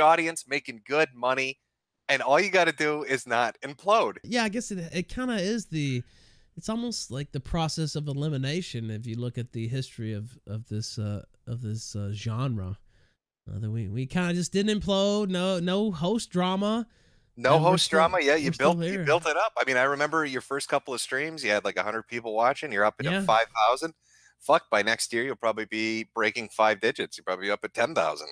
audience making good money, and all you got to do is not implode. Yeah, I guess it kind of is it's almost like the process of elimination if you look at the history of this genre. That we kind of just didn't implode. No host drama. No host drama. Yeah, you built it up. I mean, I remember your first couple of streams, you had like 100 people watching. You're up into 5,000. Fuck, by next year you'll probably be breaking 5 digits. You'll probably be up at 10,000.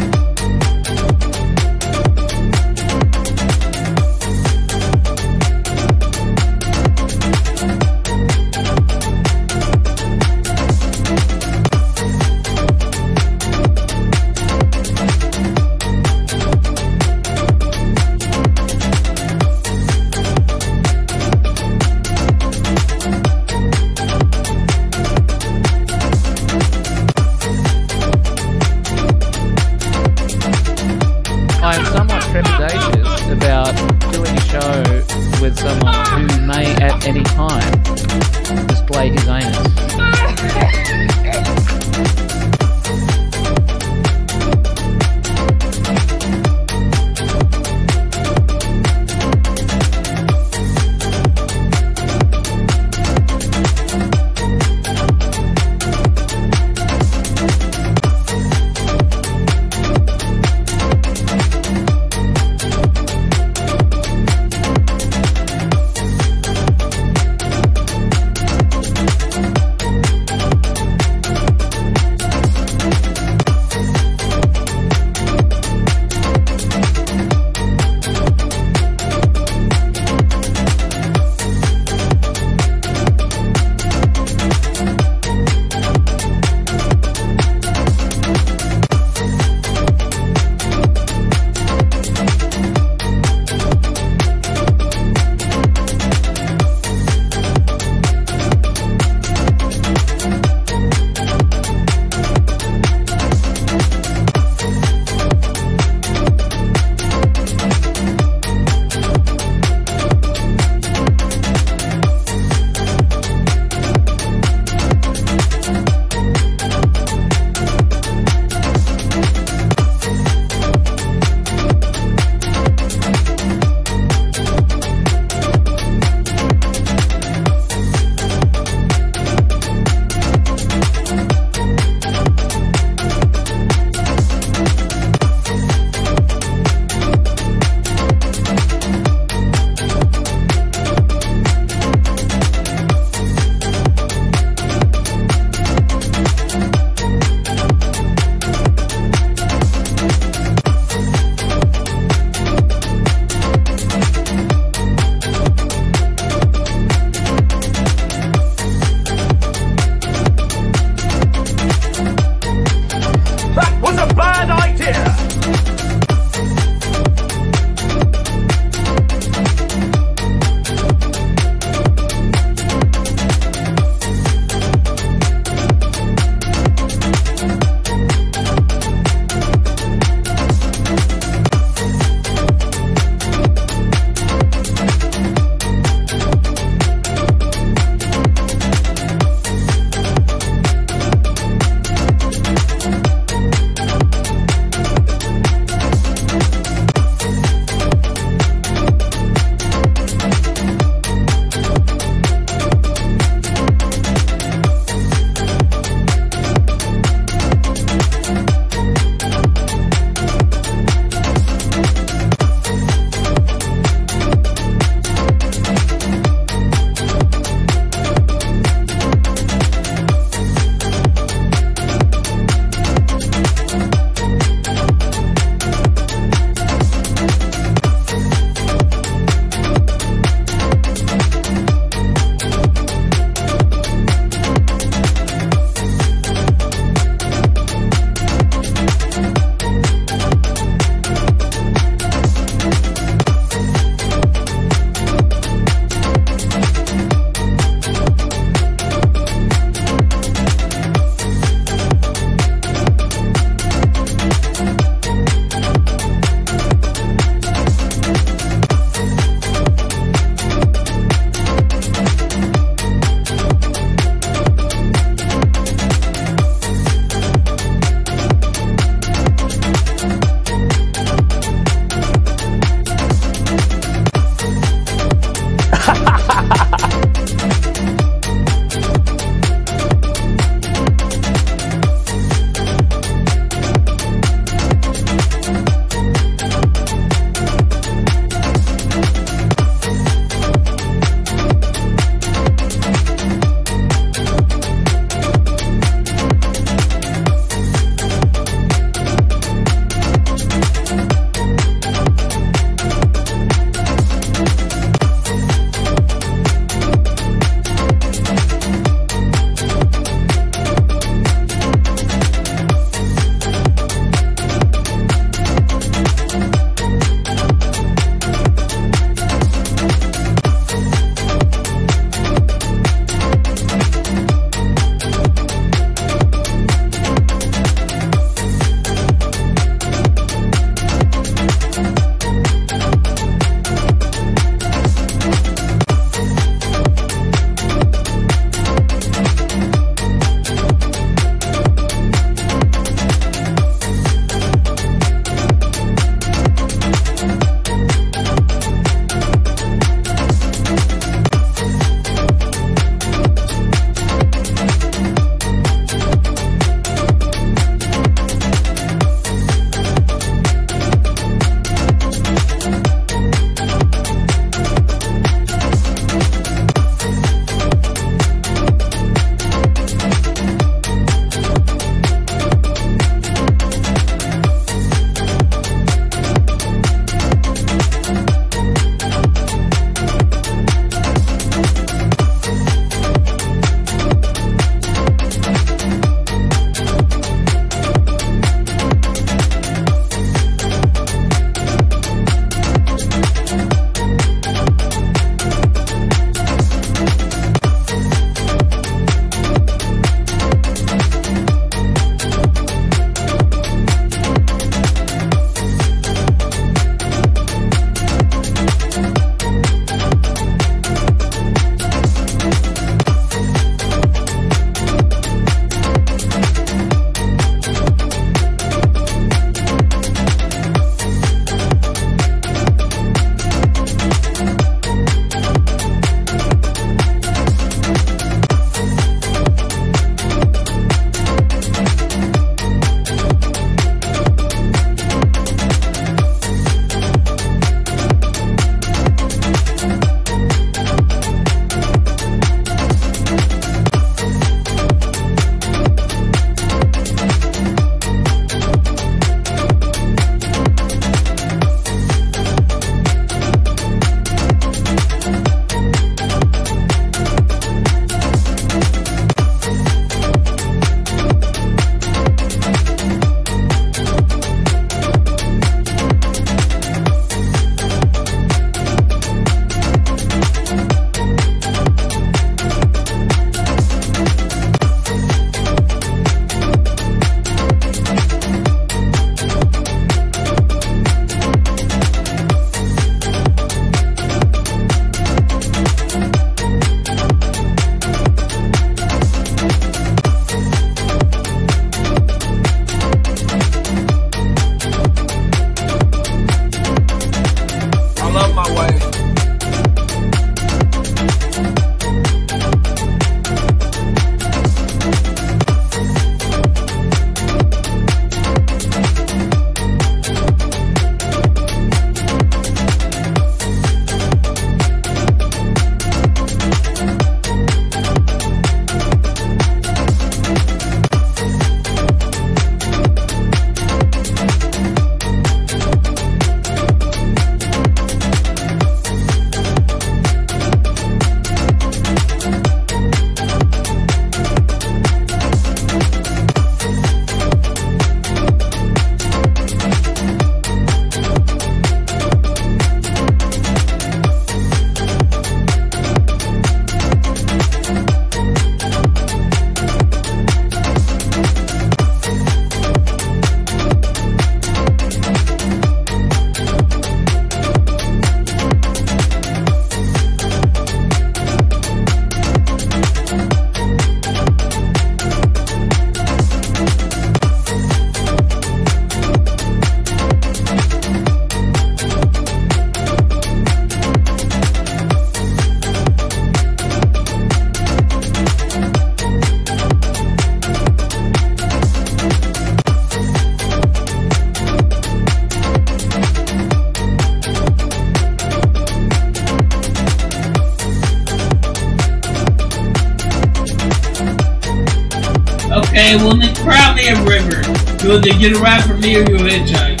proud man river. You'll either get a ride from me or you'll hitchhike.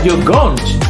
your guns.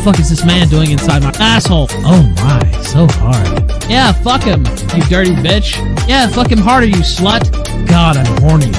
fuck is this man doing inside my asshole? Oh my, so hard. Yeah, fuck him, you dirty bitch. Yeah, fuck him harder, you slut. God, I'm horny.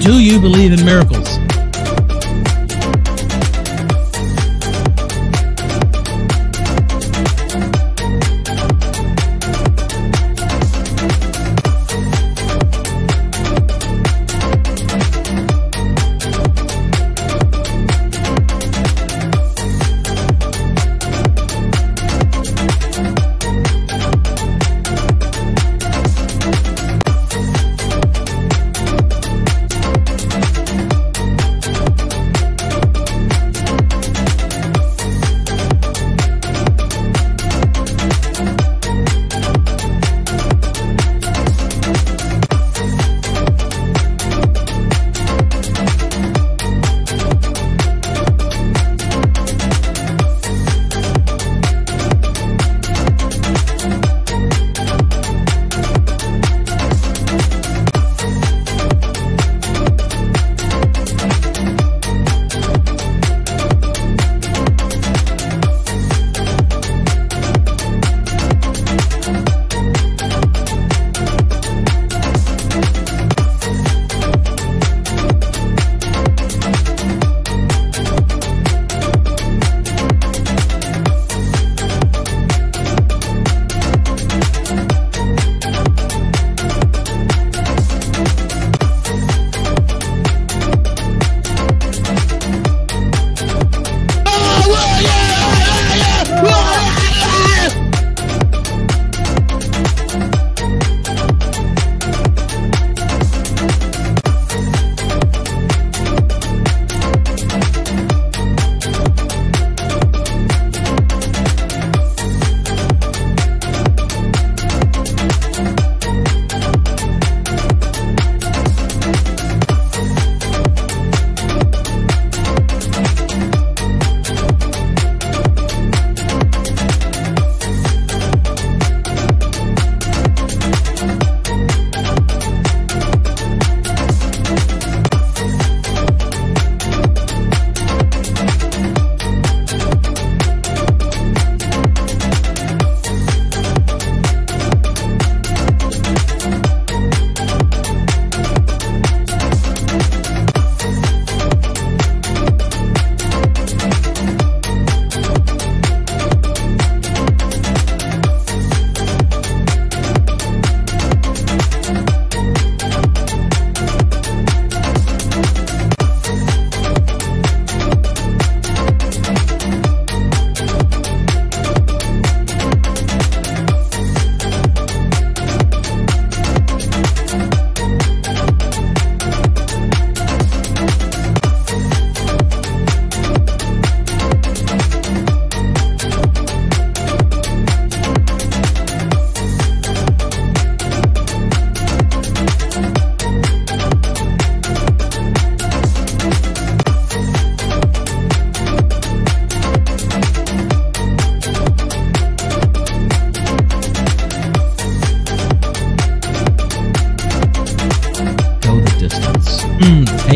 Do you believe in miracles?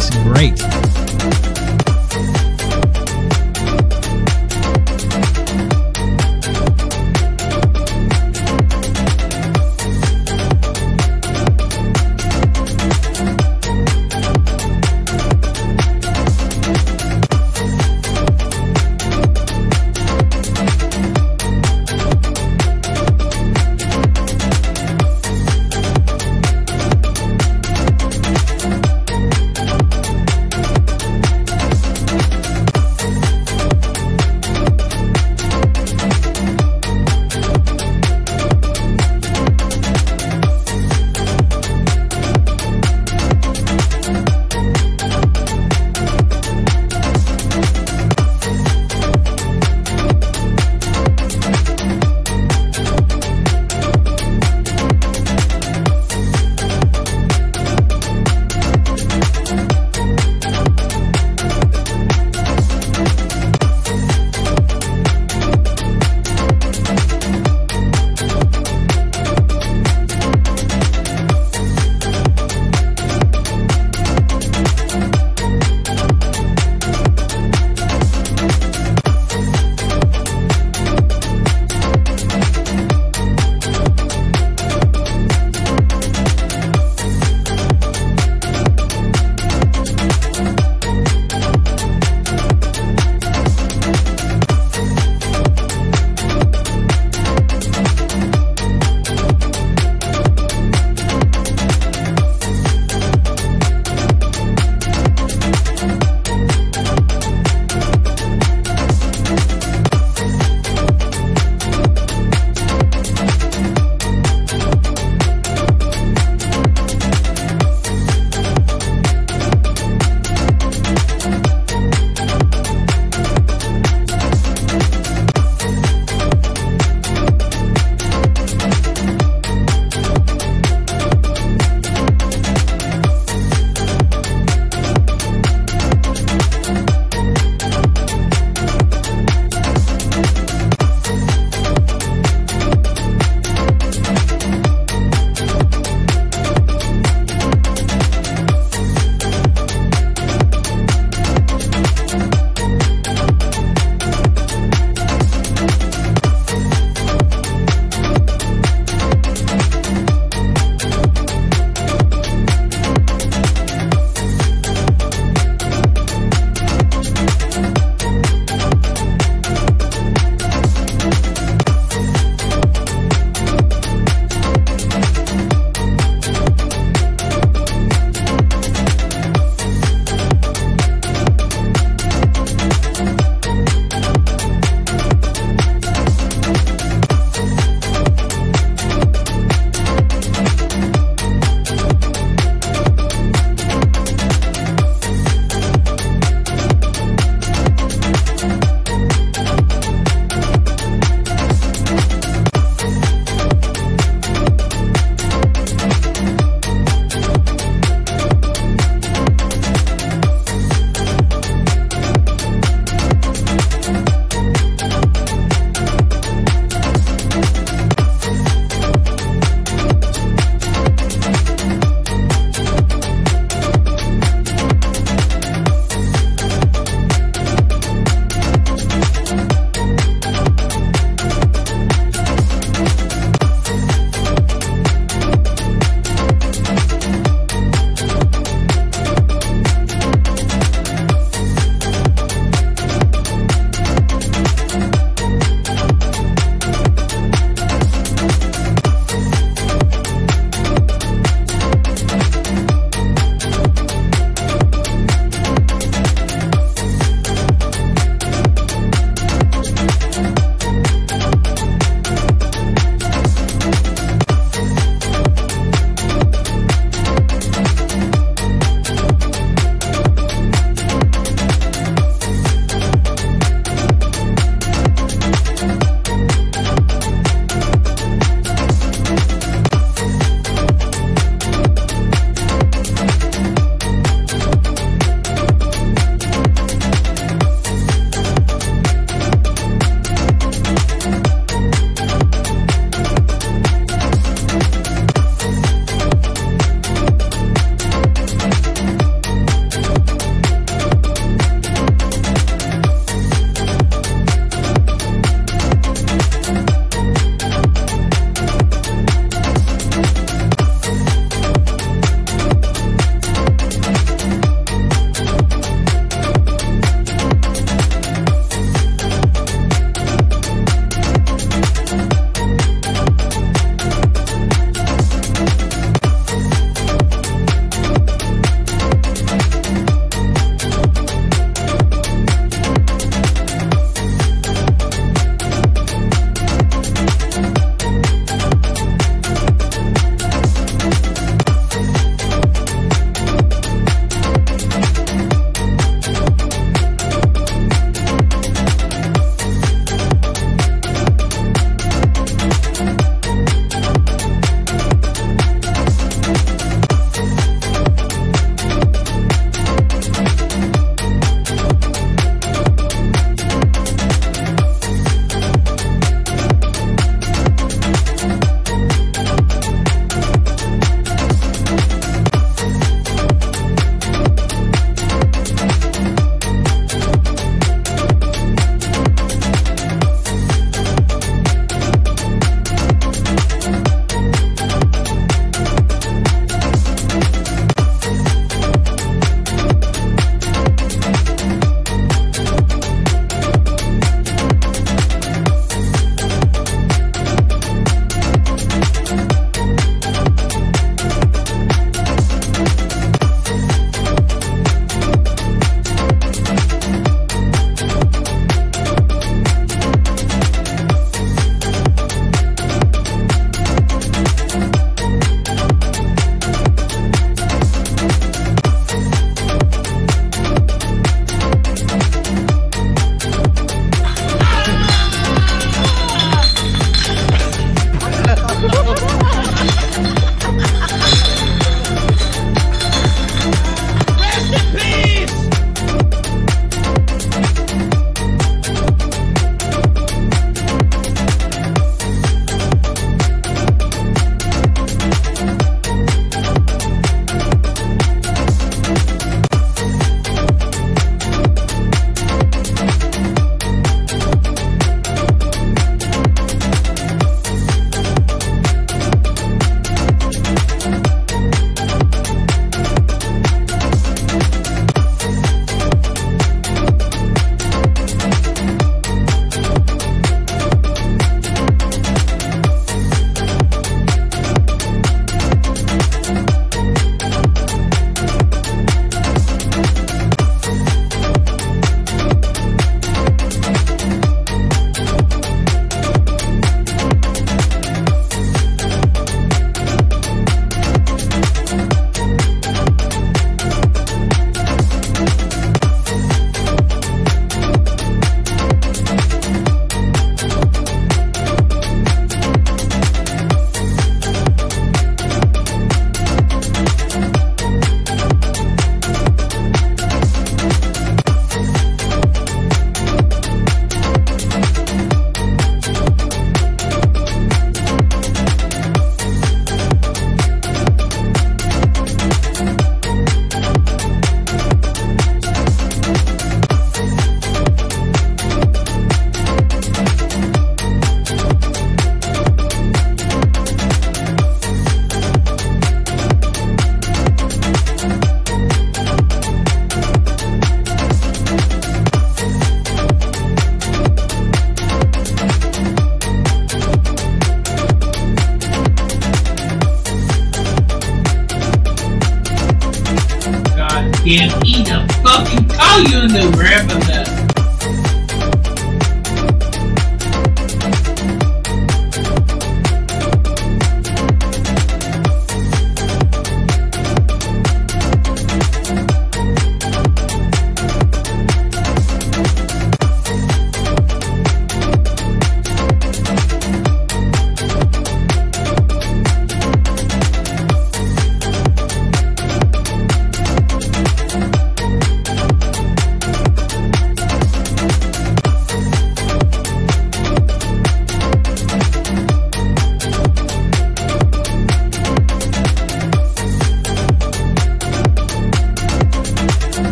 tastes great. can't eat a fucking call you in the rap of that.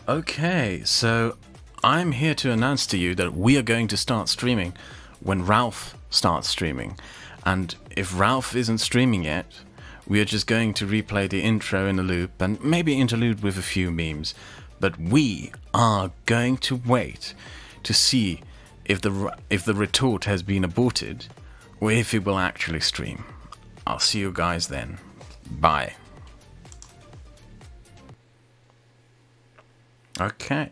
Okay, so I'm here to announce to you that we are going to start streaming when Ralph starts streaming. And if Ralph isn't streaming yet, we are just going to replay the intro in a loop and maybe interlude with a few memes. But we are going to wait to see if the retort has been aborted or if it will actually stream. I'll see you guys then. Bye. Okay.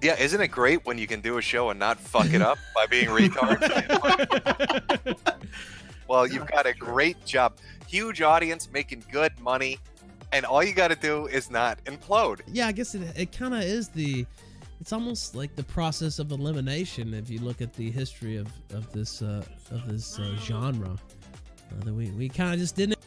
Yeah, isn't it great when you can do a show and not fuck it up by being retarded? Well, you've got a great job. Huge audience, making good money, and all you got to do is not implode. Yeah, I guess it kind of is it's almost like the process of elimination if you look at the history of this genre. That we kind of just didn't.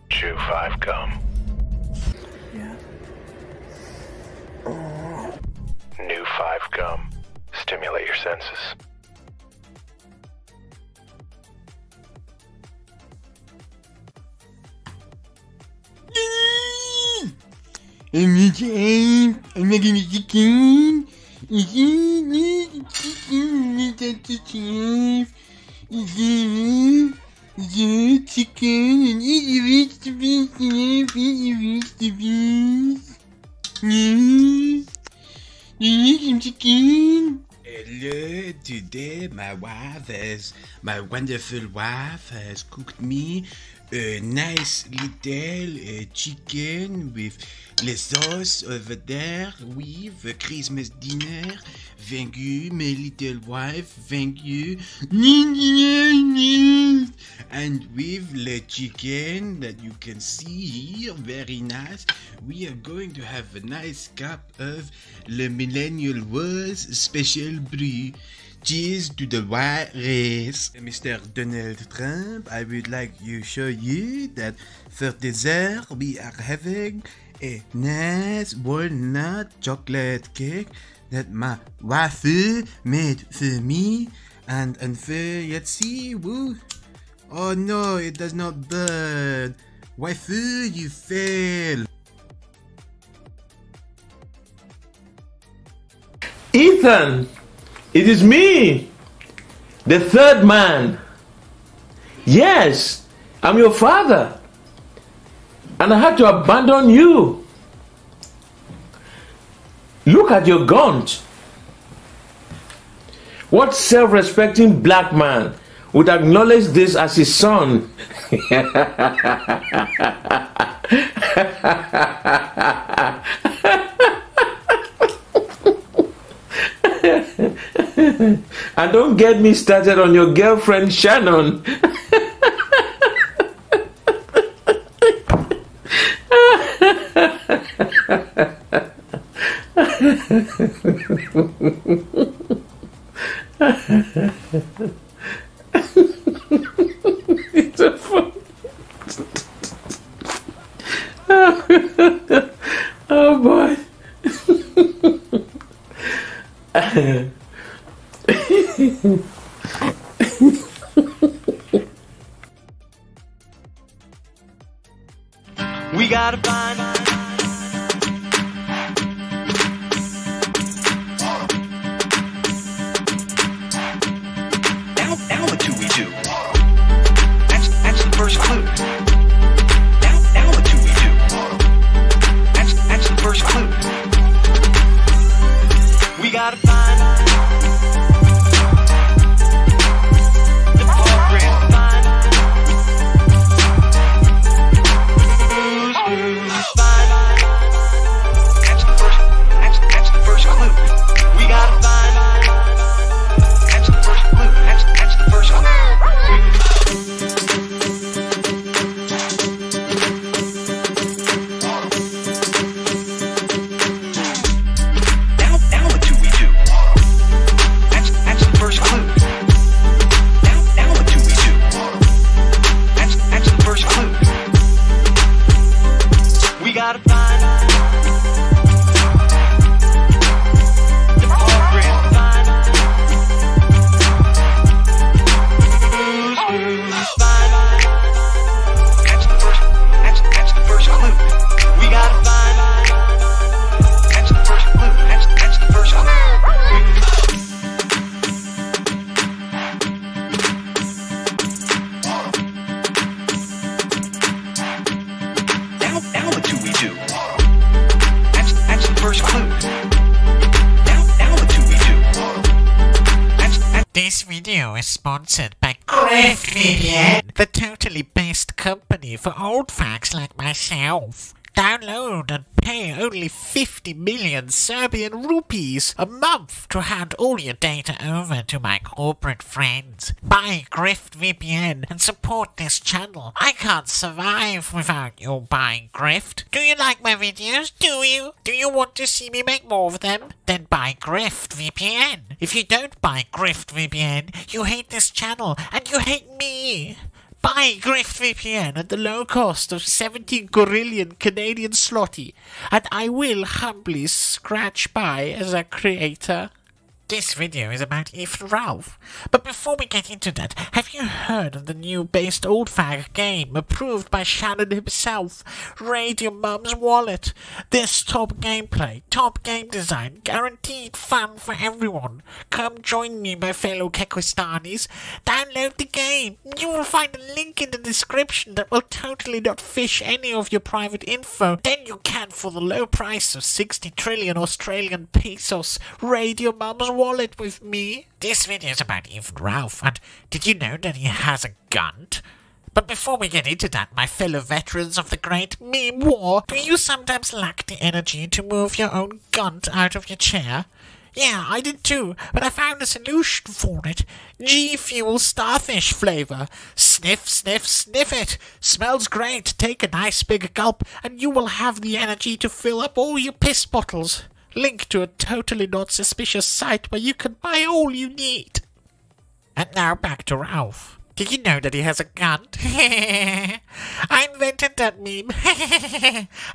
Chew 5 gum. Yeah. New 5 gum. Stimulate your senses. I'm making a chicken. The chicken and eat your vegetables, eat your vegetables. Yes. You need some chicken? Hello, today my wonderful wife has cooked me a nice little chicken with the sauce over there with a Christmas dinner. Thank you, my little wife. Thank you. And with the chicken that you can see here, very nice, we are going to have a nice cup of the Millennial Wars Special Brew. Cheers to the white race. Mr. Donald Trump, I would like to show you that for dessert we are having a nice walnut chocolate cake that my wife made for me. And for, let's see, woo. Oh no, it does not burn. Waifu, you fail. Ethan, it is me, the third man. Yes, I'm your father. And I had to abandon you. Look at your guns. What self-respecting black man would acknowledge this as his son? And don't get me started on your girlfriend Shannon. It's a fun. Oh boy. We gotta find first clue. Now the 2v2. This video is sponsored by GriftVPN, the totally best company for old fags like myself. Download and pay only 50 million Serbian rupees a month to hand all your data over to my corporate friends. Buy GriftVPN and support this channel. I can't survive without you buying Grift. Do you like my videos? Do you? Do you want to see me make more of them? Then buy GriftVPN. If you don't buy GriftVPN, you hate this channel and you hate me. Buy GriftVPN at the low cost of 70 gorillion Canadian slotty, and I will humbly scratch by as a creator. This video is about Ethan Ralph, but before we get into that, have you heard of the new based old fag game approved by Shannon himself? Raid Your Mum's Wallet. This top gameplay, top game design, guaranteed fun for everyone. Come join me, my fellow Kekistanis. Download the game. You will find a link in the description that will totally not fish any of your private info. Then you can, for the low price of 60 trillion Australian pesos, raid your mum's wallet with me. This video is about Ethan Ralph, and did you know that he has a gun? But before we get into that, my fellow veterans of the great meme war, do you sometimes lack the energy to move your own gun out of your chair? Yeah, I did too, but I found a solution for it. G Fuel starfish flavor. Sniff, sniff, sniff it. Smells great. Take a nice big gulp, and you will have the energy to fill up all your piss bottles. Link to a totally not suspicious site where you can buy all you need. And now back to Ralph. Did you know that he has a gun? I invented that meme.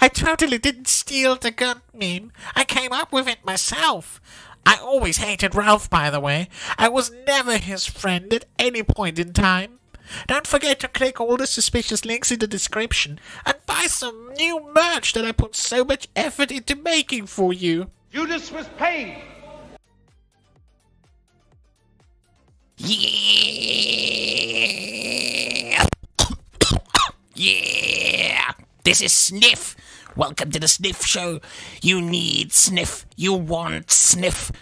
I totally didn't steal the gun meme. I came up with it myself. I always hated Ralph, by the way. I was never his friend at any point in time. Don't forget to click all the suspicious links in the description and buy some new merch that I put so much effort into making for you. Judas was paid. Yeah! Yeah! This is Sniff. Welcome to the Sniff Show. You need sniff. You want sniff.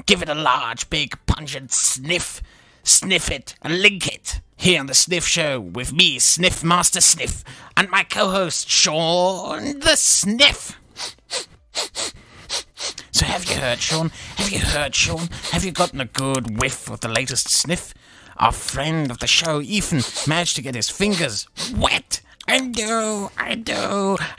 Give it a large, big, pungent sniff. Sniff it and link it. Here on the Sniff Show with me, Sniff Master Sniff, and my co-host, Sean the Sniff. So have you heard, Sean? Have you heard, Sean? Have you gotten a good whiff of the latest sniff? Our friend of the show, Ethan, managed to get his fingers wet. I know.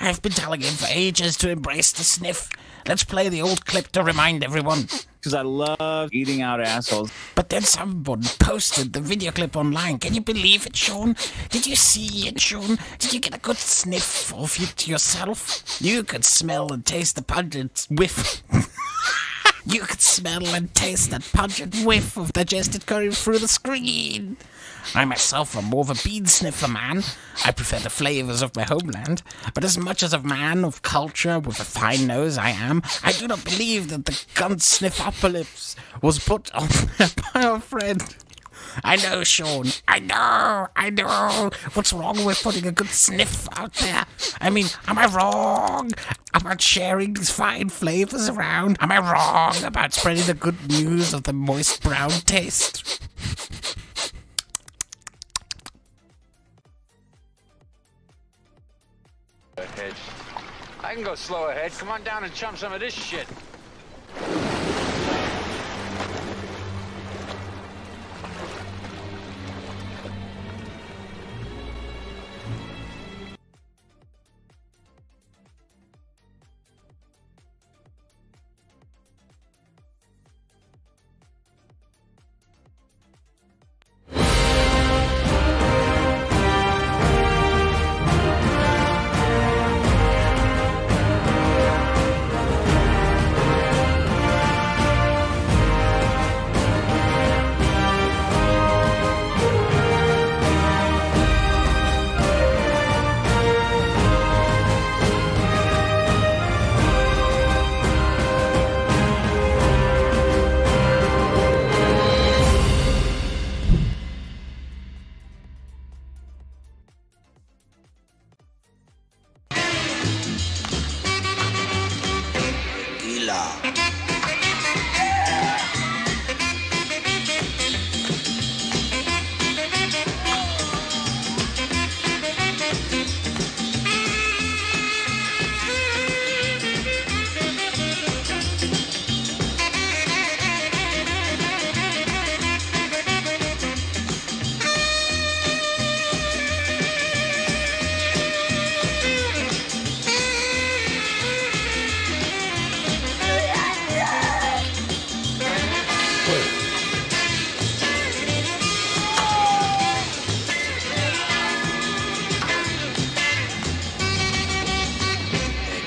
I've been telling him for ages to embrace the sniff. Let's play the old clip to remind everyone. Because I love eating out assholes. But then someone posted the video clip online. Can you believe it, Sean? Did you see it, Sean? Did you get a good sniff of it yourself? You could smell and taste the pungent whiff. You could smell and taste that pungent whiff of digested curry through the screen. I myself am more of a bean sniffer man. I prefer the flavors of my homeland. But as much as a man of culture with a fine nose I am, I do not believe that the gun sniffopolis was put on by our friend. I know, Sean. I know. What's wrong with putting a good sniff out there? I mean, am I wrong about sharing these fine flavors around? Am I wrong about spreading the good news of the moist brown taste? Ahead. I can go slow ahead. Come on down and chum some of this shit.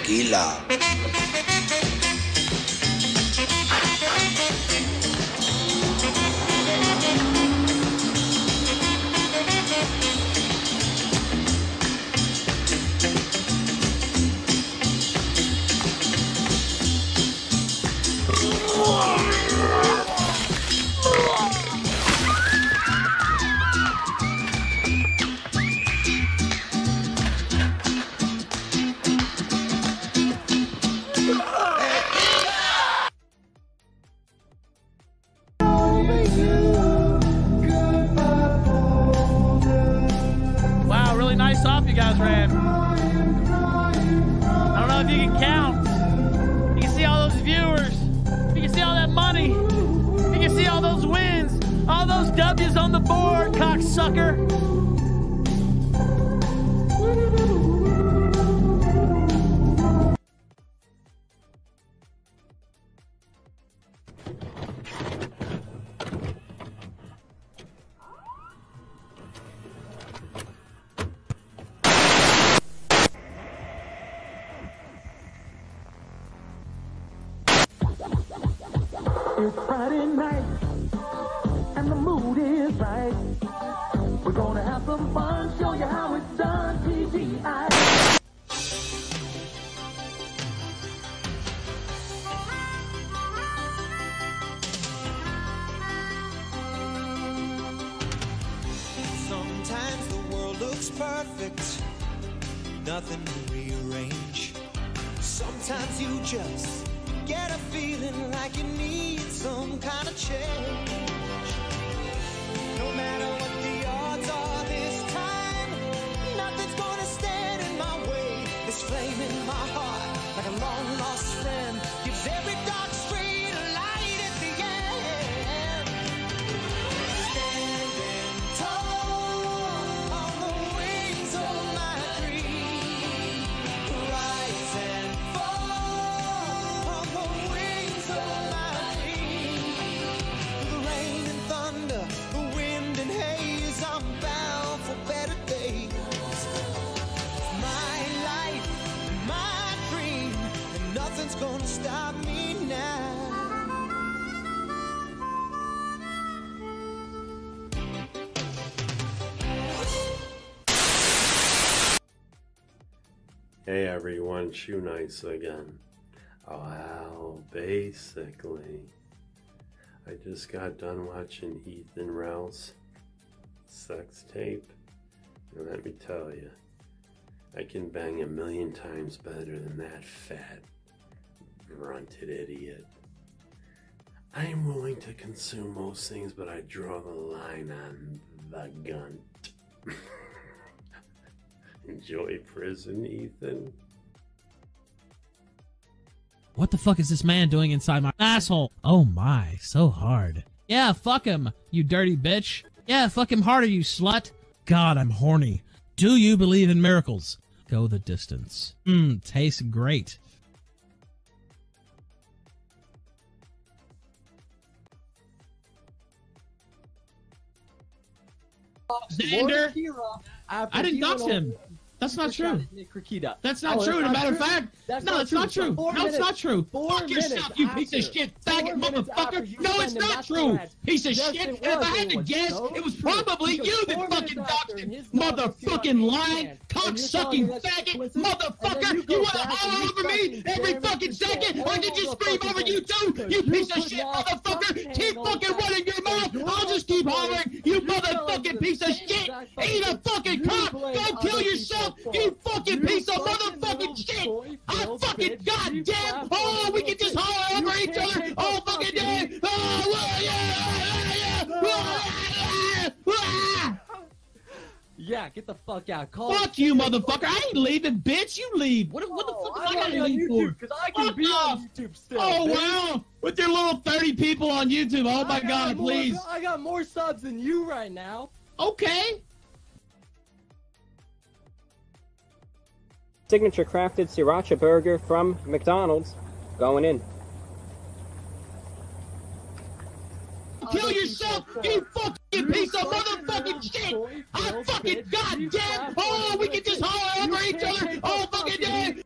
Tequila. Wow, really nice off you guys ran. I don't know if you can count. You can see all those viewers. You can see all that money. You can see all those wins. All those W's on the board, cocksucker. It's Friday night, and the mood is right. We're gonna have some fun, show you how it's done, TGI. Sometimes the world looks perfect, nothing to rearrange. Sometimes you just get a feeling like you need some kind of change. No matter what the odds are this time, nothing's gonna stand in my way. This flame in my heart, like a long lost friend, gives every dark street a light at the end. Standing tall on the wings of my dream, rise and fall on the wings of my dream. Through the rain and thunder, the wind and haze, I'm bound for better days. My life, my dream, and nothing's gonna stop me now. Hey everyone, Shoe Nights again. Well, basically, I just got done watching Ethan Ralph's sex tape, and let me tell you, I can bang 1,000,000 times better than that fat, grunted idiot. I am willing to consume most things, but I draw the line on the gunt. Enjoy prison, Ethan. What the fuck is this man doing inside my asshole? Oh my, so hard. Yeah, fuck him, you dirty bitch. Yeah, fuck him harder, you slut. God, I'm horny. Do you believe in miracles? Go the distance. Tastes great. Xander, I didn't dox him. That's not true. That's not true. As a matter of fact, no, it's not true. No, it's not true. Fuck yourself, you piece of shit, faggot motherfucker. No, it's not true. Piece of shit. If I had to guess, it was probably you that fucking doxed him. Motherfucking lying, cock-sucking faggot motherfucker. You want to holler over me every fucking second? I can just scream over you too, you piece of shit motherfucker. Keep fucking running your mouth. I'll just keep hollering. You motherfucking piece of shit. Eat a fucking cock. Go kill yourself. You fucking piece of motherfucking shit! I fucking goddamn! Oh, we can just holler Yeah, get the fuck out. Fuck you, motherfucker. I ain't leaving, bitch. You leave. What the fuck am I gotta leave for? Because I can be on YouTube still. Oh, bitch. wow. With your little 30 people on YouTube. Oh, my God, please. I got more subs than you right now. Okay. Signature crafted sriracha burger from McDonald's. Going in. Kill yourself, you fucking piece of motherfucking shit! I fucking goddamn! Oh, we can just holler over each other all fucking day!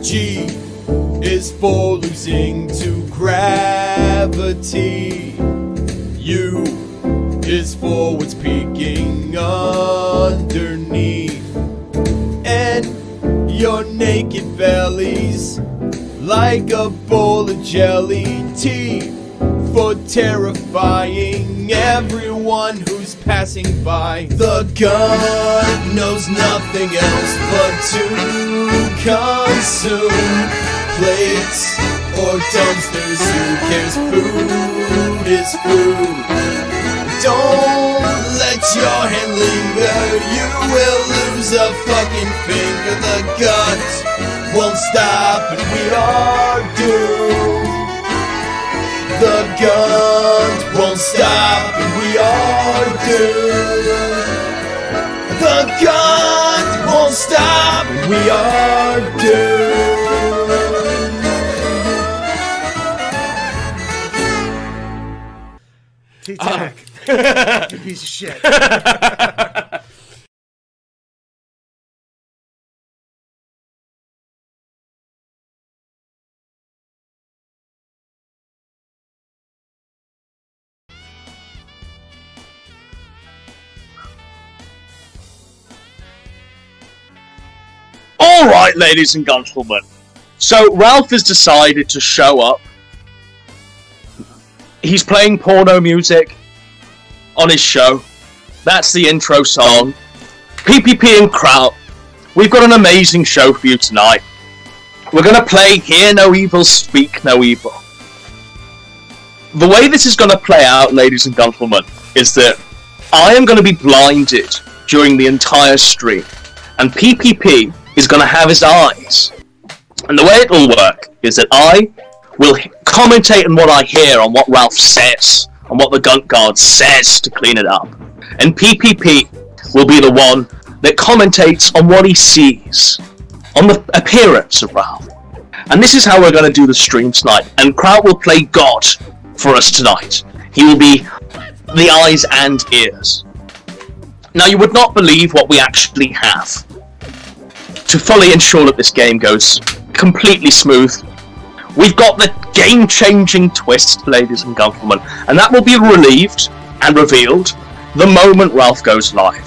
G is for losing to gravity. U is for what's peeking underneath. N, your naked bellies like a bowl of jelly. T, for terrifying everyone who's passing by. The gun knows nothing else but to consume plates or dumpsters. Who cares? Food is food. Don't let your hand linger, you will lose a fucking finger. The guns won't stop and we are doomed. The guns won't stop and we are doomed. The guns won't stop and we are doomed. T-Tac. You piece of shit. Alright, ladies and gentlemen. So, Ralph has decided to show up. He's playing porno music on his show. That's the intro song. PPP and Kraut, we've got an amazing show for you tonight. We're going to play Hear No Evil, Speak No Evil. The way this is going to play out, ladies and gentlemen, is that I am going to be blinded during the entire stream. And PPP is going to have his eyes. And the way it'll work is that I will commentate on what I hear, on what Ralph says, on what the Gunt Guard says to clean it up. And PPP will be the one that commentates on what he sees, on the appearance of Ralph. And this is how we're going to do the stream tonight. And Kraut will play God for us tonight. He will be the eyes and ears. Now, you would not believe what we actually have to fully ensure that this game goes completely smooth. We've got the game-changing twist, ladies and gentlemen, and that will be relieved and revealed the moment Ralph goes live.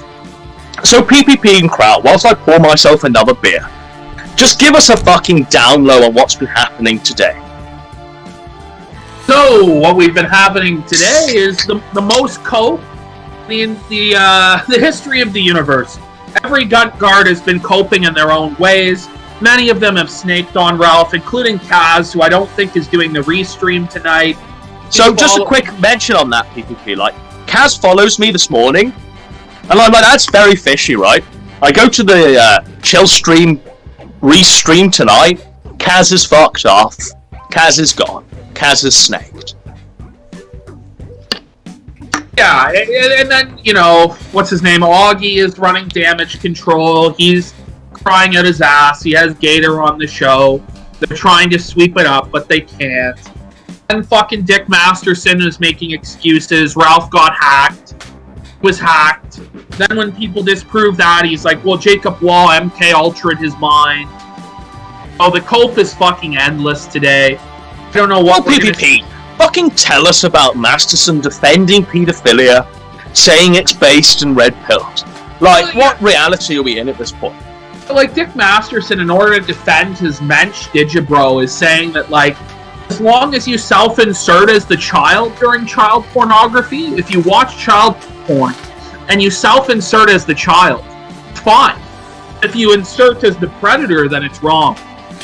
So PPP and Kraut, whilst I pour myself another beer, just give us a fucking down low on what's been happening today. So, what we've been happening today is the most cope in the history of the universe. Every Gunt Guard has been coping in their own ways. Many of them have snaked on Ralph, including Kaz, who I don't think is doing the restream tonight. So, just a quick mention on that, PPP. Like, Kaz follows me this morning, and I'm like, that's very fishy, right? I go to the chill stream, restream tonight. Kaz is fucked off. Kaz is gone. Kaz is snaked. Yeah, and then, you know, what's his name? Augie is running damage control. He's crying out his ass. He has Gator on the show. They're trying to sweep it up, but they can't. And fucking Dick Masterson is making excuses. Ralph got hacked. Was hacked. Then when people disprove that, he's like, well, Jacob Wall MK Ultra'd his mind. Oh, the cope is fucking endless today. I don't know what PPP. Fucking tell us about Masterson defending paedophilia, saying it's based in red pills. Like, what reality are we in at this point? Like, Dick Masterson, in order to defend his mensch digibro, is saying that, like, as long as you self-insert as the child during child pornography, if you watch child porn and you self-insert as the child, it's fine. If you insert as the predator, then it's wrong.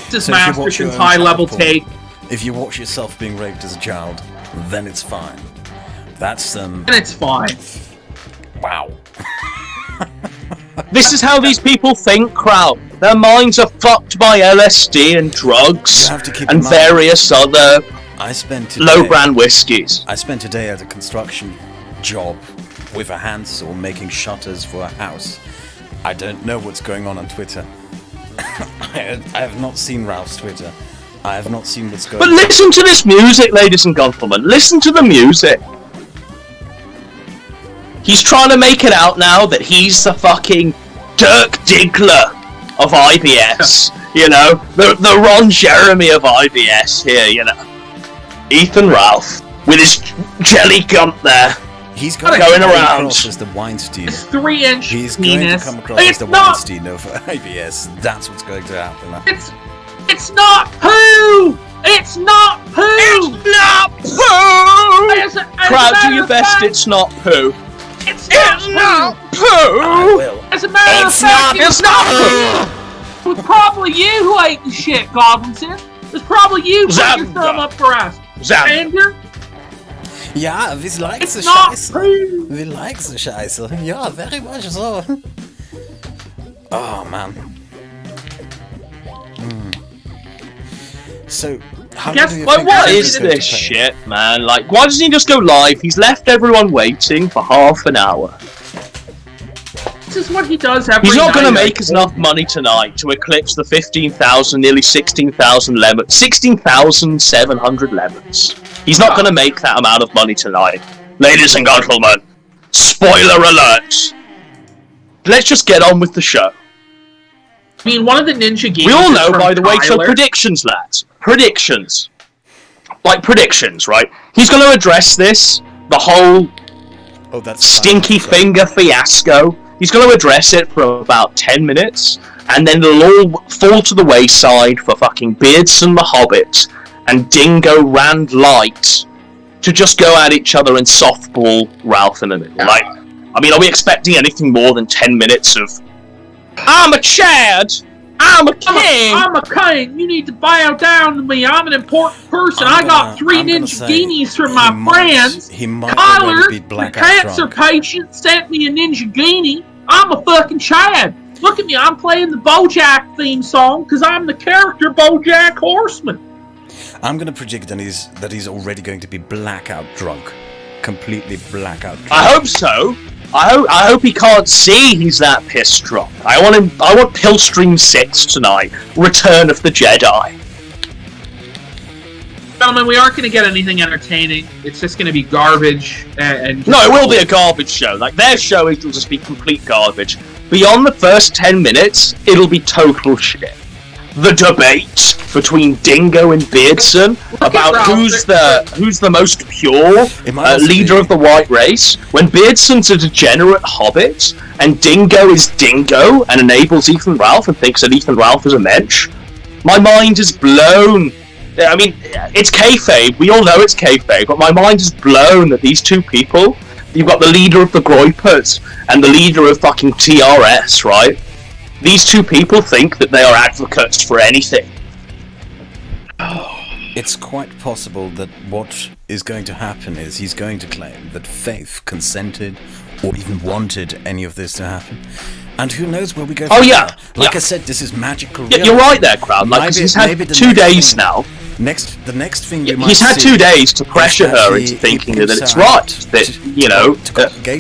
This is Masterson's high-level take. If you watch yourself being raped as a child, then it's fine. That's Then it's fine. Wow. This is how these people think, crowd. Their minds are fucked by LSD and drugs and various other low-brand whiskies. I spent a day at a construction job with a handsaw making shutters for a house. I don't know what's going on Twitter. I have not seen Ralph's Twitter. I have not seen what's going on. But listen to this music, ladies and gentlemen. Listen to the music. He's trying to make it out now that he's the fucking Dirk Diggler of IBS. You know, the Ron Jeremy of IBS here, you know. Ethan Ralph, with his jelly gump there. He's going around. As the Weinstein. 3-inch He's penis. going to come across as the Weinstein of IBS. That's what's going to happen. It's not poo! It's not poo! It's not poo! Crowd, do your best, it's not poo. It's not poo! I will. As a matter of fact, it's not poo! It was probably you who ate the shit, Goblinson. It was probably you who put your thumb up for us. Xander? Ja, we like It's the not Scheiße. poo! We like the Scheiße. Ja, very much so. Oh, man. So, how Guess do you like, think what this is going to this pay? shit, man? Like, why doesn't he just go live? He's left everyone waiting for half an hour. This is what he does every He's not going to night. make us enough money tonight to eclipse the 15,000, nearly 16,000 lemons, 16,700 lemons. He's not going to make that amount of money tonight. Ladies and gentlemen, spoiler alert. Let's just get on with the show. I mean, one of the ninja games. We all know, by the way, so predictions, lads. Predictions. Like predictions, right? He's going to address this, the whole stinky finger fiasco. He's going to address it for about 10 minutes, and then it'll all fall to the wayside for fucking Beardson the Hobbit and Dingo Rand Light to just go at each other and softball Ralph in the middle. Like, I mean, are we expecting anything more than 10 minutes of I'm a Chad! I'm a king! I'm a king! You need to bow down to me! I'm an important person! I got 3 ninja guineas from my friends! He might Tyler, be the blackout cancer drunk. patient, sent me a ninja guinea! I'm a fucking Chad! Look at me, I'm playing the BoJack theme song because I'm the character BoJack Horseman! I'm going to predict that he's already going to be blackout drunk. Completely blackout drunk. I hope so. I hope he can't see he's that pissed drunk. I want Pillstream 6 tonight. Return of the Jedi. Gentlemen, we aren't going to get anything entertaining. It's just going to be garbage and No, it will be a garbage show. Like, their show will just be complete garbage. Beyond the first 10 minutes, it'll be total shit. The debate between Dingo and Beardson about who's the most pure leader of the white race, when Beardson's a degenerate hobbit and Dingo is Dingo and enables Ethan Ralph and thinks that Ethan Ralph is a mensch. My mind is blown. I mean, it's kayfabe. We all know it's kayfabe, but my mind is blown that these two people, you've got the leader of the Groypers and the leader of fucking TRS, right? These two people think that they are advocates for anything. It's quite possible that what is going to happen is he's going to claim that Faith consented or even wanted any of this to happen. And who knows where we go from Oh, yeah. there. Like Yeah. I said, this is magical. Yeah, you're right there, Crowd. Like, he's had 2 days now. The next thing you might He's had see 2 days to pressure is that her he- into he thinking that peeps it's out right. That, you know,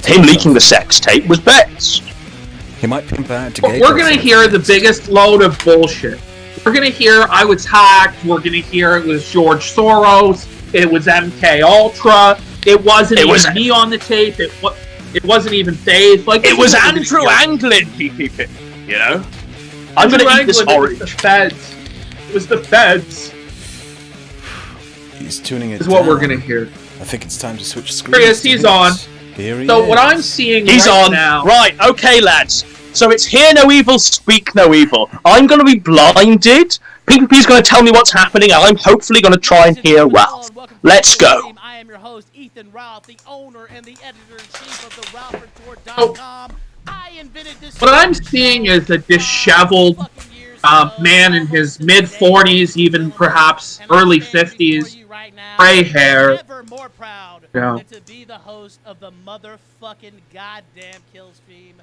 him leaking the sex tape was best. He might pimp out to But we're going to hear the biggest load of bullshit. We're going to hear I was hacked. We're going to hear it was George Soros. It was MK Ultra. It wasn't even me on the tape. It wasn't even Dave. Like It was Andrew Anglin, PPP. You know? I'm going to eat this orange. The feds. It was the feds. He's tuning it Is what down. we're gonna hear. I think it's time to switch screens. Here he is, he's on. Here he So is. what I'm seeing He's right on. now... Right, okay, lads. So it's hear no evil, speak no evil. I'm going to be blinded. PPP's going to tell me what's happening, and I'm hopefully going to try and hear Ralph. Let's go. I am your host, Ethan Ralph, the owner and the editor-in-chief of the RalphReport.com. I invented this... What I'm seeing is a disheveled man in his mid-40s, even perhaps early 50s, gray hair. Never more proud Yeah. than to be the host of the motherfucking goddamn kill stream.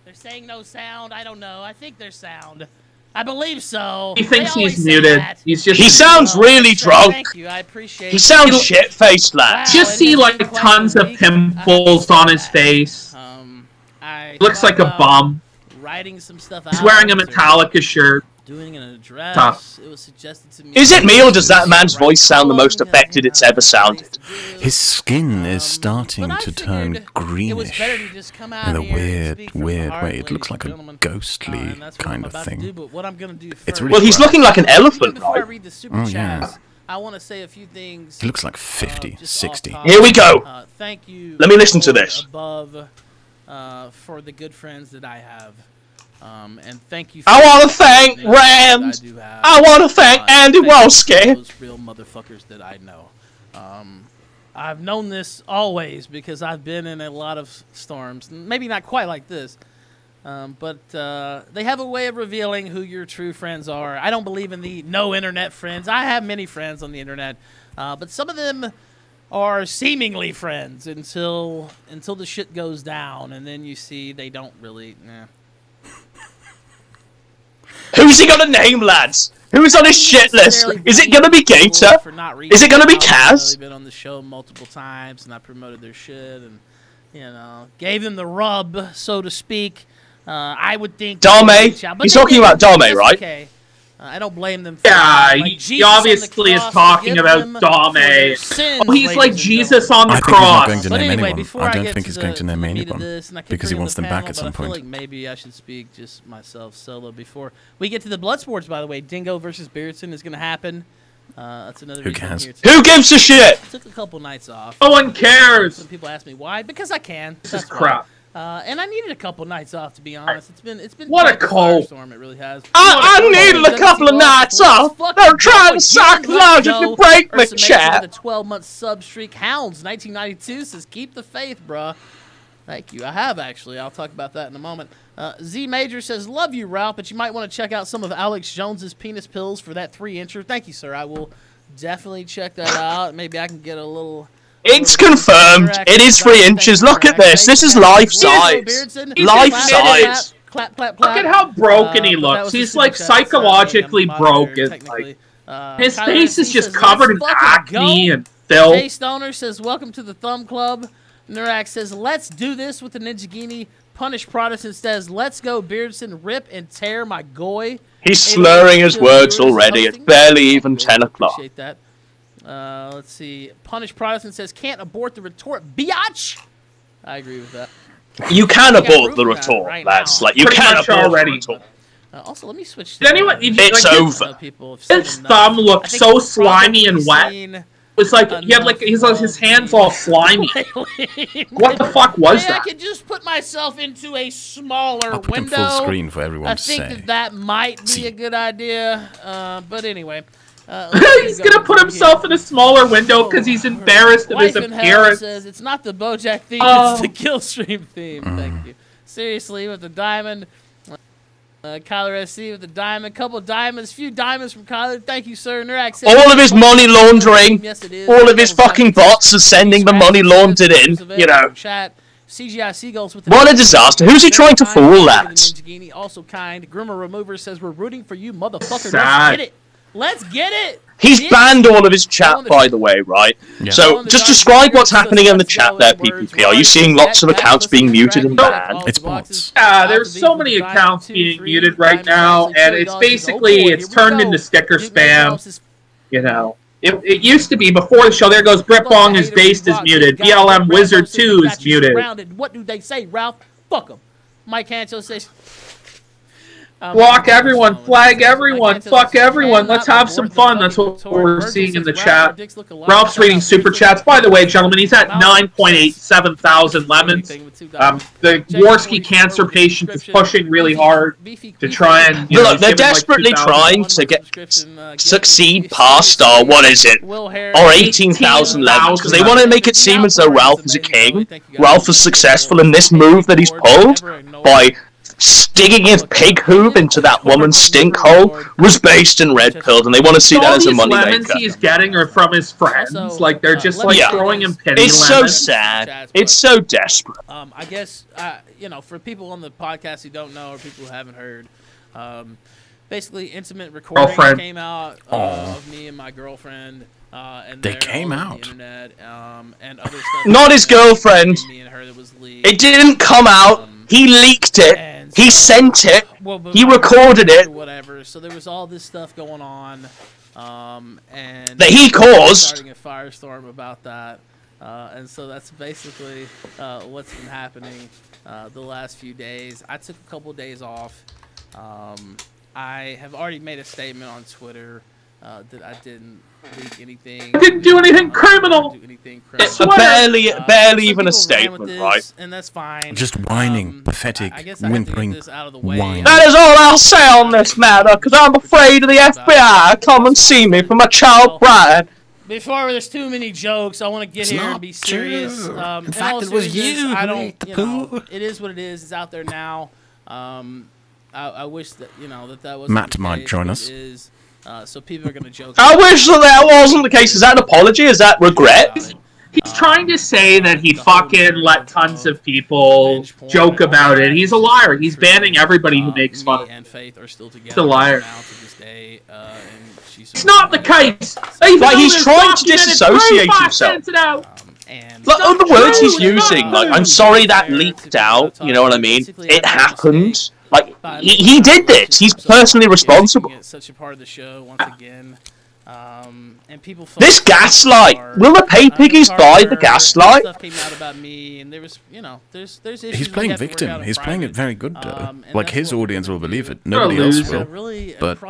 They're saying no sound. I don't know. I think there's sound. I believe so. He thinks They always he's say muted. that. He's just... He sounds really drunk. Thank you. I appreciate He it. sounds shit-faced, lads. Just see, like, tons of pimples on his face. I Looks like a bum. writing some stuff out. He's wearing a Metallica shirt. Doing an address. Tough. It was suggested to me. Is it me, or does that man's voice sound the most affected it's ever sounded? His skin is starting to turn greenish in a weird way. It looks like a ghostly kind of thing. It's really Well, he's looking like an elephant, Before I right? read the super Oh, chats, yeah. I want to say a few things. He looks like 50, 60. Here we go. Thank you. Let me listen to this. Above, for the good friends that I have. And thank you. I want to the thank names that Rand. I do have. I want to thank Andy Thank you Wolski. to those real motherfuckers that I know. I've known this always because I've been in a lot of storms. Maybe not quite like this, but they have a way of revealing who your true friends are. I don't believe in the no internet friends. I have many friends on the internet, but some of them are seemingly friends until the shit goes down, and then you see they don't really. Who's he gonna name, lads? Who's on his shit list? Is it gonna be Gator? Is it gonna be Kaz? They've been on the show multiple times, and I promoted their shit, and gave them the rub, so to speak. I would think Dame? but He's they talking did. about Dame, That's right? Okay. I don't blame them for Yeah, that. Like he Jesus on the obviously is cross, talking forgive about them for their Dame. sins, Oh, he's ladies like and Jesus on the I think he's not cross. going to But name anyway, anyone. before I I don't get think to he's the- going to name the meat of anyone this, and I keep because he bringing wants the them back panel, at but some I feel point. like maybe I should speak just myself solo before we get to the blood sports. By the way, Dingo versus Beardson is going to happen. That's another Who reason I'm cares? here today. Who gives a shit? I took a couple nights off. No one cares. Some people ask me why. Because I can. This That's is why. crap. And I needed a couple nights off, to be honest. It's been What a quite the cold. firestorm, it really has. I needed a couple of nights off. They're trying to psychologically break me, chat. The 12-month sub streak. Hounds 1992 says keep the faith, bruh. Thank you. I have actually. I'll talk about that in a moment. Z Major says love you, Ralph, but you might want to check out some of Alex Jones's penis pills for that 3-incher. Thank you, sir. I will definitely check that out. Maybe I can get a little. It's confirmed. It is 3 inches. Look at this. This is life size. Life size. Clap, clap, clap. Look at how broken he But that looks. was the He's super like chat, sorry, psychologically I'm moderator, broken. technically. Like his Kyler face is C just says, covered in "Let's fucking acne go." and filth. Jay Stoner says, welcome to the Thumb Club. Nurak says, let's do this with the Ninjagini. Punish Protestant says, let's go, Beardson, rip and tear my goy. He's slurring his words already. It's barely even 10 o'clock. Appreciate that. Let's see. Punish Protestant says, can't abort the retort, biatch. I agree with that. You can I got abort the proof of that retort, right lads. now. Like, you Pretty can much abort already. the retort. Also, let me switch. Did anyone? It's like, over. His thumb looked so slimy and wet. It was like he had like his hands all slimy. What the fuck was Maybe that? I could just put myself into a smaller I'll put them window. full screen for everyone I to think say. that might be a good idea. But anyway. He's gonna put himself in a smaller window because he's embarrassed of his Wife in Hell appearance. says it's not the BoJack theme, Oh. it's the Killstream theme. Thank you. Seriously, with the diamond. Kyler SC with the diamond. Couple diamonds. Few diamonds from Kyler. Thank you, sir. Nurak says, All of his money laundering, Yes, it is. all of his fucking bots are sending the money laundered in, you know. Chat. CGI Seagulls with the What a disaster. Who's he trying to fool, lads? Ninjagini, also kind. Grimmer Remover says we're rooting for you, motherfucker. Sad. Let's get it. Let's get it. He's Bitch. banned all of his chat, by the way, right? Yeah. So, just describe what's happening in the chat there, PPP. Are you seeing lots of accounts being muted and banned? It's bots. Yeah, there's so many accounts being muted right now, and it's basically it's turned into sticker spam. You know, it used to be before the show. There goes Britbong is based is muted. BLM Wizard 2 is muted. What do they say, Ralph? Fuck them. Mike Hancho says. Block everyone, flag everyone, fuck everyone, let's have some fun. That's what we're seeing in the chat. Ralph's reading super chats. By the way, gentlemen, he's at 9.87 thousand lemons. The Warski cancer patient is pushing really hard to try and... Look, they're desperately trying to succeed past our, what is it, or 18,000 lemons, because they want to make it seem as though Ralph is a king. Ralph is successful in this move that he's pulled by sticking his pig hoof into that woman's stink hole was based in red pilled, and they want to see that as a money maker. All these lemons he's getting are from his friends. Like, they're just, like, throwing him penny It's lemons. so sad. It's so desperate. I guess, you know, for people on the podcast who don't know or people who haven't heard, basically, intimate recordings came out of me and my girlfriend. And they came out. The internet, and other stuff. Not his girlfriend. It didn't come out. He leaked it. He sent it. He recorded it. Whatever. So there was all this stuff going on, and that he caused. Starting a firestorm about that, and so that's basically what's been happening the last few days. I took a couple of days off. I have already made a statement on Twitter that I didn't leak anything. I didn't do anything criminal. Barely even a statement, right? And that's fine. Just whining, pathetic, whimpering whine. That is all I'll say on this matter, because I'm afraid of the FBI. Come and see me for my child bride. Before there's too many jokes, I want to get here and be serious. In fact, it was you. I don't. You know, it is what it is. It's out there now. I wish that that was. Matt might join us. So people are going to joke. I wish that wasn't the case. Is that an apology? Is that regret? He's trying to say that he fucking let tons of people joke about it. He's a liar. He's banning everybody who makes fun of him. He's a liar. It's not the case. Like, he's trying to disassociate himself. Like, the words he's using, like, I'm sorry that leaked out, you know what I mean? It happened. Like, he did this. He's personally responsible. It's such a part of the show once again. And people this gaslight. Will the pay piggies buy the gaslight? Stuff came out about me, and there was, there's issues. He's playing victim. He's playing it very good, though. Like, his audience will believe it. Nobody else will. But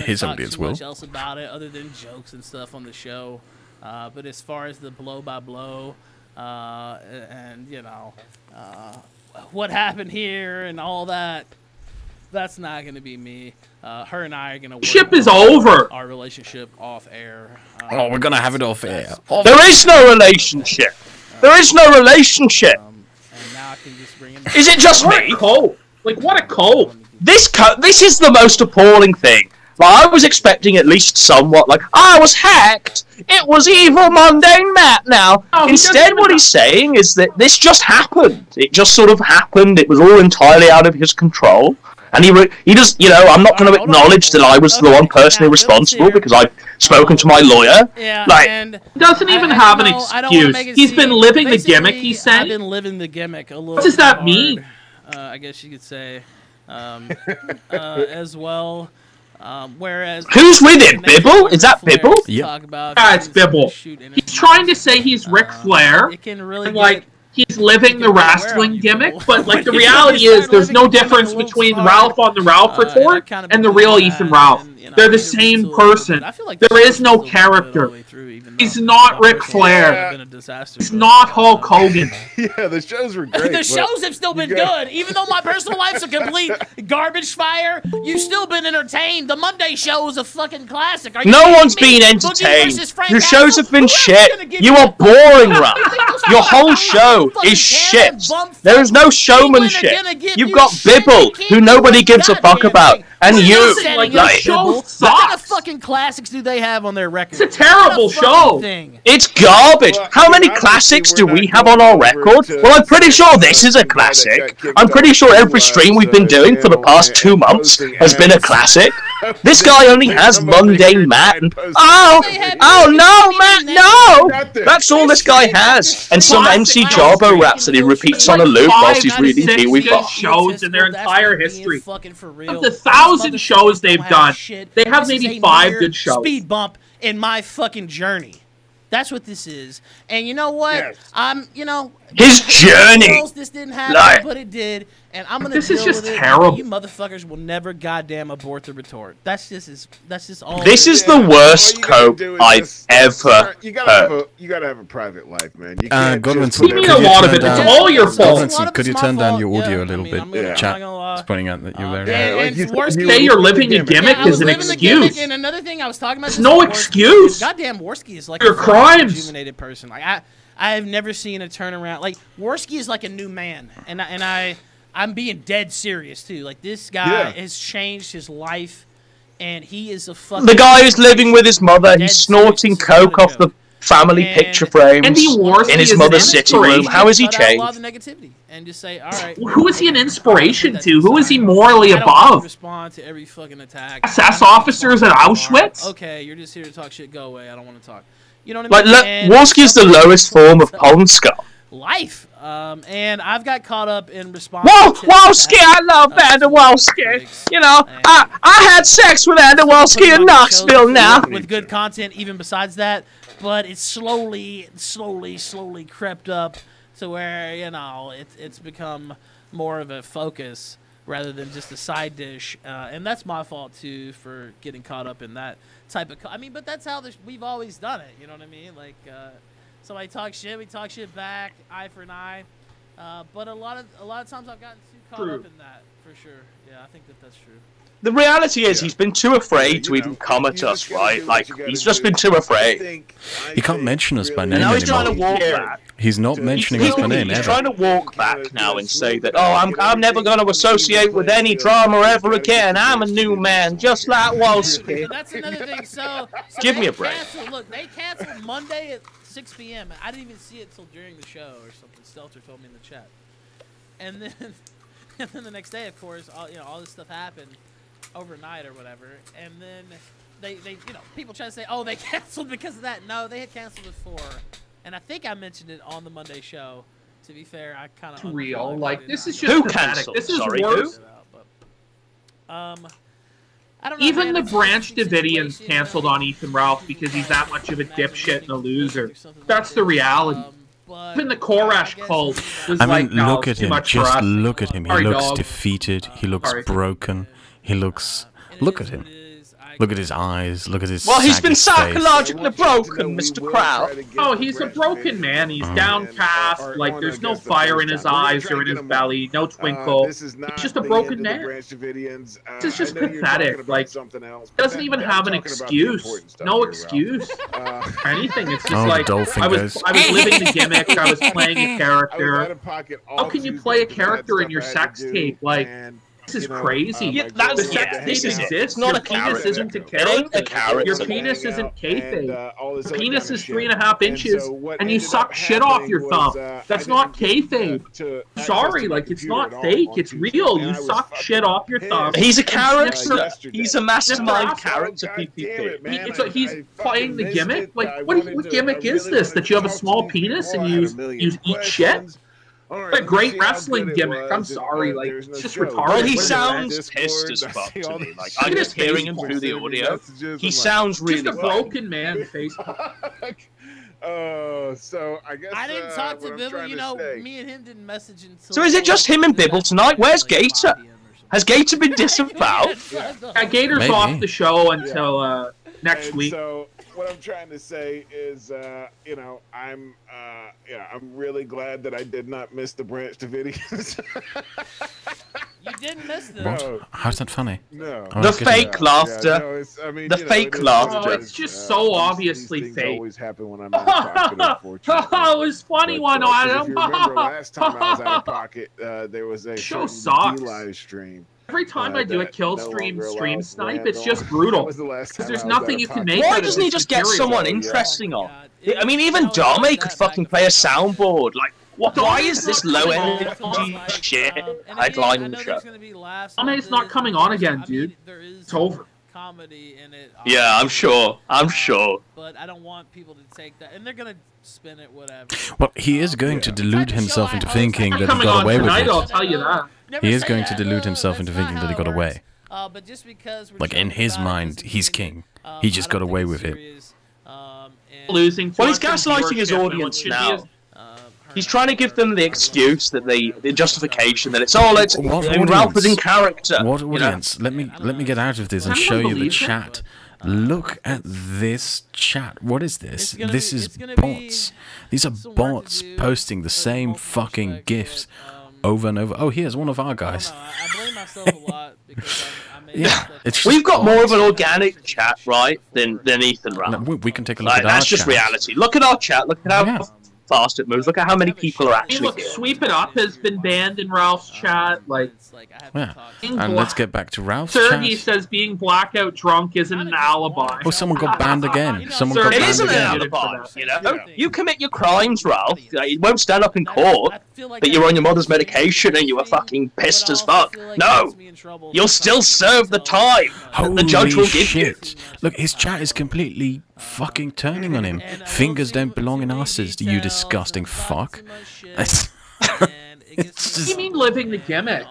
his audience will. Much else about it other than jokes and stuff on the show. But as far as the blow by blow, and what happened here and all that, that's not going to be me. Her and I are going to work. Ship is over. Our relationship off air. We're going to have it off air. There is no relationship. There is no relationship. And now I can just bring him. Is it just me? What a cold. This is the most appalling thing. Like, I was expecting at least somewhat like, I was hacked. It was evil mundane Matt now. Instead, what he's saying is that this just happened. It just sort of happened. It was all entirely out of his control. And he does, I'm not going to acknowledge that I was the one personally responsible because I've spoken to my lawyer. Yeah, like, he doesn't even have an excuse. He's been living the gimmick, he's saying. I've been living the gimmick a little. What does that mean? I guess you could say, as well. Whereas who's with it? Bibble? Is that Bibble? Yeah, it's Bibble. He's trying to say he's Ric Flair. It can really like he's living the wrestling gimmick, but like the reality is, there's no difference between Ralph on the Ralph Report and the real Ethan Ralph. They're the same person. There is no character. He's not Ric Flair. He's not Hulk Hogan. Yeah, the shows were great. The shows have still been good. Even though my personal life's a complete garbage fire, you've still been entertained. The Monday show is a fucking classic. No one's been entertained. Your shows have been shit. You are boring, Ralph. Your whole show is shit. There is no showmanship. You've got Bibble, who nobody gives a fuck about. And you, like, the show sucks. What kind of fucking classics do they have on their record? It's a terrible show. It's garbage. How many classics do we have on our record? Well, I'm pretty sure this is a classic. I'm pretty sure every stream we've been doing for the past 2 months has been a classic. This guy only has mundane Matt and oh no, Matt, no! That's all this guy has. And some MC Jarbo raps that he repeats on a loop whilst he's reading Kiwi Box. Shows in their entire history. Of the 1,000 shows they've done, they have maybe 5 good shows. Speed bump in my fucking journey. That's what this is. And you know what? Yes. You know, His journey. This didn't happen, Like- but it did, and I'm gonna. This is deal just with it. terrible. You motherfuckers will never goddamn abort the retort. That's just all. This is the worst cope I've ever You gotta heard. have a private life, man. You can't Godwinson, just put You mean could a you lot of turn it? It's down- all your fault. Godwinson, could you turn down your audio a little bit? I'm Chat not gonna lie. is pointing out that you're very. And Worski, Say you're living a gimmick I was is an living the gimmick, excuse. and another thing I was talking about. There's this no with Worski, excuse. Goddamn, Worski is like Your a fucking crimes. rejuvenated person. Like I have never seen a turnaround. Like Worski is like a new man, and I'm being dead serious too. Like this guy has changed his life, and he is a fucking. The guy is living with his mother. He's snorting coke off the family picture frames Andy Worski in his is an mother's sitting room. inspiration. How has he Cut out a lot changed? of the negativity and just say, all right. Who is he an inspiration to? Who is he morally I don't want to above? respond to every fucking attack. SS officers at Auschwitz? Okay, you're just here to talk shit. Go away. I don't want to talk. You know what Like, I mean? Worski is the lowest form of Pawn Skull. Life. And I've got caught up in response. Whoa, to Wolski, I love attacks, Andy Wolski. You know, I had sex with Andy Wolski in Knoxville now. with good content, even besides that. But it's slowly crept up to where it's become more of a focus rather than just a side dish, and that's my fault too for getting caught up in that type of. But that's how we've always done it. You know what I mean? Like, somebody talks shit, we talk shit back, eye for an eye. But a lot of times I've gotten too caught up in that for sure. Yeah, I think that's true. The reality is he's been too afraid to even come at us, right? Like, he's just been too afraid. He can't mention us by name And now he's trying to anymore. walk back. He's not mentioning us by name He's ever. trying to walk back now and say that, oh, I'm never going to associate with any drama ever again. I'm a new man, just like Wolski. But that's another thing. So Give they me a break. Look, they canceled Monday at 6 p.m. I didn't even see it till during the show or something. Stelter told me in the chat. And then the next day, of course, all this stuff happened overnight or whatever. And then they people try to say, oh, they canceled because of that. No, they had canceled before. And I think I mentioned it on the Monday show. To be fair, I kind of Real, like this is just Who pathetic. canceled? This is Sorry, worse. I don't know, Even man, the it's Branch an interesting Davidians situation, canceled on Ethan Ralph because he's that much of a dipshit and a loser. That's the reality. Even the Koresh cult was I mean, like, no, look at too him. much for Just us. look at him. He Sorry, looks dog. defeated. He looks Sorry. broken. He looks. Look at him. Look at his eyes. Look at his. Well, he's been saggy face. psychologically broken, Mr. Crowd. Oh, he's a broken man. He's downcast. Like, there's no fire in his eyes or in his belly. No twinkle. He's just a broken man. This is just pathetic. Like, doesn't even have an excuse. No excuse. Anything. It's just Oh, the like, dolphin I was goes. living the gimmick. I was playing a character. How can you play a character in your sex tape? Like, this is crazy. Yeah, The sex tape this is it. exists. It's not Your a penis character. isn't a It ain't a character. character. Your penis isn't kayfabe. all this Your other penis kind of is shit. 3.5 inches, and you suck shit off your thumb. That's not kayfabe. Sorry, like, it's not fake. It's real. You suck shit off your thumb. He's a and character. snip He's a mastermind snip character, PPP. It's like he's playing the gimmick. Like, what gimmick is this? That you have a small penis and you eat shit? A great wrestling gimmick. I'm sorry, like, it's just retarded. Well, he What is sounds that? pissed as fuck to me. Like, Look I'm at just his hearing him Facebook. through the audio. He like- sounds really Just a broken man face. So I guess I didn't talk to what I'm Bibble. trying You to know, say- me and him didn't message until. So is it just him and Bibble tonight? Where's Gator? Has Gator been disavowed? Gator's Maybe. off the show until next And week. So what I'm trying to say is, I'm really glad that I did not miss the Branch Davidians. You didn't miss this. What? How's that funny? No. I The don't get it. fake laughter. no, it's, I mean, The you know, fake it is laughter. what it Oh, is. it's just so obviously these fake. Things always happen when I'm out of pocket, unfortunately. Oh, it was funny But, one 'cause item. If you remember last time I was out of pocket, there was a Show certain sucks. DLive stream. Every time I do a that kill no stream longer stream allows snipe, land it's on. just brutal. That was the last Because time there's I was out nothing of you can pocket. make Why out of doesn't he this just get material. someone interesting on? I mean, even Dame could fucking play a soundboard. Like, why is this low energy shit headlining the show? Dame's not coming on again, dude. It's over. Comedy in it. Yeah, I'm sure. I'm sure. But I don't want people to take that, and they're gonna spin it whatever. Well, he is going to delude himself into thinking that he Coming got on away with tonight, I'll it. tell you that. He is going to delude himself into thinking that he got away. But just because we're Like in joking his about it mind, doesn't he's mean king. that, He just I don't got away think with it's it. serious. Losing. Well, he's to us in gaslighting his viewership when audience it should be now. He's trying to give them the excuse that the justification that it's all Ralph is in character. What you know? audience? Let me get out of this and Can show anyone you the believe him? chat. Look at this chat. What is this? This is gonna bots. These are bots posting the same fucking gifs over and over. Oh, here's one of our guys. I blame myself a lot because I made Yeah, it's We've got more of an bots. organic chat, right, than Ethan Ralph. No, we can take a look Like, at our that's just chat. reality. Look at our chat. Look at how fast it moves. Look at how many people are Hey, actually look, here. Sweep It Up has been banned in Ralph's chat. Like, Yeah. And let's get back to Ralph's Sergey chat. says being blackout drunk isn't an alibi. Oh, someone got banned again. Someone got It banned isn't an again. alibi, you know. You commit your crimes, Ralph. You won't stand up in court that you're on your mother's medication and you were fucking pissed as fuck. No, you'll still serve the time that the judge will give you. shit. Look, his chat is completely fucking turning on him. Fingers don't belong in asses, you disgusting fuck. What do you mean living the gimmick?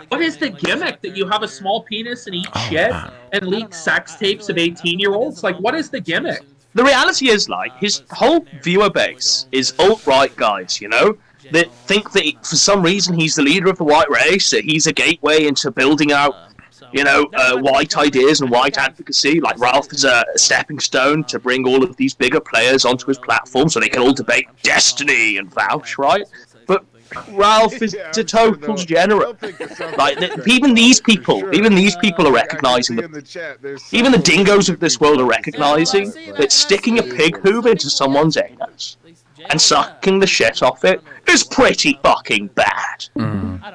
What is the gimmick that you have a small penis and eat shit and leak sex tapes of 18-year-olds? Like, what is the gimmick? The reality is, like, his whole viewer base is alt-right guys, you know? That think that for some reason he's the leader of the white race, that he's a gateway into building out, you know, white ideas and white advocacy. Like, Ralph is a stepping stone to bring all of these bigger players onto his platform so they can all debate destiny and vouch, right? But Ralph is a total degenerate. Like, even these people are recognizing even the dingoes of this world are recognizing that sticking a pig hoof into someone's anus and sucking the shit off it is pretty fucking bad.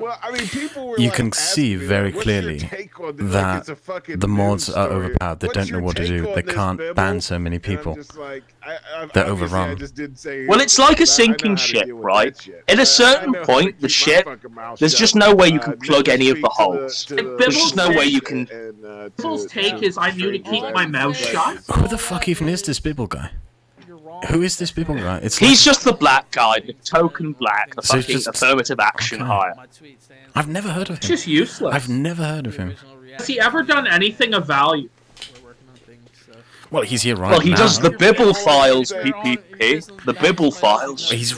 Well, I mean, people were You like, can see asking me, very like, "What's clearly your take on this?" Like, that it's a fucking the mods news are story. overpowered. They What's don't know your what to take do. on They this, can't Bibble? ban so many And I'm people. just like, They're obviously, overrun. I just didn't say Well, it's like a I know sinking how to ship, deal with right? that shit. At I a certain know how to point, keep the my ship, fucking mouth there's shut. just no way you can plug never any of the speak to holes. to There's just no way you can... Bibble's take is I knew to keep my mouth shut. Who the fuck even is this Bibble guy? Who is this Bibble guy? It's He's like- just the black guy, the token black, the So it's fucking just- affirmative action hire. I've never heard of him. It's just useless. I've never heard of him. Has he ever done anything of value? Well, he's here right Well, he now. does the Bibble files, PPP. The Bibble files. He's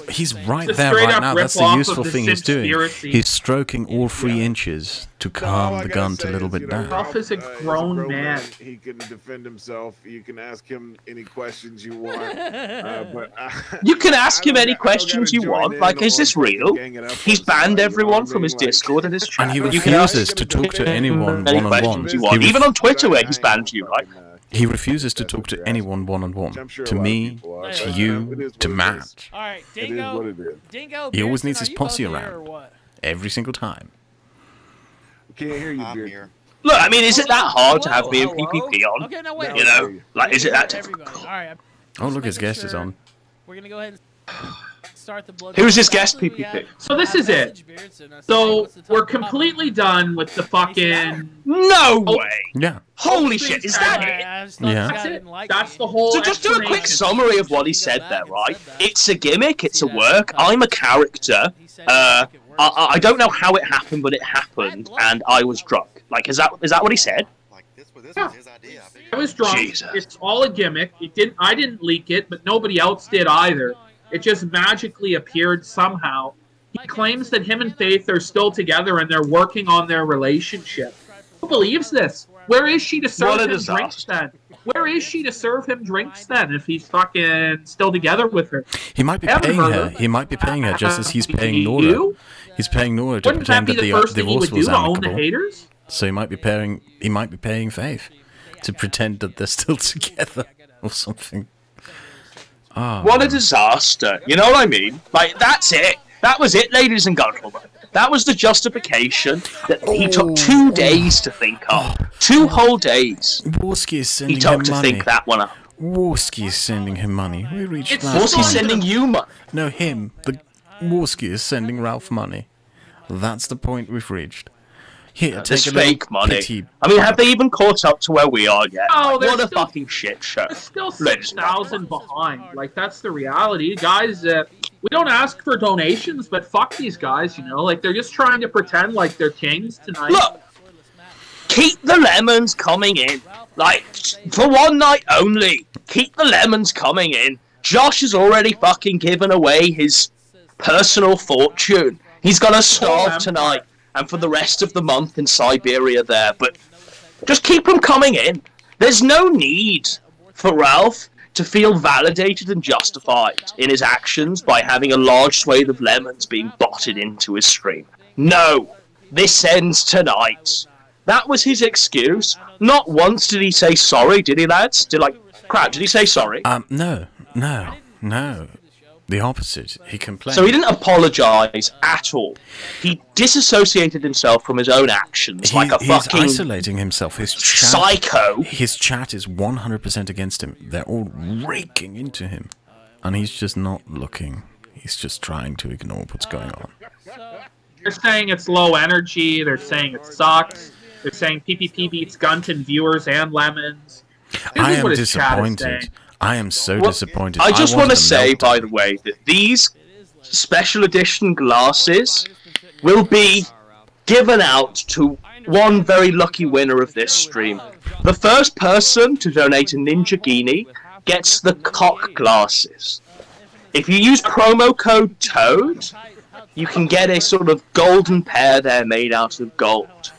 right It's a there straight right up now. That's the rip-off of useful the thing he's doing. Simspiracy. He's stroking all 3 inches to calm the gun a little bit down. Ralph is a grown man. He can defend himself. You can ask him any questions you want. But You can ask him any questions you want. Like, is this real? He's banned everyone from his Discord and his chat. And he You can ask refuses to talk to anyone any one-on-one. questions you want. Even on Twitter, where he's banned you, right? He refuses to talk to anyone one-on-one. To me, to you, to Matt. All right, It is Dingo. what it is. Dingo. He always Beerson, needs are his you posse both here or around. what? Every single time. Can't hear you, Beard. Look, I mean, is it that hard to have me and PPP on? Okay, no wait. You know, like, is it that difficult? Everybody. All right. Oh, look, his guest is on. We're gonna go ahead and start the blood. Who's his guest, Actually, we PPP? have- So this is it. So we're completely done with the fucking. No way! Yeah. Holy shit, is that it? Yeah. That's it. That's the whole. So just do a quick explanation. summary of what he said there, right? It's a gimmick, it's a work, I'm a character, I don't know how it happened, but it happened, and I was drunk. Like, is that what he said? Yeah. I was drunk. Jesus. It's all a gimmick. I didn't leak it, but nobody else did either. It just magically appeared somehow. He claims that him and Faith are still together and they're working on their relationship. Who believes this? Where is she to serve What a him disaster. drinks then? Where is she to serve him drinks then if he's fucking still together with her? He might be Haven't paying heard her. of it. He might be paying her just as he's paying Nora. You? He's paying Nora to Wouldn't that pretend be that the the first thing he divorce would do was to own the amicable. haters? So he might be paying Faith to pretend that they're still together or something. Oh, What a disaster. You know what I mean? Like, that's it. That was it, ladies and gentlemen. That was the justification that he took 2 days to think of. 2 whole days. Warski is He sending him took to money. think that one up. Warski is sending him money. We reached It's last Warski's time. sending you money. No, him. The Warski is sending Ralph money. That's the point we've reached. Here, It's take a little fake money. pity. I mean, have they even caught up to where we are yet? Oh, they're What a still- fucking shit show. They're still Ladies and 6,000 behind. Like, that's the reality. Guys, we don't ask for donations, but fuck these guys, you know? Like, they're just trying to pretend like they're kings tonight. Look, keep the lemons coming in. Like, for one night only. Keep the lemons coming in. Josh has already fucking given away his personal fortune. He's gonna starve tonight and for the rest of the month in Siberia there, but just keep them coming in. There's no need for Ralph to feel validated and justified in his actions by having a large swathe of lemons being botted into his stream. No, this ends tonight. That was his excuse. Not once did he say sorry, did he, lads? Did he say sorry? No. The opposite. He complained. So he didn't apologise at all. He disassociated himself from his own actions like a fucking... He's isolating himself. His chat, psycho. His chat is 100% against him. They're all raking into him. And he's just not looking. He's just trying to ignore what's going on. They're saying it's low energy. They're saying it sucks. They're saying PPP beats Gunton viewers and lemons. I am disappointed. I am so disappointed. I just want to say, by the way, that these special edition glasses will be given out to one very lucky winner of this stream. The first person to donate a Ninja Guinea gets the cock glasses. If you use promo code TOAD, you can get a sort of golden pair there made out of gold.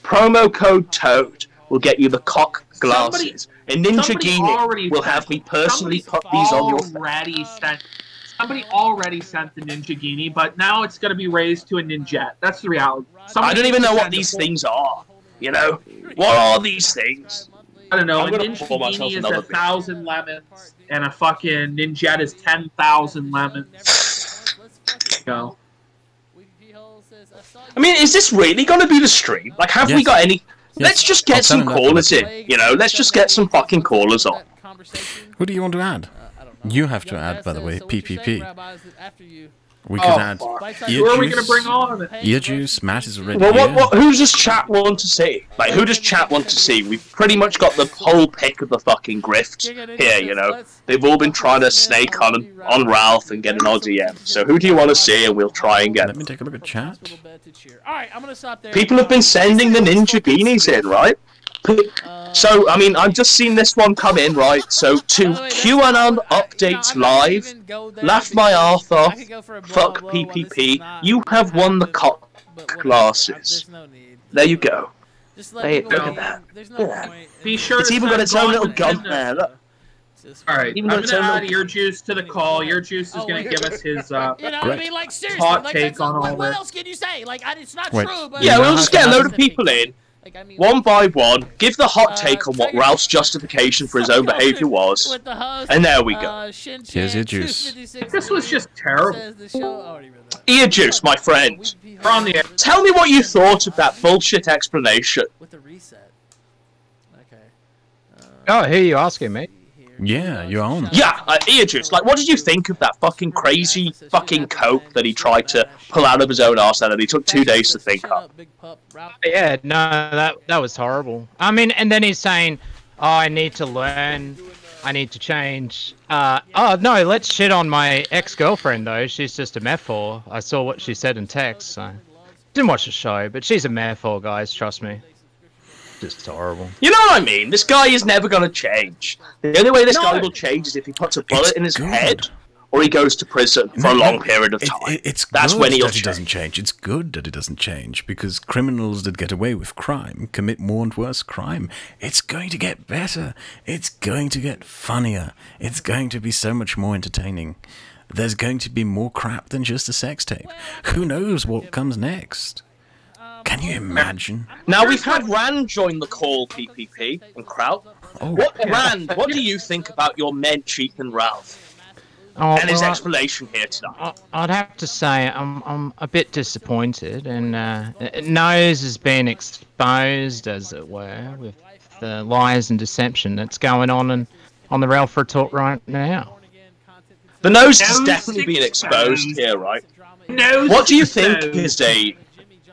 Promo code TOAD will get you the cock glasses. And Ninja Guinea will have me personally put these on your face. Somebody already sent the Ninja Guinea, but now it's going to be raised to a Ninjet. That's the reality. I don't even know what these things are. You know? What are these things? I don't know. A Ninja Guinea is 1,000 lemons, and a fucking Ninjet is 10,000 lemons. Go. I mean, is this really going to be the stream? Like, have we got any... Let's just get some callers in, you know? Let's just get some fucking callers on. Who do you want to add? You have to add, by the way, PPP. We could add Who are we going to bring on? Ear Juice, Matt is already Well, who does chat want to see? Like, who does chat want to see? We've pretty much got the whole pick of the fucking grift here, you know? They've all been trying to snake on Ralph and get an ODM. So who do you want to see, and we'll try and get... Let me take a look at chat. Alright, I'm gonna stop there. People have been sending the Ninja Guineas in, right? So, I mean, I've just seen this one come in, right? So, to QAnon Updates Live, laugh my arse off, fuck PPP, you have won the cock glasses. There you go. Hey, look at that. Be sure it's even got its own little gun there, look. Alright, I'm going to add Ear Juice to the call. Ear Juice is going to give us his you know what I mean? Like, seriously, hot like, take on all what this. else can you say? Like, it's not true, but... Yeah, we'll just get a load of people in. One by one, give the hot take on what Ralph's justification for his own behaviour was, and there we go. Here's your juice. This was just terrible. Ear Juice, my friend. Tell me what you thought of that bullshit explanation. Oh, who are you asking, mate? Yeah, you're on. Yeah, Ear Juice, like, what did you think of that fucking crazy fucking coke that he tried to pull out of his own arse and he took 2 days to think up? Yeah, no, that was horrible. I mean, and then he's saying, oh, I need to learn, I need to change. Oh, no, let's shit on my ex-girlfriend, though. She's just a metaphor. I saw what she said in text, so... Didn't watch the show, but she's a metaphor, guys, trust me. Just horrible. You know what I mean? This guy is never going to change. The only way this guy will change is if he puts a bullet in his head, or he goes to prison for a long period of time. That's when he'll change. It doesn't change. It's good that it doesn't change, because criminals that get away with crime commit more and worse crime. It's going to get better. It's going to get funnier. It's going to be so much more entertaining. There's going to be more crap than just a sex tape. Who knows what comes next? Can you imagine? Now we've had Rand join the call, PPP and Kraut. Rand, what do you think about your men, Chief and Ralph? And his explanation here tonight. I'd have to say I'm a bit disappointed, and Nose has been exposed, as it were, with the lies and deception that's going on the Ralph Talk right now. The Nose has definitely been exposed here, right? What do you think is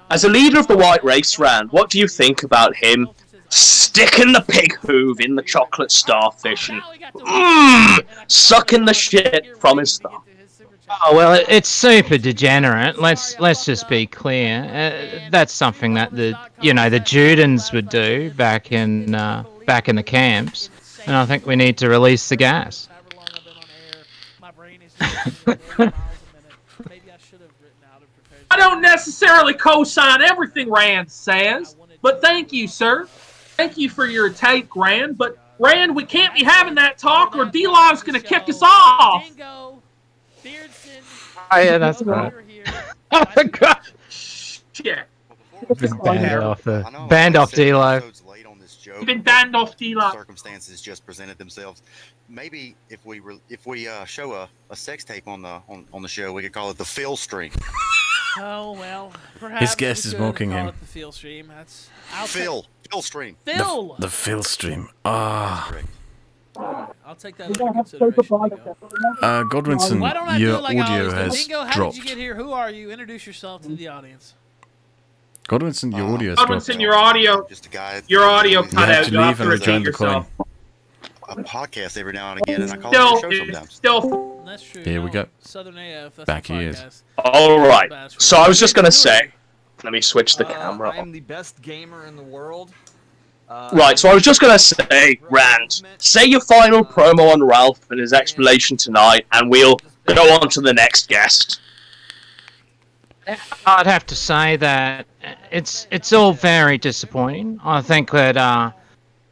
as a leader of the white race, Rand, what do you think about him sticking the pig hoof in the chocolate starfish and sucking the shit from his thumb? Oh well, it's super degenerate. Let's just be clear. That's something that the Judans would do back in the camps, and I think we need to release the gas. I don't necessarily co-sign everything Rand says, but thank you, sir. Thank you for your take, Rand. But Rand, we can't be having that talk, or DLive's going to kick us off. Oh yeah, that's right. Oh my god! Shit. Been banned off DLive. You've been banned off DLive. Circumstances just presented themselves. Maybe if we show a sex tape on the show, we could call it the Phil stream. Oh well, perhaps His guest we is could mocking call him. it the Phil stream. That's Phil stream. Phil. The Phil stream. Ah. I'll take that into consideration. Godwinson, Why don't I your do like I audio always do? has Bingo, how dropped. did you get here? Who are you? Introduce yourself to the audience. Godwinson, your audio has dropped. Godwinson, your audio cut out. to You'll have leave to and rejoin repeat the coin. yourself. A podcast every now and again, and I call it a show sometimes. Still. That's true. Here we go. Southern AF. That's Back the he is. podcast. Alright, so I was just gonna say, let me switch the camera I on. am the best gamer in the world. Right, so I was just gonna say, Rand, say your final promo on Ralph and his explanation tonight, and we'll go on to the next guest. I'd have to say that it's all very disappointing. I think that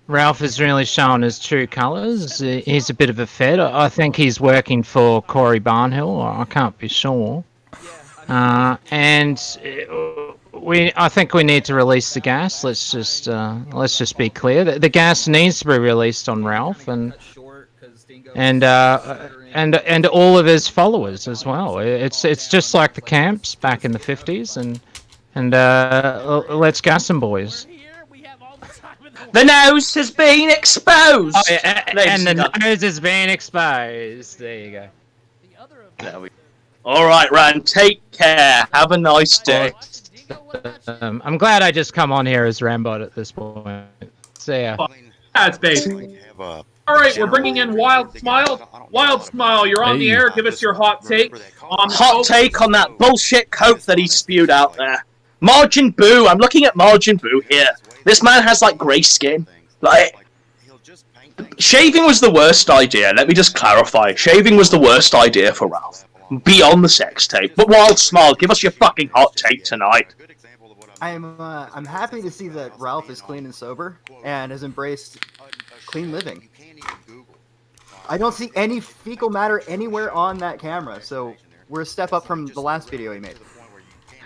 Ralph has really shown his true colours. He's a bit of a fed. I think he's working for Corey Barnhill. I can't be sure. And I think we need to release the gas. Let's just be clear. The gas needs to be released on Ralph and all of his followers as well. It's just like the camps back in the 50s, and let's gas them, boys. The nose has been exposed! Oh, yeah, and the nose has been exposed. There you go. Alright, Rand, take care. Have a nice day. I'm glad I just come on here as Rambot at this point. See ya. That's basically. Alright, we're bringing in Wild Smile. Wild Smile, you're on the air. Give us your hot take. Hot take on that bullshit coke that he spewed out there. Margin Boo, I'm looking at Margin Boo here. This man has like grey skin. Like, shaving was the worst idea. Let me just clarify. Shaving was the worst idea for Ralph. Beyond the sex tape. But Wild Smile, give us your fucking hot take tonight. I'm happy to see that Ralph is clean and sober and has embraced clean living. I don't see any fecal matter anywhere on that camera, so we're a step up from the last video he made.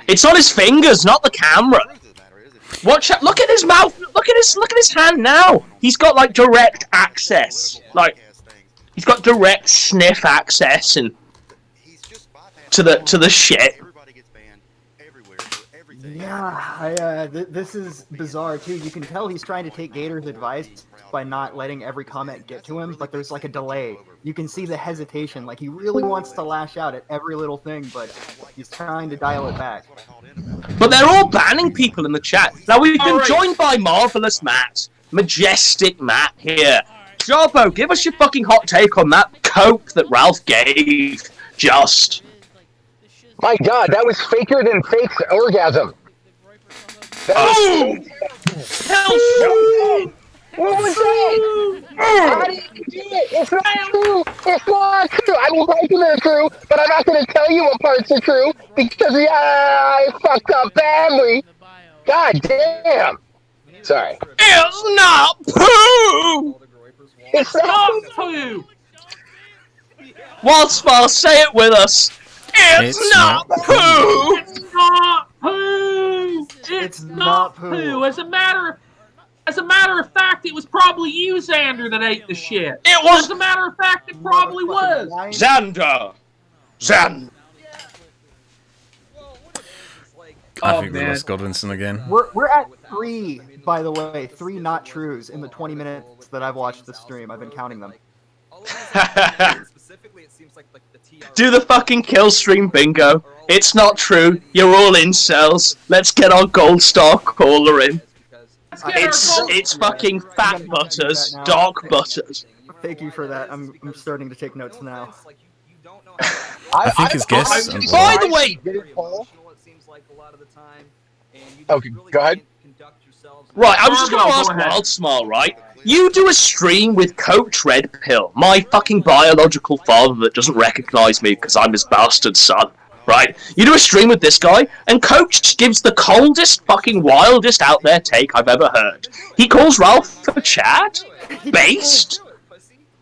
It's on his fingers, not the camera. Watch out! Look at his mouth. Look at his hand now. He's got like direct access. Like he's got direct sniff access and to the shit. Yeah, this is bizarre too. You can tell he's trying to take Gator's advice by not letting every comment get to him, but there's like a delay. You can see the hesitation, like he really wants to lash out at every little thing, but he's trying to dial it back. But they're all banning people in the chat. Now we've been joined by Marvelous Matt, Majestic Matt here. Jobbo, give us your fucking hot take on that coke that Ralph gave. Just. My God, that was faker than fake orgasm. Oh! What was that? How did you do it? It's not true. It's not true. I mean, parts of it are true, but I'm not going to tell you what parts are true because I fucked up badly. God damn. Sorry. It's not poo! It's not poo! Wild Smile, say it with us. It's not poo! It's not poo! It's not poo! As a matter of fact, it was probably you, Xander, that ate the shit. It was. As a matter of fact, it probably was. Xander. I think we lost Godwinson again. We're at 3, by the way, 3 not trues in the 20 minutes that I've watched the stream. I've been counting them. Do the fucking kill stream bingo. It's not true. You're all incels. Let's get our gold star caller in. It's fucking fat butters, dark butters. Thank you for that. I'm starting to take notes now. I think his guests. By the way, Okay, go ahead. right, I was just going to ask Go ahead. Wild Smile, right? You do a stream with Coach Red Pill, my fucking biological father that doesn't recognize me because I'm his bastard son, right? You do a stream with this guy, and Coach gives the coldest, fucking wildest out there take I've ever heard. He calls Ralph a Chad? Based?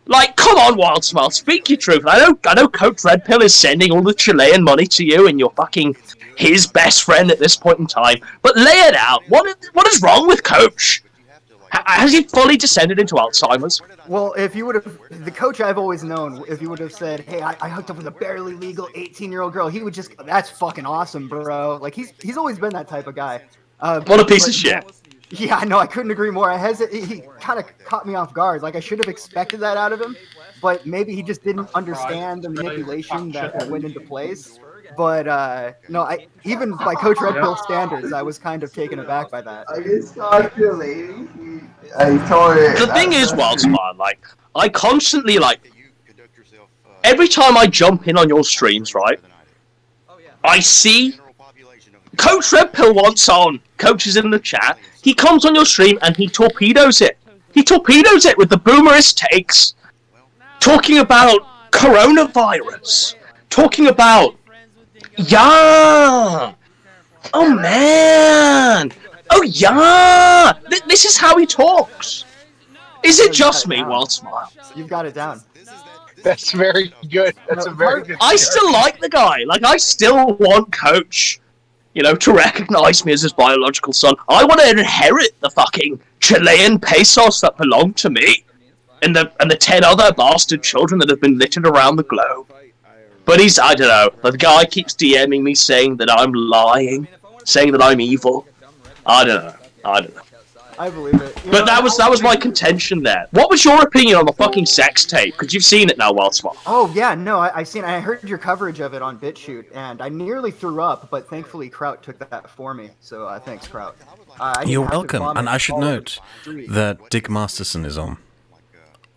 Like, come on, Wild Smile, speak your truth. I know Coach Red Pill is sending all the Chilean money to you, and you're fucking his best friend at this point in time. But lay it out. What is wrong with Coach? Has he fully descended into Alzheimer's? Well, if you would have, the coach I've always known, if you would have said, hey, I hooked up with a barely legal 18-year-old girl, he would just, that's fucking awesome, bro. Like, he's always been that type of guy. What a piece of shit. Yeah, no, I couldn't agree more. He kind of caught me off guard. Like, I should have expected that out of him, but maybe he just didn't understand the manipulation that went into place. But, no, even by Coach Red Pill standards, I was kind of taken aback by that. I just talked to a lady. I told her. The thing is, Wild Smile, like, I constantly, like, every time I jump in on your streams, right, I see Coach Red Pill wants on, Coach is in the chat, he comes on your stream and he torpedoes it. He torpedoes it with the boomerist takes, talking about coronavirus, talking about, yeah, oh man, oh yeah, this is how he talks. Is it just me, Wild Smile? You've got it down. That's very good. That's a very good. I still like the guy. Like, I still want Coach, you know, to recognize me as his biological son. I want to inherit the fucking Chilean pesos that belong to me, and the 10 other bastard children that have been littered around the globe. But I don't know, the guy keeps DMing me saying that I'm lying, saying that I'm evil. I don't know. I believe it. But that was my contention there. What was your opinion on the fucking sex tape? Because you've seen it now, Wild Smile. Oh yeah, no, I heard your coverage of it on BitChute, and I nearly threw up, but thankfully Kraut took that for me. So thanks, Kraut. You're welcome, and I should note that Dick Masterson is on.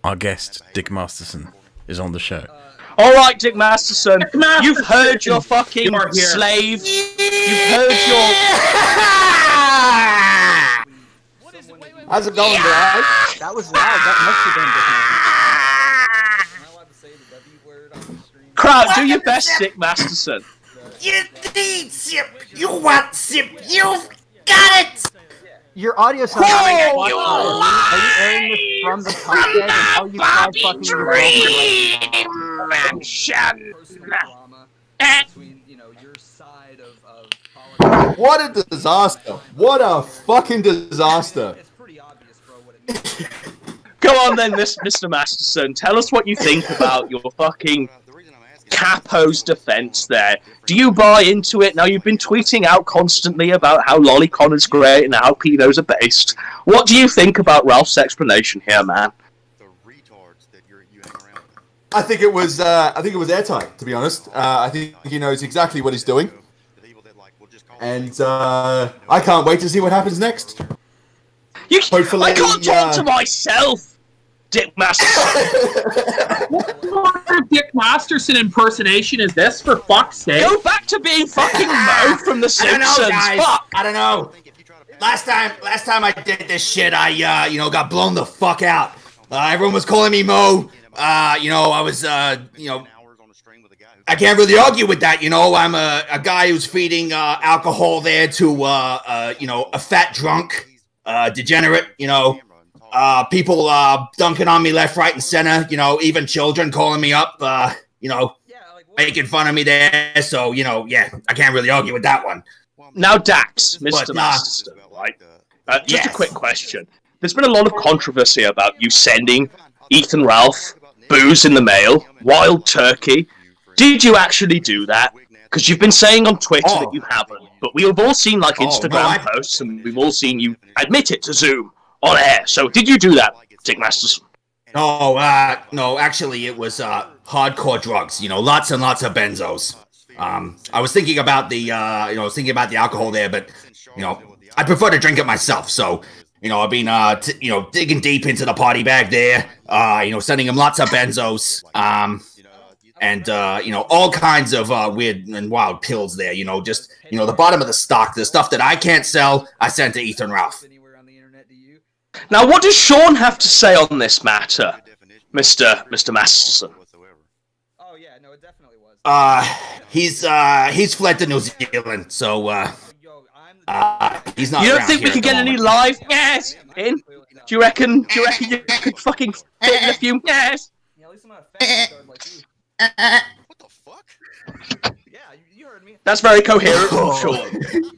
Our guest, Dick Masterson, is on the show. Alright, Dick Masterson, you've heard your fucking slave. You've heard your... How's it going, guys? That was loud. That must have been Dick. Kraut, do your best, Dick Masterson. You need sip. You want sip. You've got it. Your audio sounds like are you airing this from the pump deck and how you tried fucking What a disaster! What a fucking disaster! Go on then, Mr. Masterson. Tell us what you think about your fucking Capo's defense there. Do you buy into it? Now, you've been tweeting out constantly about how Lolicon is great and how pedos are based. What do you think about Ralph's explanation here, man? I think it was airtight, to be honest. I think he knows exactly what he's doing. And I can't wait to see what happens next. Hopefully, I can't talk to myself, Dick Masterson. What sort of Dick Masterson impersonation is this, for fuck's sake? Go back to being fucking Mo from The Simpsons. I don't know, guys. Fuck. I don't know. Last time I did this shit, I got blown the fuck out. Everyone was calling me Mo. I was I can't really argue with that. I'm a guy who's feeding alcohol there to a fat drunk degenerate. People dunking on me left, right, and center. Even children calling me up. Making fun of me there. So I can't really argue with that one. Now, Dax, Mr. Masterson, right? Just a quick question. There's been a lot of controversy about you sending Ethan Ralph booze in the mail, wild turkey. Did you actually do that? Because you've been saying on Twitter that you haven't, but we have all seen Instagram posts, and we've all seen you admit it to Zoom on air. So did you do that, Dick Masterson? No, actually it was hardcore drugs. Lots and lots of benzos. I was thinking about the alcohol there, but I prefer to drink it myself. So I've been digging deep into the party bag there. Sending him lots of benzos. and all kinds of weird and wild pills there. Just the bottom of the stock, the stuff that I can't sell, I send to Ethan Ralph. Now, what does Sean have to say on this matter, Mr. Masterson? He's fled to New Zealand, so he's not. You don't around think we here could at get the any moment. live yes in? Do you reckon you could fucking fit in a few yes? That's very coherent from Sean.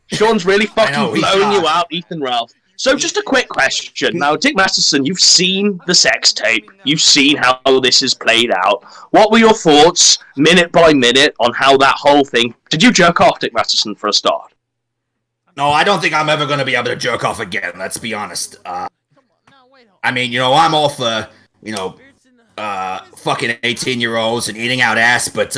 Sean's really fucking he's blowing you not. out, Ethan Ralph. So just a quick question. Now, Dick Masterson, you've seen the sex tape. You've seen how this is played out. What were your thoughts, minute by minute, on how that whole thing... Did you jerk off, Dick Masterson, for a start? No, I don't think I'm ever going to be able to jerk off again, let's be honest. I mean, I'm all for, fucking 18-year-olds and eating out ass, but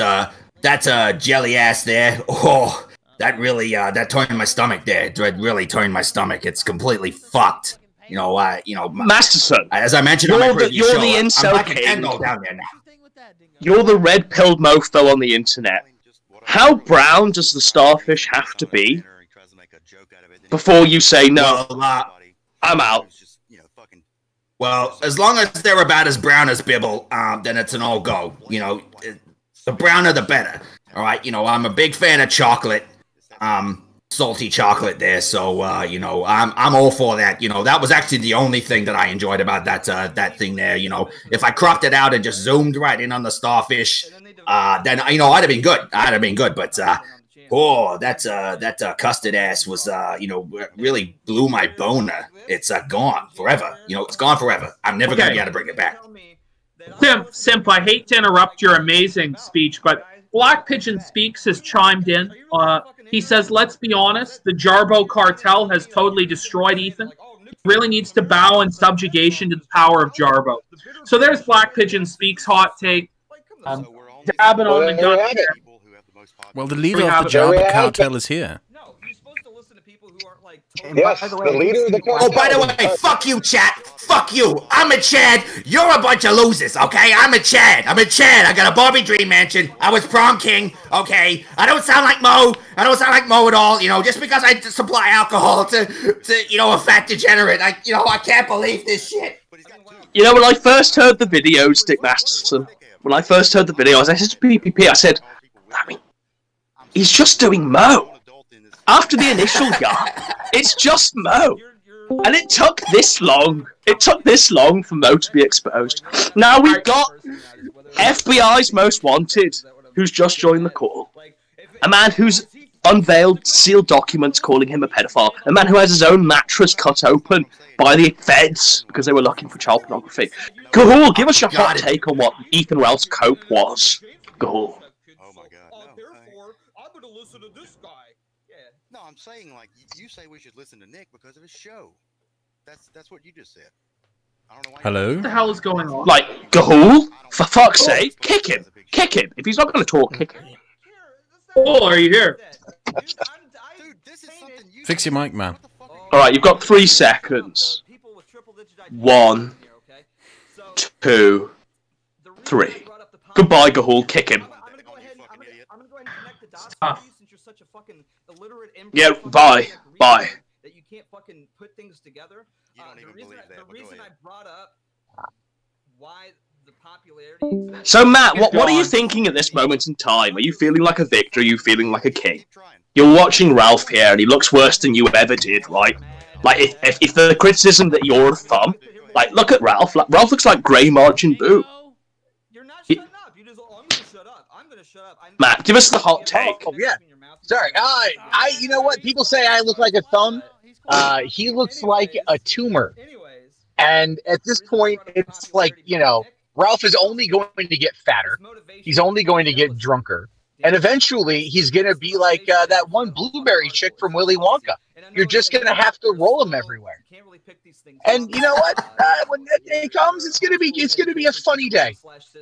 that jelly ass there, oh, that really, that turned my stomach there. It really turned my stomach. It's completely fucked. Masterson, as I mentioned on my previous you're show, the I'm incel like a king. Kendall down there now. You're the red-pilled mofo on the internet. How brown does the starfish have to be before you say, no, I'm out? Well, as long as they're about as brown as Bibble, then it's an all go. The browner the better. All right, I'm a big fan of chocolate, salty chocolate there. So I'm all for that. That was actually the only thing that I enjoyed about that thing there. If I cropped it out and just zoomed right in on the starfish, then I'd have been good. I'd have been good. But that custard ass was really blew my boner. It's gone forever. It's gone forever. I'm never gonna be able to bring it back. Simp, I hate to interrupt your amazing speech, but Black Pigeon Speaks has chimed in. He says, let's be honest, the Jarbo cartel has totally destroyed Ethan. He really needs to bow in subjugation to the power of Jarbo. So there's Black Pigeon Speaks' hot take. Dabbing on the gun here. Well, the leader of the Jarbo cartel is here. Yes, the leader of the cartel. Oh, by the way, fuck you, chat. Fuck you. I'm a Chad. You're a bunch of losers, okay? I'm a Chad. I got a Barbie Dream Mansion. I was prom king, okay? I don't sound like Mo. I don't sound like Mo at all. Just because I supply alcohol to a fat degenerate. I can't believe this shit. When I first heard the videos, Dick Masterson, when I first heard the videos, I said to PPP, I said, he's just doing Mo. After the initial yacht, it's just Mo. And it took this long. It took this long for Mo to be exposed. Now we've got FBI's Most Wanted, who's just joined the call. A man who's unveiled sealed documents calling him a pedophile. A man who has his own mattress cut open by the feds because they were looking for child pornography. Gahul, give us your hot take on what Ethan Ralph's cope was. Gahul. No, I'm saying, like, you say we should listen to Nick because of his show. That's what you just said. I don't know why. Hello? What the hell is going on? Like, Gahul? For fuck's sake, kick him. Kick him. If he's not going to talk, kick him. Oh, are you here? Fix your mic, man. Alright, you've got 3 seconds. 1, 2, 3. Goodbye, Gahul. Kick him. Yeah, bye. Bye. That you can't fucking put things together. The reason I brought up why the popularity. So, Matt, what are you thinking at this moment in time? Are you feeling like a victor? Are you feeling like a king? You're watching Ralph here, and he looks worse than you ever did, right? Like, if the criticism that you're a thumb, like, look at Ralph. Like, Ralph looks like Grey Margin Boo. Matt, give us the hot take. Oh, yeah. Sorry. You know what? People say I look like a thumb. He looks like a tumor. And at this point, it's like, Ralph is only going to get fatter. He's only going to get drunker. And eventually, he's going to be like that one blueberry chick from Willy Wonka. You're just going to have to roll him everywhere. And you know what? When that day comes, it's going to be a funny day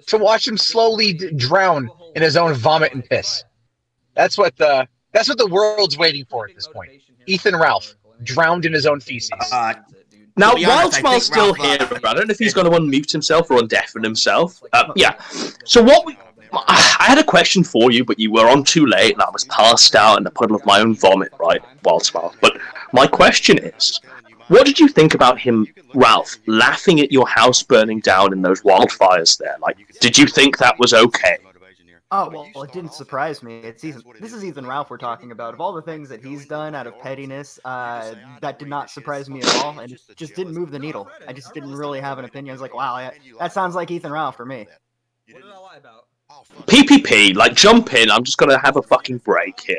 to watch him slowly drown in his own vomit and piss. That's what the world's waiting for at this point. Ethan Ralph, drowned in his own feces. Now, while still here, I don't know if he's going to unmute himself or undeafen himself. Yeah. So I had a question for you, but you were on too late, and I was passed out in a puddle of my own vomit, right? Whilst. But my question is, what did you think about him, Ralph, laughing at your house burning down in those wildfires there? Like, did you think that was okay? Oh, well, it didn't surprise me. This is Ethan Ralph we're talking about. Of all the things that he's done out of pettiness, that did not surprise me at all, and it just didn't move the needle. I just didn't really have an opinion. I was like, wow, that sounds like Ethan Ralph for me. What did I lie about? PPP, like, jump in. I'm just gonna have a fucking break here.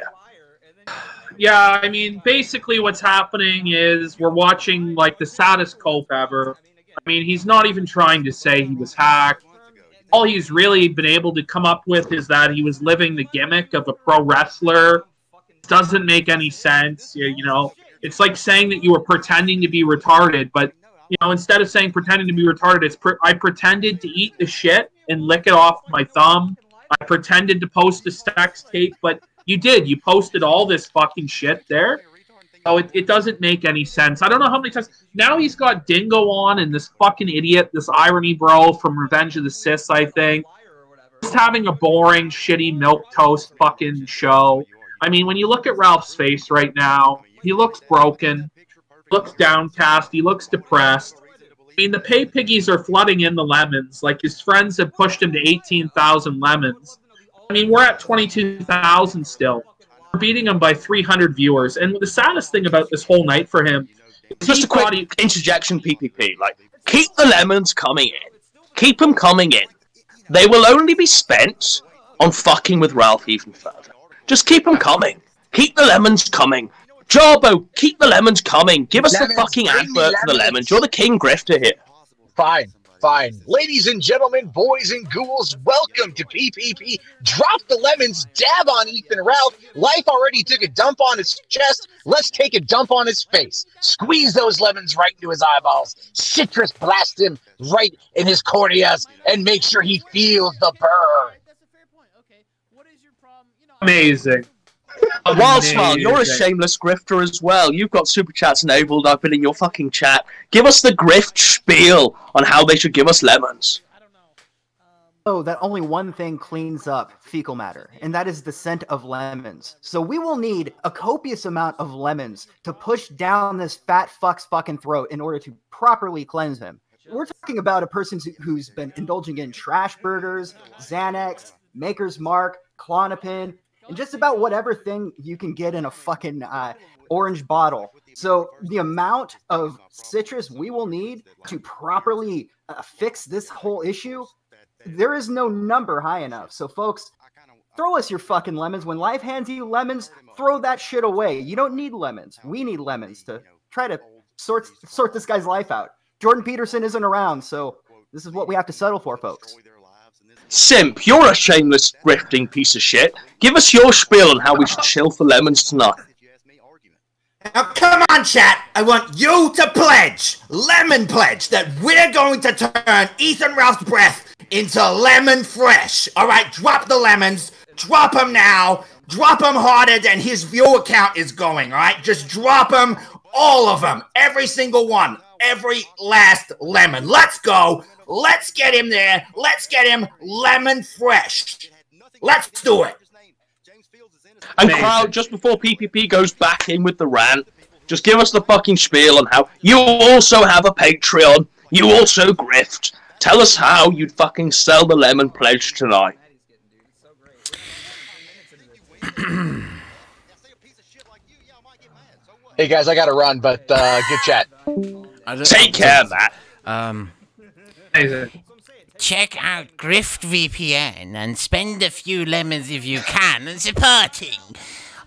Yeah, I mean, basically what's happening is we're watching, like, the saddest cope ever. I mean, he's not even trying to say he was hacked. All he's really been able to come up with is that he was living the gimmick of a pro wrestler. Doesn't make any sense, you know. It's like saying that you were pretending to be retarded, but, you know, instead of saying pretending to be retarded, it's I pretended to eat the shit and lick it off my thumb. I pretended to post a sex tape, but you did. You posted all this fucking shit there. So it doesn't make any sense. I don't know how many times. Now he's got Dingo on and this fucking idiot, this irony bro from Revenge of the Sith, I think. Just having a boring, shitty milquetoast fucking show. I mean, when you look at Ralph's face right now, he looks broken. He looks downcast. He looks depressed. I mean, the pay piggies are flooding in the lemons. Like, his friends have pushed him to 18,000 lemons. I mean, we're at 22,000 still. We're beating him by 300 viewers. And the saddest thing about this whole night for him... Just a quick interjection, PPP. Like, keep the lemons coming in. Keep them coming in. They will only be spent on fucking with Ralph even further. Just keep them coming. Keep the lemons coming. Jarbo, keep the lemons coming. Give us the fucking advert for the lemons. You're the king grifter here. Fine. Ladies and gentlemen, boys and ghouls, welcome to PPP. Drop the lemons, dab on Ethan Ralph. Life already took a dump on his chest. Let's take a dump on his face. Squeeze those lemons right into his eyeballs. Citrus blast him right in his corneas and make sure he feels the burn. Amazing. Wildsmile, you're a shameless grifter as well. You've got super chats enabled. I've been in your fucking chat. Give us the grift spiel on how they should give us lemons. Oh, that only one thing cleans up fecal matter, and that is the scent of lemons. So we will need a copious amount of lemons to push down this fat fuck's fucking throat in order to properly cleanse him. We're talking about a person who's been indulging in trash burgers, Xanax, Maker's Mark, Klonopin, and just about whatever thing you can get in a fucking orange bottle. So the amount of citrus we will need to properly fix this whole issue, there is no number high enough. So folks, throw us your fucking lemons. When life hands you lemons, throw that shit away. You don't need lemons. We need lemons to try to sort this guy's life out. Jordan Peterson isn't around, so this is what we have to settle for, folks. Simp, you're a shameless grifting piece of shit. Give us your spiel on how we should chill for lemons tonight. Now come on, chat. I want you to pledge, lemon pledge, that we're going to turn Ethan Ralph's breath into lemon fresh. All right, drop the lemons. Drop them now. Drop them harder than his viewer count is going, all right? Just drop them, all of them, every single one, every last lemon. Let's go. Let's get him there. Let's get him lemon fresh. Let's do it. And crowd, just before PPP goes back in with the rant, just give us the fucking spiel on how you also have a Patreon. You also grift. Tell us how you'd fucking sell the lemon pledge tonight. Hey guys, I gotta run, but good chat. Take care, Matt. Check out Grift VPN and spend a few lemons if you can on supporting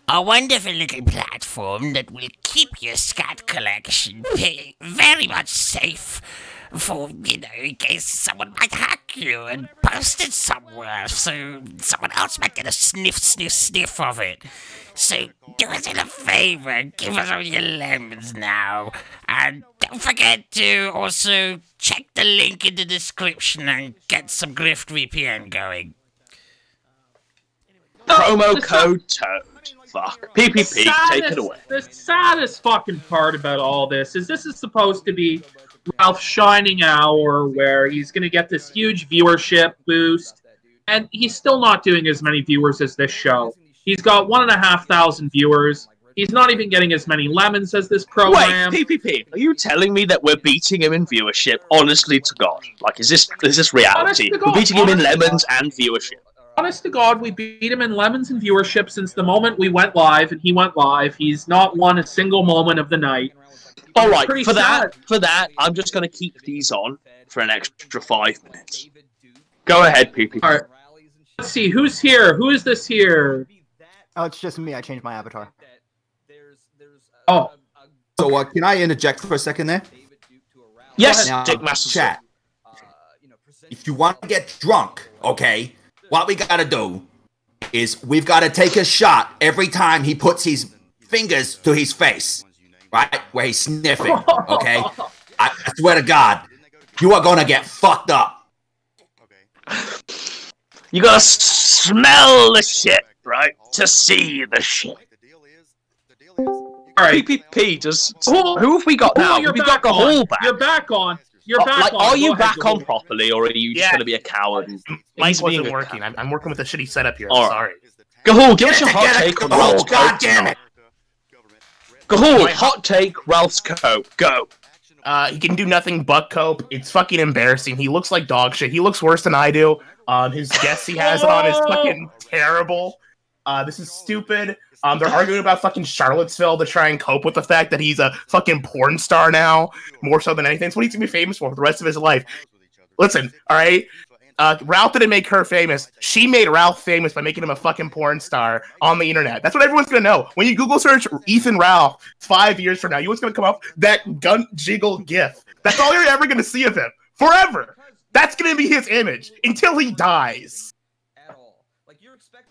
a wonderful little platform that will keep your scat collection very much safe for, you know, in case someone might hack you and post it somewhere so someone else might get a sniff of it. So do us a favor, give us all your lemons now, and don't forget to also check the link in the description and get some Grift VPN going. Promo code TOAD. Fuck. PPP, take it away. The saddest fucking part about all this is supposed to be Ralph's shining hour where he's going to get this huge viewership boost. and he's still not doing as many viewers as this show. He's got 1,500 viewers. He's not even getting as many lemons as this program. Wait, PPP, are you telling me that we're beating him in viewership? Honestly to God, like, is this reality? We're beating him in lemons and viewership. Honest to God, we beat him in lemons and viewership since the moment we went live, and he went live. He's not won a single moment of the night. All right, Pretty for sad. that, I'm just going to keep these on for an extra 5 minutes. Go ahead, PPP. All right. Let's see, who's here? Who is this here? Oh, it's just me. I changed my avatar. Oh. So, can I interject for a second there? Yes, now, Dick Masterson. Chat. If you want to get drunk, okay, what we gotta do is we've got to take a shot every time he puts his fingers to his face, right? Where he's sniffing, okay? I swear to God, you are gonna get fucked up. You gotta smell the shit, right? To see the shit. Alright. PPP, who have we got now? You're We got back on. Gahul back. You're back on. You're back like, on. are you Go ahead, back on Gahul. properly, or are you just Yeah. gonna be a coward? And Mike being wasn't a working. coward? I'm working with a shitty setup here. All I'm right. sorry. Gahul, give us your hot take on Ralph's God coat. damn it! Gahul, hot take, Ralph's coat. Go. He can do nothing but cope. It's fucking embarrassing. He looks like dog shit. He looks worse than I do. His guests he has on is fucking terrible. This is stupid. They're arguing about fucking Charlottesville to try and cope with the fact that he's a fucking porn star now, more so than anything. It's what he's gonna be famous for the rest of his life. Listen, all right. Ralph didn't make her famous. She made Ralph famous by making him a fucking porn star on the internet. That's what everyone's gonna know. When you Google search Ethan Ralph 5 years from now, you know what's gonna come up? That gun jiggle gif. That's all you're ever gonna see of him. Forever. That's gonna be his image until he dies.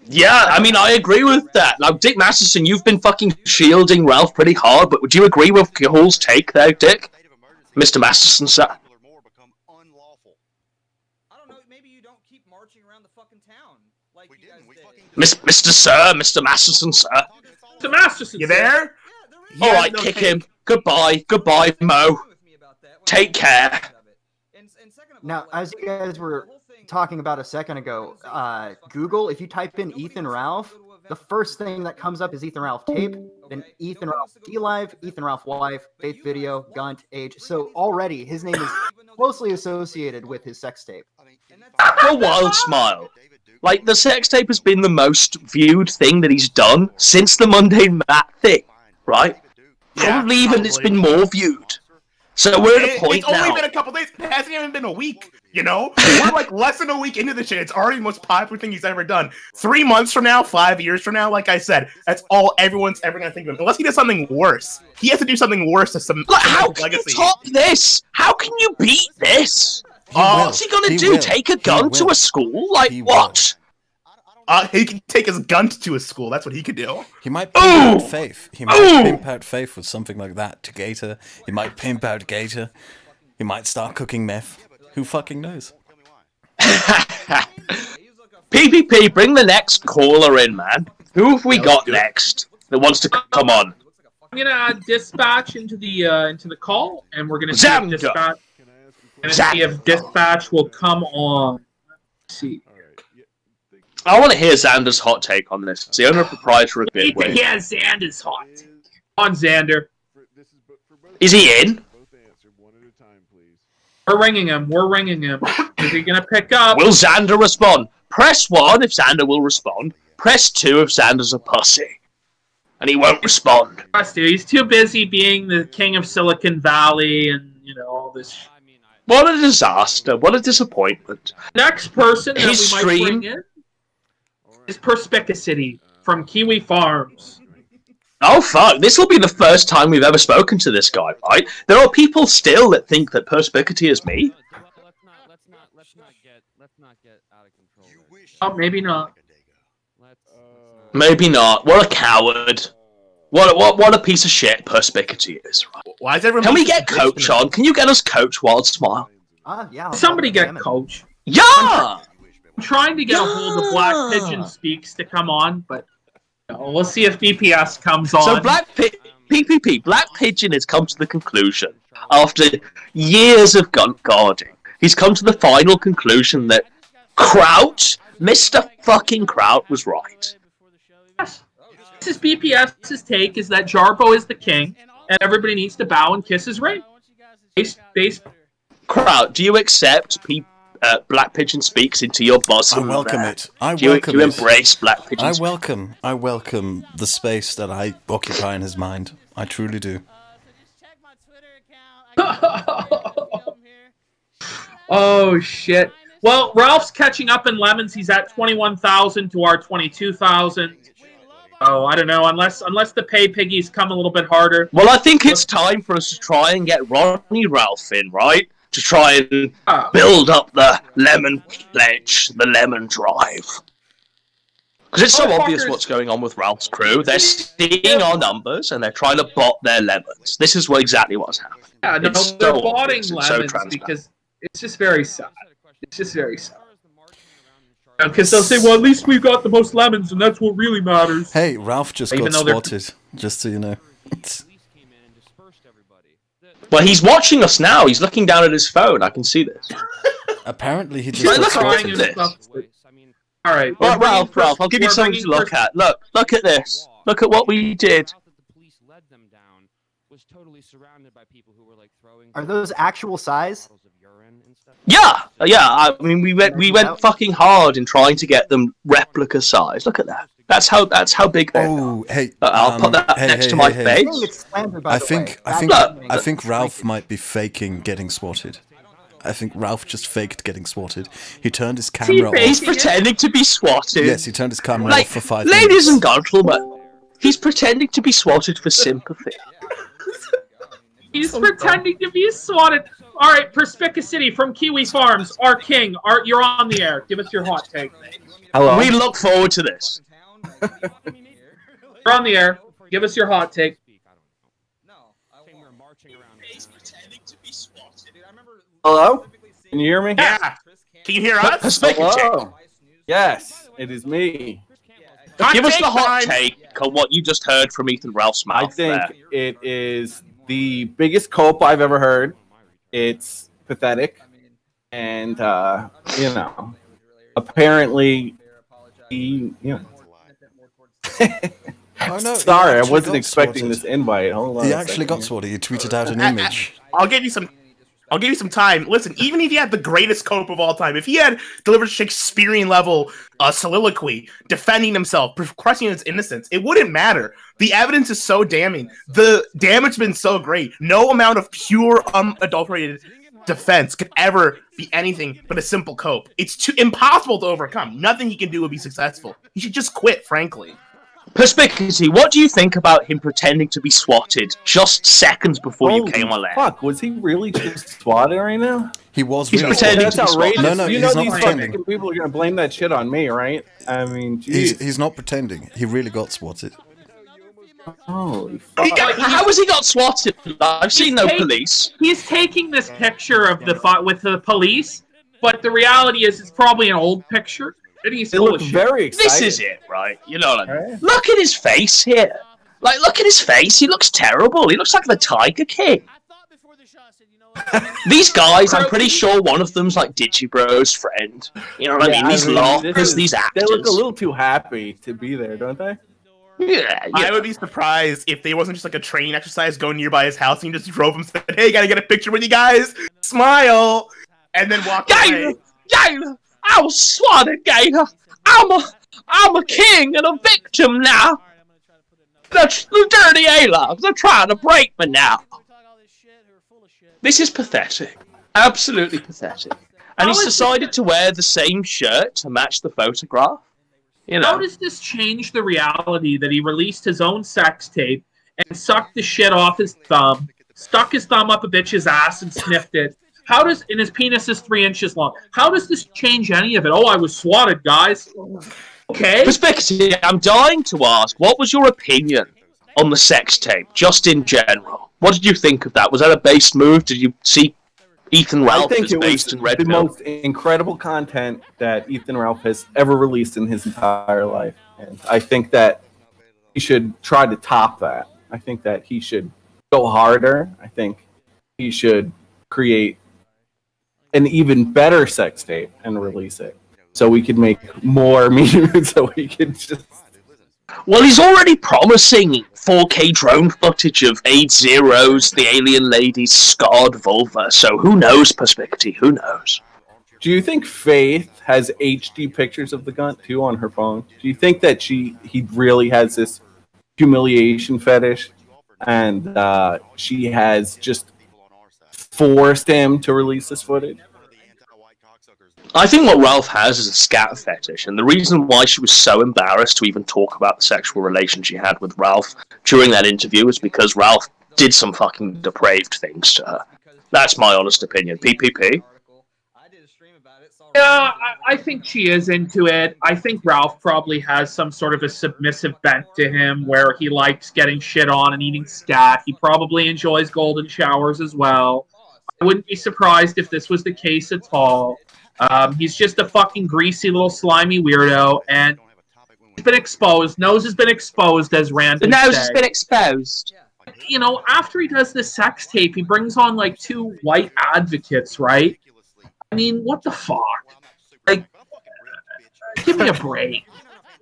Yeah, I mean, I agree with that. Now, Dick Masterson, you've been fucking shielding Ralph pretty hard, but would you agree with Gahul's take there, Dick? Mr. Masterson, sir? Mr. Sir, Mr. Masterson, sir. Mr. Masterson, you there? All right, kick him. Goodbye, Mo. Take care. Now, as you guys were talking about a second ago, Google, if you type in Ethan Ralph, the first thing that comes up is Ethan Ralph tape, then Ethan Ralph DLive, Ethan Ralph wife, faith video, Gunt, age. So already his name is closely associated with his sex tape. A wild smile. Like, the sex tape has been the most viewed thing that he's done since the Mundane Matt thing, right? Probably even it's been more viewed. So we're at a point It's only now. been a couple days. It hasn't even been a week, you know? We're like less than a week into the shit. It's already the most popular thing he's ever done. 3 months from now, 5 years from now, like I said, that's all everyone's ever going to think of him. Unless he does something worse. He has to do something worse to some How can legacy. you top this? How can you beat this? What's he gonna do? Take a gun to a school? Like, what? He can take his gun to a school. That's what he could do. He might pimp out Faith. He might pimp out Faith with something like that to Gator. He might pimp out Gator. He might start cooking meth. Who fucking knows? PPP, bring the next caller in, man. Who have we got next that wants to come on? I'm gonna add dispatch into the call, and we're gonna see if dispatch. See if dispatch will come on. Let's see. I want to hear Xander's hot take on this. It's the owner proprietor of Bitway. Yeah, Xander's hot. On Xander. Is he in? We're ringing him. We're ringing him. Is he gonna pick up? Will Xander respond? Press 1 if Xander will respond. Press 2 if Xander's a pussy. And he won't respond. He's too busy being the king of Silicon Valley and, you know, all this. What a disaster. What a disappointment. Next person that His we might stream- bring in is Perspicacity from Kiwi Farms. Oh, fuck. This will be the first time we've ever spoken to this guy, right? There are people still that think that Perspicacity is me. Oh, maybe not. Maybe not. What a coward. What a piece of shit Perspicacity is. Right? Why is everyone? Can we get Coach on? Can you get us Coach Wild Smile? Yeah. Somebody get Coach. Yeah! I'm trying to get a hold of Black Pigeon Speaks to come on, but we'll see if BPS comes on. So PPP, Black Pigeon has come to the conclusion, after years of gun guarding, he's come to the final conclusion that Crouch Mr. fucking Kraut was right. Yes. This is BPS's take, is that Jarbo is the king, and everybody needs to bow and kiss his ring. Kraut, do you accept Black Pigeon Speaks into your bosom? I welcome it. I Do welcome you it. embrace Black Pigeon I Speaks? welcome the space that I occupy in his mind. I truly do. Oh, shit. Well, Ralph's catching up in lemons. He's at 21,000 to our 22,000. Oh, I don't know. Unless the pay piggies come a little bit harder. Well, I think it's time for us to try and get Ronnie Ralph in, right? To try and build up the lemon pledge, the lemon drive. Because it's so obvious what's going on with Ralph's crew. They're seeing our numbers and they're trying to bot their lemons. This is exactly what's happening. Yeah, no, It's they're so botting obvious, it's so lemons transparent. because it's just very sad. It's just very sad. Because they'll say, well, at least we got the most lemons, and that's what really matters. Hey, Ralph just Even got though they're- spotted, just so you know. Well, he's watching us now. He's looking down at his phone. I can see this. Apparently, he He's just got crying spotted. at this. All right, Well, Ralph, I'll give you something to look at. Look at this. Look at what we did. Are those actual size? Yeah. I mean, we went fucking hard in trying to get them replica size. Look at that. That's how big they are. Oh, hey, I'll put that next to my face. I think Ralph might be faking getting swatted. I think Ralph just faked getting swatted. He turned his camera off. He's pretending to be swatted. Yes, he turned his camera Like, off for 5 ladies minutes. and gentlemen, he's pretending to be swatted for sympathy. He's pretending to be swatted. All right, Perspicacity from Kiwi Farms, our king. You're on the air. Give us your hot take. Hello. We look forward to this. You're on the air. Give us your hot take. Hello? Can you hear me? Yeah. Can you hear us? Hello. Yes, it is me. Give us the hot take on what you just heard from Ethan Ralph's mouth. I think there. it is the biggest cope I've ever heard. It's pathetic. And, apparently, Oh, no, sorry, I actually wasn't got expecting swatted. this invite. Hold on. He a actually second got here. swatted. He tweeted out an image. I'll give you some time. Listen, even if he had the greatest cope of all time, if he had delivered Shakespearean level soliloquy, defending himself, pressing his innocence, it wouldn't matter. The evidence is so damning. The damage has been so great. No amount of pure, unadulterated defense could ever be anything but a simple cope. It's too impossible to overcome. Nothing he can do would be successful. He should just quit, frankly. Perspicacity, what do you think about him pretending to be swatted just seconds before you came on air? Fuck, was he really just swatted right now? He was. He's really pretending swatted. to be swatted. outrageous. No, you he's know not these pretending. fucking people are gonna blame that shit on me, right? I mean, geez. He's not pretending. He really got swatted. Holy fuck. How was he not swatted? I've seen no police. He's taking this picture of the fight with the police, but the reality is it's probably an old picture. And he's It full looked of shit. very excited. This is it, right? You know what I mean? Look at his face here. Like, look at his face. He looks terrible. He looks like the Tiger King. These guys, I'm pretty sure one of them's like Digibro's friend. You know what I mean? These lockers, these actors. They look a little too happy to be there, don't they? Yeah, I would be surprised if they wasn't just like a training exercise going nearby his house and he just drove him and said, hey, gotta get a picture with you guys, smile, and then walk away. Gator, I was swatted, Gator. I'm a king and a victim now. The dirty A-logs are trying to break me now. This is pathetic. Absolutely pathetic. And he's decided to wear the same shirt to match the photograph. You know. How does this change the reality that he released his own sex tape and sucked the shit off his thumb, stuck his thumb up a bitch's ass and sniffed it? How does, and his penis is 3 inches long. How does this change any of it? Oh, I was swatted, guys. Okay. Perspective, I'm dying to ask, what was your opinion on the sex tape, just in general? What did you think of that? Was that a base move? Did you see Ethan Ralph I think as it was based in Red the Pill? most incredible content that Ethan Ralph has ever released in his entire life. And I think that he should try to top that. I think that he should go harder. I think he should create an even better sex tape and release it. so we could make more memes, so we could just... Well, he's already promising 4K drone footage of 8-0's, the alien lady's scarred vulva, so who knows, Perspective, who knows? Do you think Faith has HD pictures of the gun, too, on her phone? Do you think that he really has this humiliation fetish, and she has just forced him to release this footage? I think what Ralph has is a scat fetish, and the reason why she was so embarrassed to even talk about the sexual relation she had with Ralph during that interview is because Ralph did some fucking depraved things to her. That's my honest opinion. PPP? Yeah, I think she is into it. I think Ralph probably has some sort of a submissive bent to him where he likes getting shit on and eating scat. He probably enjoys golden showers as well. I wouldn't be surprised if this was the case at all. He's just a fucking greasy little slimy weirdo, and he's been exposed. Nose has been exposed, as Randall said. The nose has been exposed. You know, after he does the sex tape, he brings on like 2 white advocates, right? I mean, what the fuck? Like, give me a break.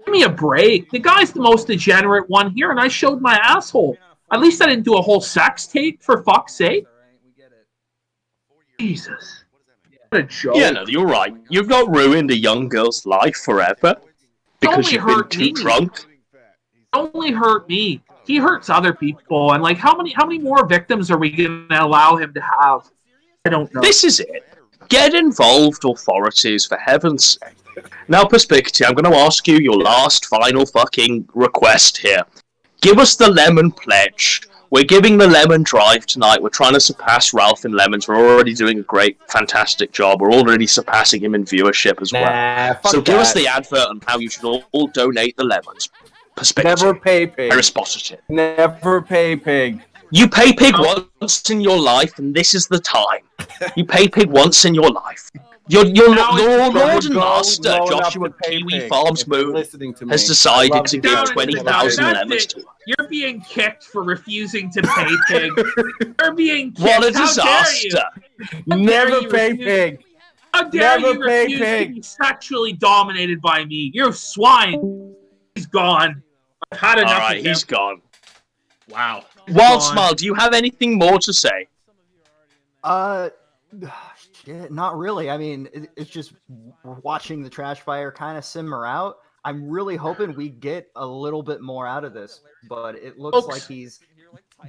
Give me a break. The guy's the most degenerate one here, and I showed my asshole. At least I didn't do a whole sex tape, for fuck's sake. Jesus. What a joke. Yeah, no, you're right. You've not ruined a young girl's life forever because you've been too drunk. Only hurt me. He hurts other people, and like, how many more victims are we going to allow him to have? I don't know. This is it. Get involved, authorities, for heaven's sake. Now, Perspective, I'm going to ask you your last, final fucking request here. Give us the lemon pledge. We're giving the lemon drive tonight. We're trying to surpass Ralph in lemons. We're already doing a great, fantastic job. We're already surpassing him in viewership as well. So give us the advert on how you should all donate the lemons. Perspective. Never pay pig. I responded it. Never pay pig. You pay pig once in your life, and this is the time. You pay pig once in your life. Your Lord and Master, Joshua Kiwi Farms Moon, has decided to give 20,000 lemons to him. You're being kicked for refusing to pay pig. You're being kicked. What a disaster. Never pay pig. How dare you refuse to be sexually dominated by me? You swine. He's gone. I've had enough of him. He's gone. Wow. Wild Smile, do you have anything more to say? Shit, not really. I mean, it's just watching the trash fire kind of simmer out. I'm really hoping we get a little bit more out of this, but it looks like he's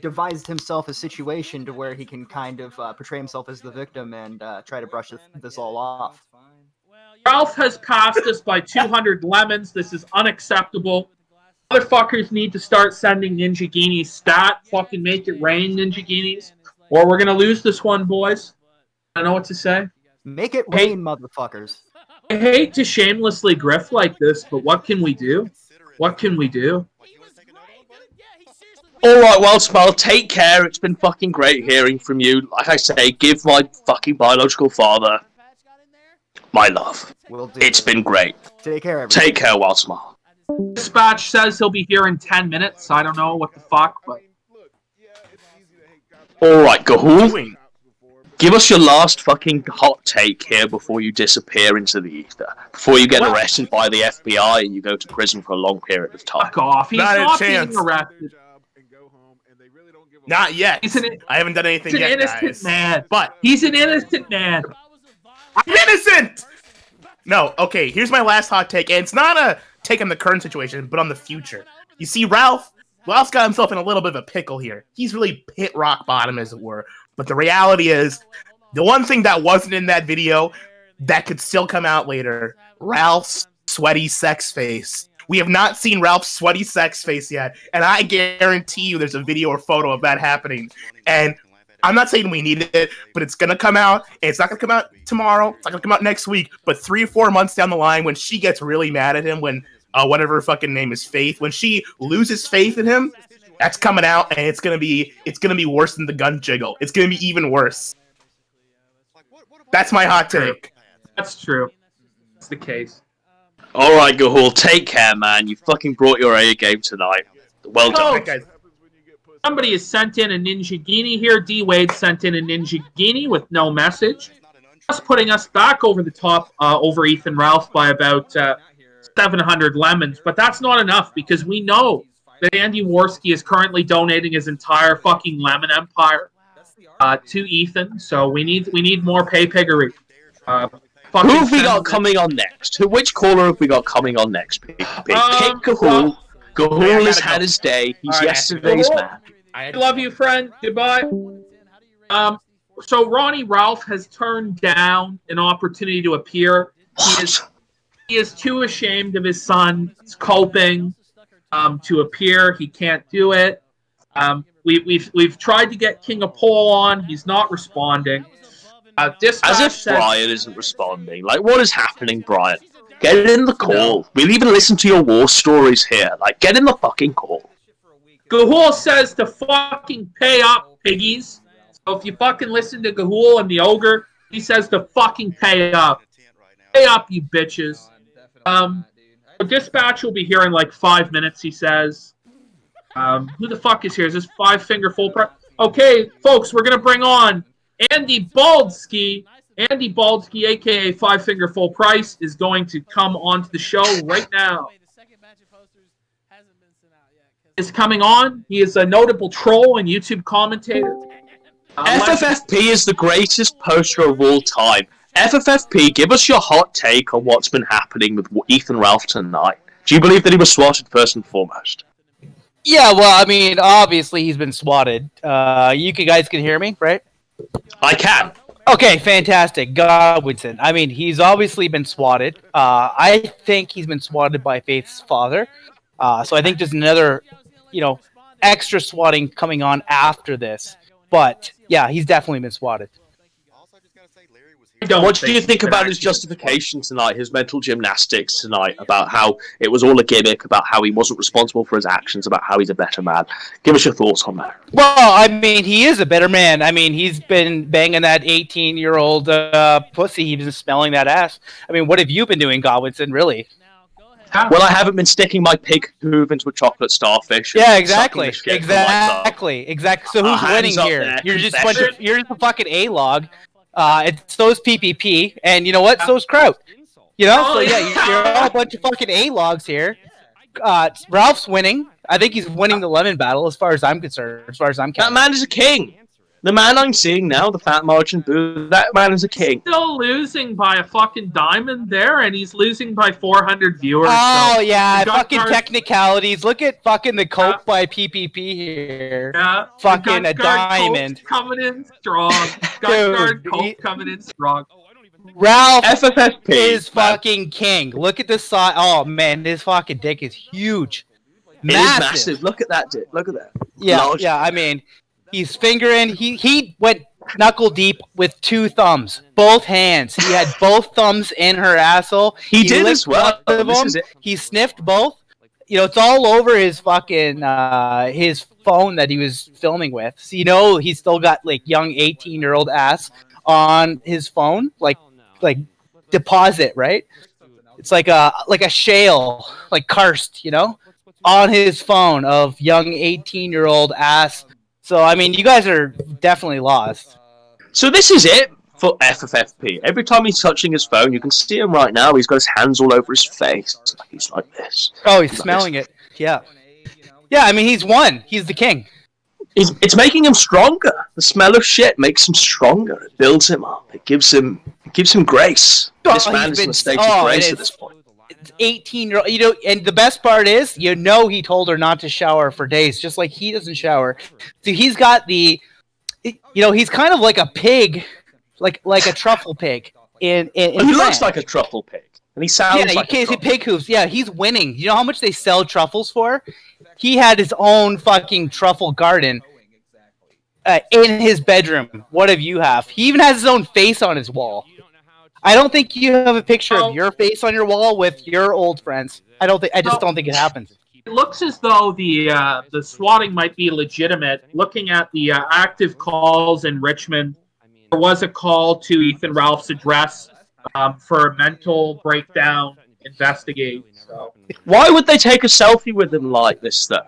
devised himself a situation to where he can kind of portray himself as the victim and try to brush this all off. Ralph has passed us by 200 lemons. This is unacceptable. Motherfuckers need to start sending Ninja Guineas stat. Fucking make it rain, Ninja Guineas. Or we're going to lose this one, boys. I don't know what to say. Make it rain, motherfuckers. I hate to shamelessly grift like this, but what can we do? What can we do? Alright, Wild Smile, take care. It's been fucking great hearing from you. Like I say, give my fucking biological father my love. It's been great. Take care, everybody. Take care, Wild Smile. Dispatch says he'll be here in 10 minutes. I don't know what the fuck, but... Alright, Gahul. Give us your last fucking hot take here before you disappear into the ether. Before you get arrested by the FBI and you go to prison for a long period of time. Fuck off. He's not being arrested. Not yet. I haven't done anything yet, He's an innocent man. But he's an innocent man. I'm innocent! No, okay, here's my last hot take, and it's not a take on the current situation, but on the future. You see, Ralph's got himself in a little bit of a pickle here. He's really hit rock bottom, as it were. But the reality is, the one thing that wasn't in that video that could still come out later, Ralph's sweaty sex face. We have not seen Ralph's sweaty sex face yet, and I guarantee you there's a video or photo of that happening. And I'm not saying we need it, but it's gonna come out, and it's not gonna come out tomorrow, it's not gonna come out next week, but 3 or 4 months down the line when she gets really mad at him, when whatever her fucking name is, Faith, when she loses faith in him, that's coming out, and it's gonna be worse than the gun jiggle. It's gonna be even worse. That's my hot take. That's true. That's the case. Alright, Gahul, take care, man. You fucking brought your A game tonight. Well done. Oh, somebody has sent in a Ninja Guinea here. D. Wade sent in a Ninja Guinea with no message. putting us back over the top over Ethan Ralph by about 700 lemons, but that's not enough because we know that Andy Worski is currently donating his entire fucking lemon empire to Ethan. So we need more pay piggery. Who have we got coming on next? Which caller have we got coming on next? Pick Cahool. Cahool has had his day. He's yesterday's man. I love you, friend. Goodbye. So Ronnie Ralph has turned down an opportunity to appear. He is too ashamed of his son's coping to appear. He can't do it. We've tried to get King of Pole on. He's not responding. As if Brian isn't responding. Like, what is happening, Brian? Get in the call. We'll even listen to your war stories here. Like, get in the fucking call. Gahul says to fucking pay up, piggies. So if you fucking listen to Gahul and the Ogre, he says to fucking pay up. Pay up, you bitches. Dispatch will be here in like 5 minutes, he says. Who the fuck is here? Is this Five Finger Full Price? Okay, folks, we're going to bring on Andy Baldsky. Andy Baldsky, a.k.a. Five Finger Full Price, is going to come onto the show right now. Is coming on. He is a notable troll and YouTube commentator. FFFP is the greatest poster of all time. FFFP, give us your hot take on what's been happening with Ethan Ralph tonight. Do you believe that he was swatted first and foremost? Yeah, well, I mean, obviously he's been swatted. You guys can hear me, right? I can. Okay, fantastic. Godwinson. I mean, he's obviously been swatted. I think he's been swatted by Faith's father. So I think there's another, extra swatting coming on after this. But, yeah, he's definitely been swatted. What do you think about his justification tonight, his mental gymnastics tonight, about how it was all a gimmick, about how he wasn't responsible for his actions, about how he's a better man? Give us your thoughts on that. Well, I mean, he is a better man. I mean, he's been banging that 18-year-old pussy. He's been smelling that ass. I mean, what have you been doing, Godwinson, really? Well, I haven't been sticking my pig hoof into a chocolate starfish. Yeah, exactly. Exactly. So who's winning here? You're just a fucking A-log. It's so's PPP, and you know what? So's Kraut. So yeah, you're all a bunch of fucking A-logs here. Ralph's winning. I think he's winning the lemon battle, as far as I'm concerned. That man is a king. The man I'm seeing now, the Fat Margin Boo, that man is a king. Still losing by a fucking diamond there, and he's losing by 400 viewers. Oh, so yeah, fucking technicalities. Look at fucking the cope by PPP here. Yeah. Fucking a diamond. Coming in strong. Guard cope coming in strong. Ralph FFFP is fucking king. Look at this size. Oh, man, this fucking dick is huge. Massive. It is massive. Look at that dick. Look at that. Yeah, I mean... He's fingering. He went knuckle deep with 2 thumbs, both hands. He had both thumbs in her asshole. He did as well. He sniffed both. It's all over his fucking his phone that he was filming with. So he's still got like young 18-year-old ass on his phone, like deposit, right? It's like a shale, like karst, on his phone of young 18-year-old ass. So, I mean, you guys are definitely lost. So this is it for FFFP. Every time he's touching his phone, you can see him right now. He's got his hands all over his face. He's like this. Oh, he's smelling it. Yeah. Yeah, I mean, he's won. He's the king. It's making him stronger. The smell of shit makes him stronger. It builds him up. It gives him grace. This man is in a state of grace at this point. 18-year-old, and the best part is, he told her not to shower for days, just like he doesn't shower. So he's got he's kind of like a pig, like a truffle pig. He looks like a truffle pig, and he sounds like a pig hooves. Yeah, he's winning. You know how much they sell truffles for? He had his own fucking truffle garden in his bedroom. What have you have? He even has his own face on his wall. I don't think you have a picture of your face on your wall with your old friends. I just don't think it happens. It looks as though the swatting might be legitimate. Looking at the active calls in Richmond, there was a call to Ethan Ralph's address for a mental breakdown investigate. So. Why would they take a selfie with him like this, though?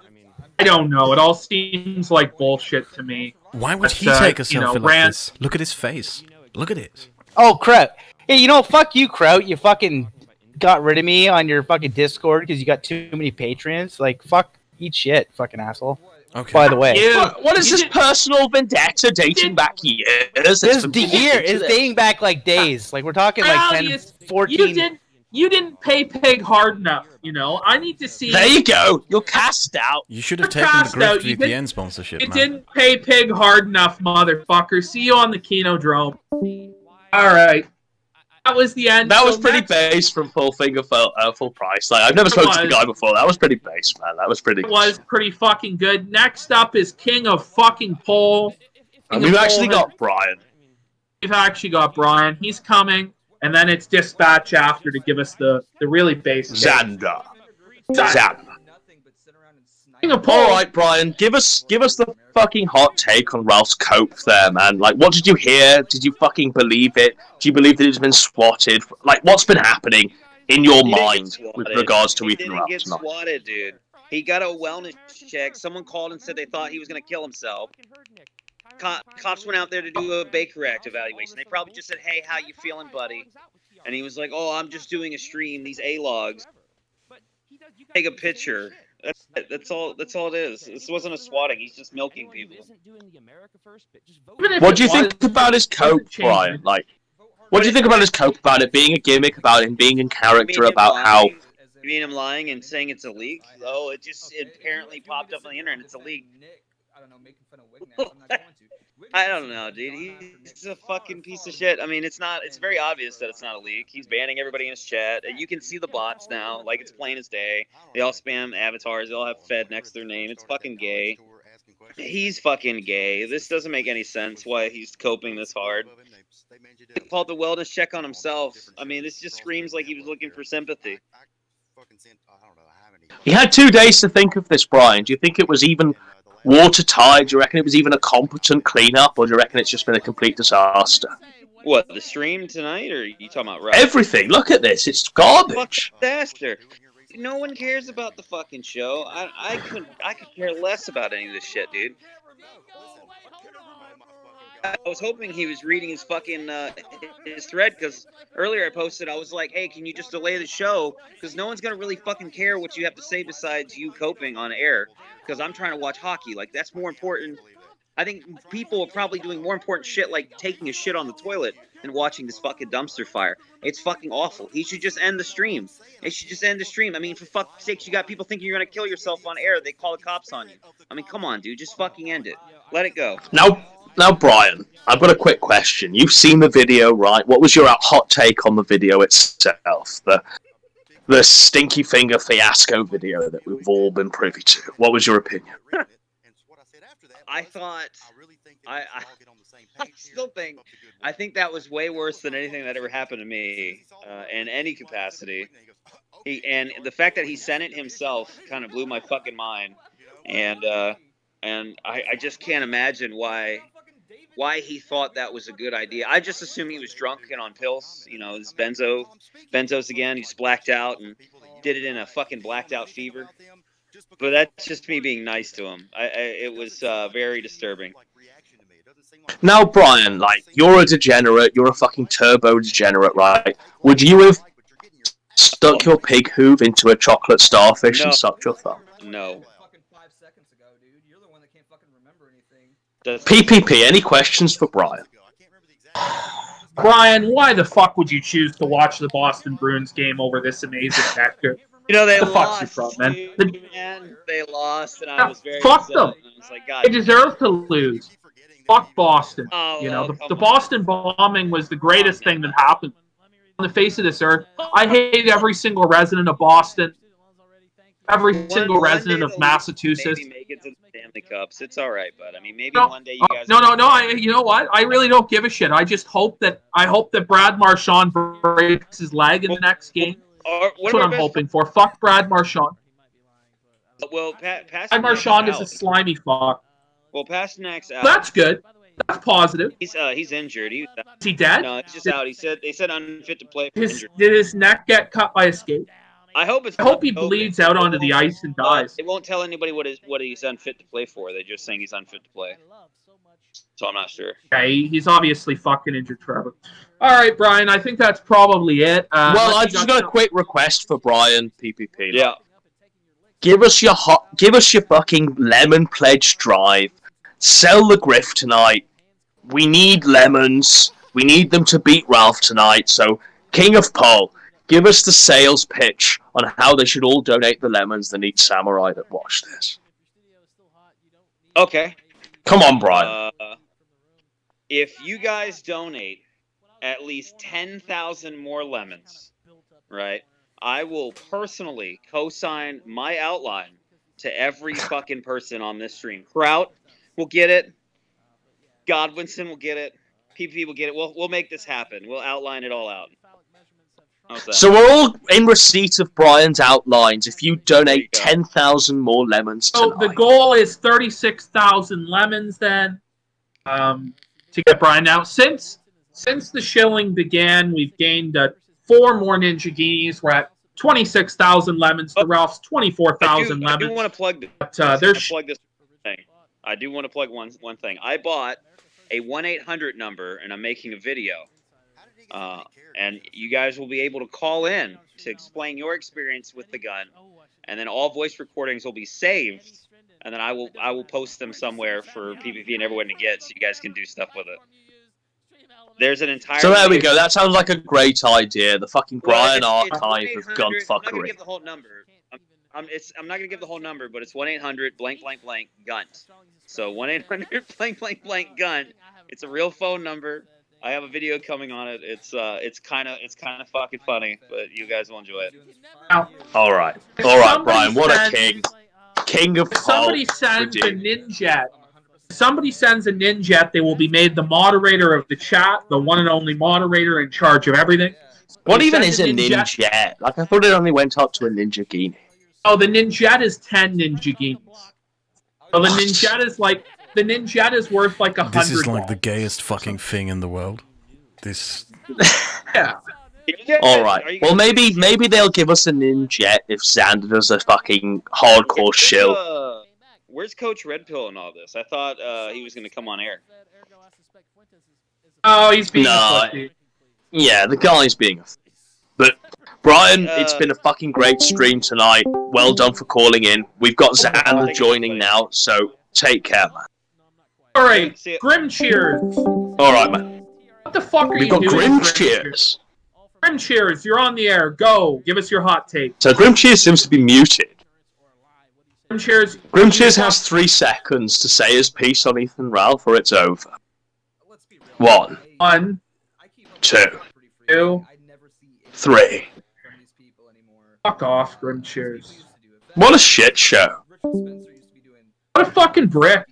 I don't know. It all seems like bullshit to me. Why would he take a selfie like this? Look at his face. Look at it. Oh, Kraut. Hey, you know, fuck you, Kraut. You fucking got rid of me on your fucking Discord because you got too many patrons. Like, fuck, eat shit, fucking asshole. Okay. By the way. What is this personal vendetta dating back years? This year is dating back like days. Like, we're talking like 10, 14. You didn't pay Pig hard enough, you know? I need to see... There you go. You're cast out. You should have taken the Grift VPN sponsorship, You man. didn't pay Pig hard enough, motherfucker. See you on the Kinodrome. Alright. That was the end. That was pretty base from full price. Like, I've never spoken to the guy before. That was pretty base, man. That was pretty It was pretty fucking good. Next up is King of fucking Pole. And we've actually got Brian. We've actually got Brian. He's coming. And then it's Dispatch after to give us the really basic. Xander. King of Pole. All right, Brian, give us the fucking hot take on Ralph's cope there, man. Like, what did you hear? Did you fucking believe it? Do you believe that he's been swatted? Like, what's been happening in your mind with regards to Ethan Ralph He didn't get swatted, dude. He got a wellness check. Someone called and said they thought he was going to kill himself. Cops went out there to do a Baker Act evaluation. They probably just said, "Hey, how you feeling, buddy?" And he was like, "Oh, I'm just doing a stream. These A-logs. Take a picture." That's all it is. This wasn't a swatting. He's just milking people. What do you think about his cope, Brian? Like, what do you think about his cope, about it being a gimmick, about him being in character, about how... You mean him lying and saying it's a leak? Oh, it apparently popped up on the internet. It's a leak. I don't know, dude. He's a fucking piece of shit. I mean, it's very obvious that it's not a leak. He's banning everybody in his chat. You can see the bots now. Like, it's plain as day. They all spam avatars. They all have Fed next to their name. It's fucking gay. He's fucking gay. This doesn't make any sense why he's coping this hard. He called the wellness check on himself. I mean, this just screams like he was looking for sympathy. He had 2 days to think of this, Brian. Do you think it was even watertight? Do you reckon it was even a competent cleanup, or do you reckon it's just been a complete disaster? What, the stream tonight, or are you talking about Ralph? Everything. Look at this. It's garbage. Disaster. No one cares about the fucking show. I could care less about any of this shit, dude. I was hoping he was reading his fucking his thread, because earlier I posted, I was like, hey, can you just delay the show? Because no one's going to really fucking care what you have to say besides you coping on air, because I'm trying to watch hockey. Like, that's more important. I think people are probably doing more important shit, like taking a shit on the toilet, than watching this fucking dumpster fire. It's fucking awful. He should just end the stream. It should just end the stream. I mean, for fuck's sakes, you got people thinking you're going to kill yourself on air. They call the cops on you. I mean, come on, dude. Just fucking end it. Let it go. Now, Brian, I've got a quick question. You've seen the video, right? What was your hot take on the video itself? The stinky finger fiasco video that we've all been privy to. What was your opinion? I thought, I still think, I think that was way worse than anything that ever happened to me in any capacity. And the fact that he sent it himself kind of blew my fucking mind. And I just can't imagine why he thought that was a good idea. I just assume he was drunk and on pills. You know, this benzos again. He just blacked out and did it in a fucking blacked out fever. But that's just me being nice to him. It was very disturbing. Now, Brian, like, you're a degenerate. You're a fucking turbo degenerate, right? Would you have stuck your pig hoof into a chocolate starfish and sucked your thumb? No. PPP, any questions for Brian? Brian, why the fuck would you choose to watch the Boston Bruins game over this amazing nectar? You know, they the fuck's lost. From, man? They lost, and I was very fuck upset. them. I was like, God, They deserve to lose. Fuck Boston. Oh, you know, well, the Boston bombing was the greatest thing that happened on the face of this earth. I hate every single resident of Boston. Every single resident of Massachusetts. Maybe make it to the Stanley Cups. It's all right, but I mean, maybe No, one day you guys. No. You know what? I really don't give a shit. I just hope that Brad Marchand breaks his leg in the next game. That's what I'm hoping for. Fuck Brad Marchand. Well, Brad Marchand is a slimy fuck. Well, Pasternak's out. That's good. That's positive. He's injured. Is he dead? No, he's just out. They said unfit to play. Did his neck get cut by a skate? I hope it's. I hope he bleeds out onto the ice and dies. They won't tell anybody what he's unfit to play for. They're just saying he's unfit to play. so I'm not sure. Okay, he's obviously fucking injured, Trevor. All right, Brian, I think that's probably it. Well, I just got a quick request for Brian, PPP. Yeah. Give us your fucking lemon pledge drive. Sell the grift tonight. We need lemons. We need them to beat Ralph tonight. So, King of Pole, give us the sales pitch on how they should all donate the lemons that need Samurai that watch this. Okay. Come on, Brian. If you guys donate at least 10,000 more lemons, right, I will personally co-sign my outline to every fucking person on this stream. Kraut will get it. Godwinson will get it. PPP will get it. We'll make this happen. We'll outline it all out. How's that? So we're all in receipt of Brian's outlines if you donate 10,000 more lemons tonight. So the goal is 36,000 lemons then to get Brian out. Since the shilling began, we've gained 4 more Ninja Guineas. We're at 26,000 lemons to Ralph's 24,000 lemons. I do want to plug this. I do want to plug one thing. I bought a 1-800 number, and I'm making a video. And you guys will be able to call in to explain your experience with the gun, and then all voice recordings will be saved, and then I will post them somewhere for PPP and everyone to get, so you guys can do stuff with it. There's an entire. So there we go. That sounds like a great idea. The fucking Brian archive of gun fuckery. I'm not gonna give the whole number. I'm not gonna give the whole number, but it's 1-800 blank blank blank gun. So 1-800 blank blank blank gun. It's a real phone number. I have a video coming on it. It's kind of fucking funny, but you guys will enjoy it. All right, Brian. What a king of somebody sends a ninja. Somebody sends a ninja, they will be made the moderator of the chat, the one and only moderator in charge of everything. What even is a ninja? Like, I thought it only went up to a Ninja Guinea. Oh, the ninja is 10 Ninja Guineas. So the ninja is like worth like 100. This is like the gayest fucking thing in the world. This. Yeah. All right. Well, maybe they'll give us a ninja if Xander does a fucking hardcore shill. Where's Coach Red Pill in all this? I thought he was going to come on air. Oh, he's being a yeah, the guy's being a But, Brian, it's been a fucking great stream tonight. Well done for calling in. We've got Xander joining now, so take care, man. All right, Grim Cheers. All right, man. What the fuck are you doing? We've got Grim Cheers. Grim Cheers, you're on the air. Go. Give us your hot take. So Grim Cheers seems to be muted. Grim Cheers has 3 seconds to say his piece on Ethan Ralph, or it's over. 1, 2, 3. Fuck off, Grim Cheers. What a shit show. What a fucking brick.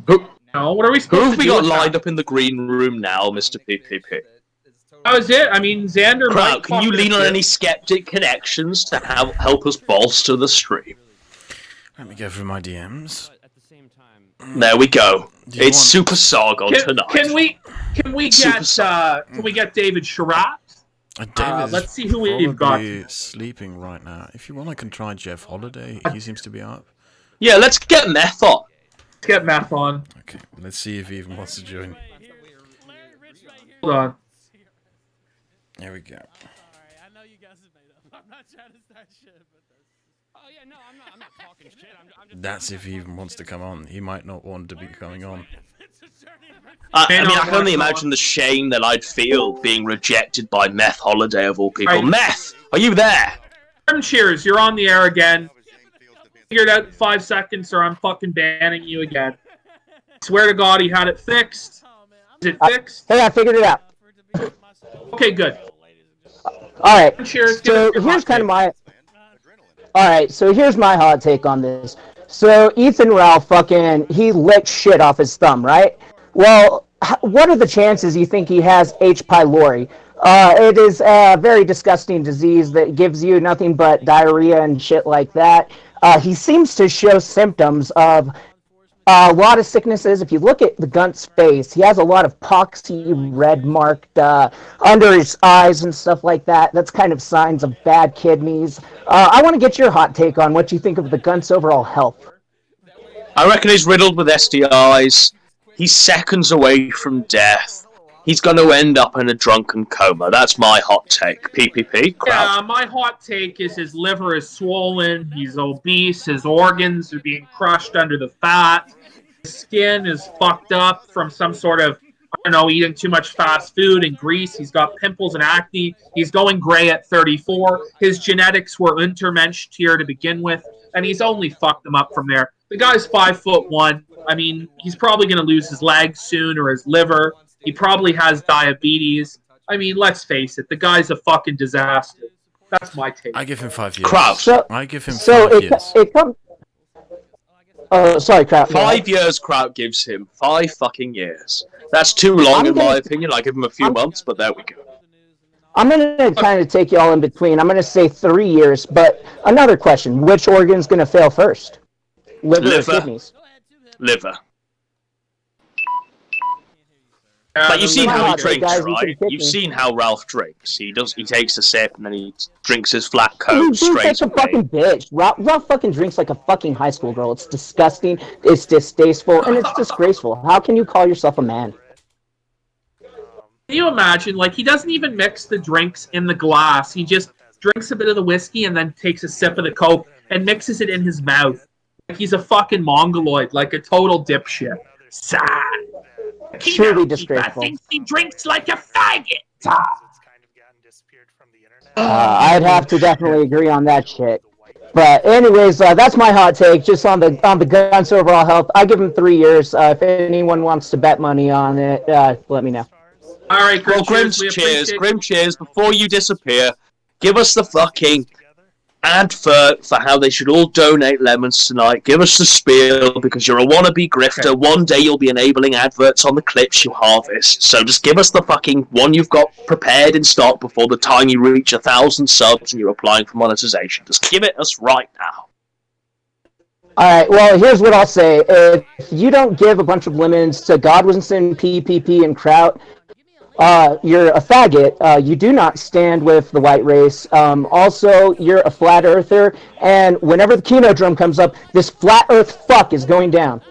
What are we supposed to do? Who have we got lined up in the green room now, Mr. PPP? That was it. I mean, Xander. Crowd, can you lean on any skeptic connections to help us bolster the stream? Let me go through my DMs. There we go. It's Super Sargon tonight. Can we get David Sherratt? Let's see who we've got. Sleeping right now. If you want, I can try Jeff Holiday. He seems to be up. Yeah, let's get Meth on. Let's get Meth on. Okay, let's see if he even wants to join. Hold on. There we go. That's if he even wants to come on. He might not want to be coming on. I mean, I can only imagine the shame that I'd feel being rejected by Meth Holiday of all people. Right. Meth, are you there? Cheers, you're on the air again. Figured out 5 seconds or I'm fucking banning you again. Swear to God he had it fixed. Is it fixed? Hey, I figured it out. Okay, good. Alright, Cheers, so here's kind of my... Alright, so here's my hot take on this. So Ethan Ralph he licked shit off his thumb, right? Well, what are the chances you think he has H. pylori? It is a very disgusting disease that gives you nothing but diarrhea and shit like that. He seems to show symptoms of a lot of sicknesses. If you look at the Gunt's face, he has a lot of poxy red marked under his eyes and stuff like that. That's kind of signs of bad kidneys. I want to get your hot take on what you think of the Gunt's overall health. I reckon he's riddled with STIs. He's seconds away from death. He's going to end up in a drunken coma. That's my hot take. PPP? Crowd. Yeah, my hot take is his liver is swollen, he's obese, his organs are being crushed under the fat, his skin is fucked up from some sort of, I don't know, eating too much fast food and grease, he's got pimples and acne, he's going gray at 34, his genetics were intermenshed here to begin with, and he's only fucked them up from there. The guy's 5'1". I mean, he's probably going to lose his legs soon or his liver. He probably has diabetes. I mean, let's face it, the guy's a fucking disaster. That's my take. I give him 5 years. Kraut. I give him 5 years. Sorry, Kraut. 5 years Kraut gives him. 5 fucking years. That's too long in my opinion. I give him a few months, but there we go. I'm going to kind of take you all in between. I'm going to say 3 years, but another question. Which organ's going to fail first? Liver or kidneys? Liver. But you've seen how he drinks, right? You've seen how Ralph drinks. He takes a sip and then he drinks his flat coke straight He's such a fucking bitch. Ralph fucking drinks like a fucking high school girl. It's disgusting, it's distasteful, and it's disgraceful. How can you call yourself a man? Can you imagine, like, he doesn't even mix the drinks in the glass. He just drinks a bit of the whiskey and then takes a sip of the coke and mixes it in his mouth. Like he's a fucking mongoloid, like a total dipshit. Sad. Truly disgraceful. He drinks like a faggot. I'd have to definitely agree on that shit. But anyways, that's my hot take. Just on the gun's overall health, I give him 3 years. If anyone wants to bet money on it, let me know. All right, Grim, cheers. Grim, cheers. Before you disappear, give us the fucking advert for how they should all donate lemons tonight. Give us the spiel, because you're a wannabe grifter. Okay. One day you'll be enabling adverts on the clips you harvest. So just give us the fucking one you've got prepared in stock before the time you reach 1,000 subs and you're applying for monetization. Just give it us right now. Alright, well, here's what I'll say. If you don't give a bunch of lemons to Godwinson, PPP, and Kraut, you're a faggot. You do not stand with the white race. Also, you're a flat earther. And whenever the Kino drum comes up, this flat earth fuck is going down.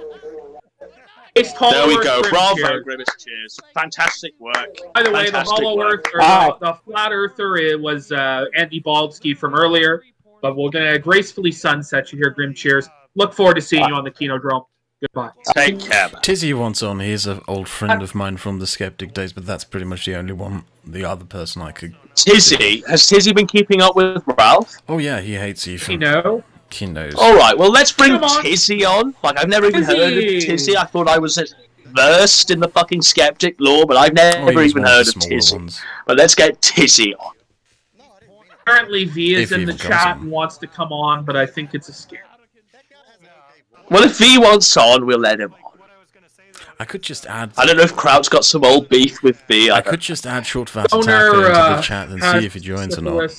There we go. Bravo, Grimace. Cheers. Fantastic work. By the way, the hollow earth, or the flat earther, it was Andy Baldski from earlier. But we're going to gracefully sunset you here, Grim. Cheers. Look forward to seeing you on the Kino drum. Goodbye. Take care, man. Tizzy wants on. He's an old friend of mine from the Skeptic days, but that's pretty much the only one, the other person I could... Tizzy? Has Tizzy been keeping up with Ralph? Oh yeah, he hates Ethan. You know? He knows. Alright, well let's bring Tizzy on. Like, I've never even heard of Tizzy. I thought I was versed in the fucking Skeptic lore, but I've never even heard of Tizzy. But let's get Tizzy on. Apparently V is in the chat and wants to come on, but I think it's a scam. Well, if V wants on, we'll let him on. I could just add... I don't know if Kraut's got some old beef with V. I could just add Short Fat Attacker into the chat and see if he joins or not.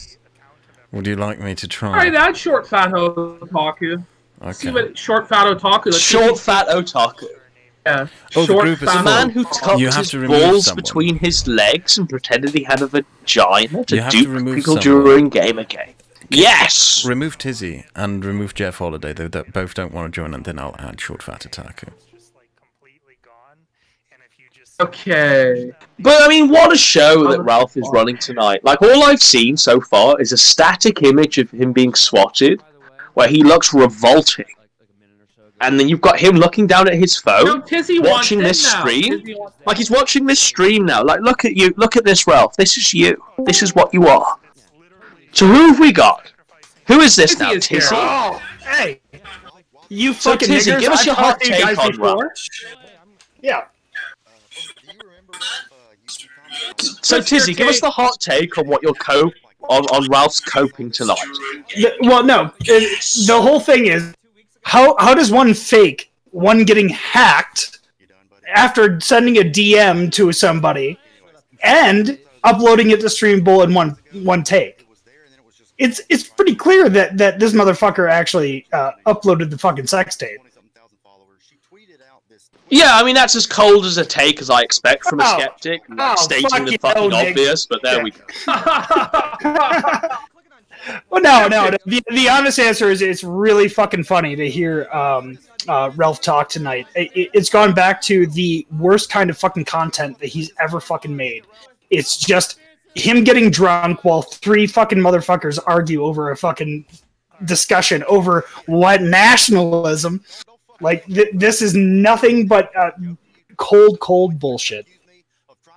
Would you like me to try? Alright, add Short Fat Otaku. Okay. See what Short Fat Otaku... Short Fat Otaku. Yeah. Oh, the group is the man who tucked his balls between his legs and pretended he had a vagina to dupe people during Gamergate. Yes! Remove Tizzy and remove Jeff Holiday. They both don't want to join, and then I'll add Short Fat Attacker. Okay. But, I mean, what a show that Ralph is running tonight. Like, all I've seen so far is a static image of him being swatted, where he looks revolting. And then you've got him looking down at his phone, watching this stream. Like, he's watching this stream now. Like, look at you. Look at this, Ralph. This is you. This is what you are. So who have we got? Who is this now? Tizzy? Oh, hey! You fucking Tizzy, niggers, give us your I've hot talked to you take guys on before. Ralph. Yeah. So Tizzy, give us the hot take on what your on Ralph's coping tonight. Well, no. The whole thing is, how does one fake one getting hacked after sending a DM to somebody and uploading it to Stream Bull in one take? It's pretty clear that this motherfucker actually uploaded the fucking sex tape. Yeah, I mean, that's as cold as a take as I expect from a skeptic, stating the fucking obvious, but there we go. Well, no. The honest answer is it's really fucking funny to hear Ralph talk tonight. It's gone back to the worst kind of fucking content that he's ever fucking made. It's just him getting drunk while three fucking motherfuckers argue over a fucking discussion over what nationalism. Like, this is nothing but cold bullshit.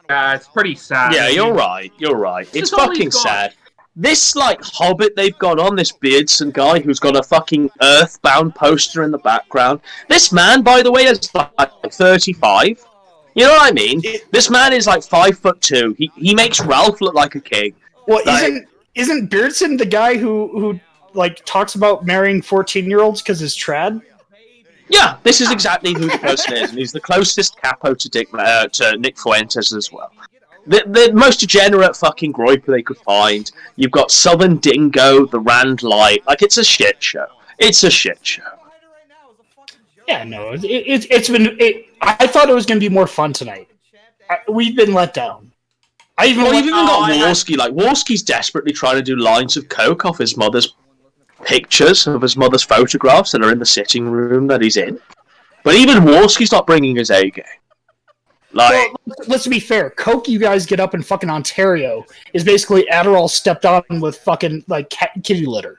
Yeah, it's pretty sad. Yeah, you're right. You're right. It's fucking sad. This, like, hobbit they've got on, this Beardson guy who's got a fucking Earthbound poster in the background. This man, by the way, is like 35. You know what I mean? This man is like 5'2". He makes Ralph look like a king. Well, like, isn't Beardson the guy who like talks about marrying 14-year-olds because he's trad? Yeah, this is exactly who the person is, and he's the closest capo to Nick Fuentes as well. The most degenerate fucking groiper they could find. You've got Southern Dingo, the Rand Light. Like, it's a shit show. It's a shit show. Yeah, no, it's been. I thought it was going to be more fun tonight. We've been let down. You've even got Warski. Like, Warski's desperately trying to do lines of coke off his mother's pictures, of his mother's photographs that are in the sitting room that he's in. But even Warski's not bringing his A game. Like, well, let's be fair. Coke you guys get up in fucking Ontario is basically Adderall stepped on with fucking like kitty litter.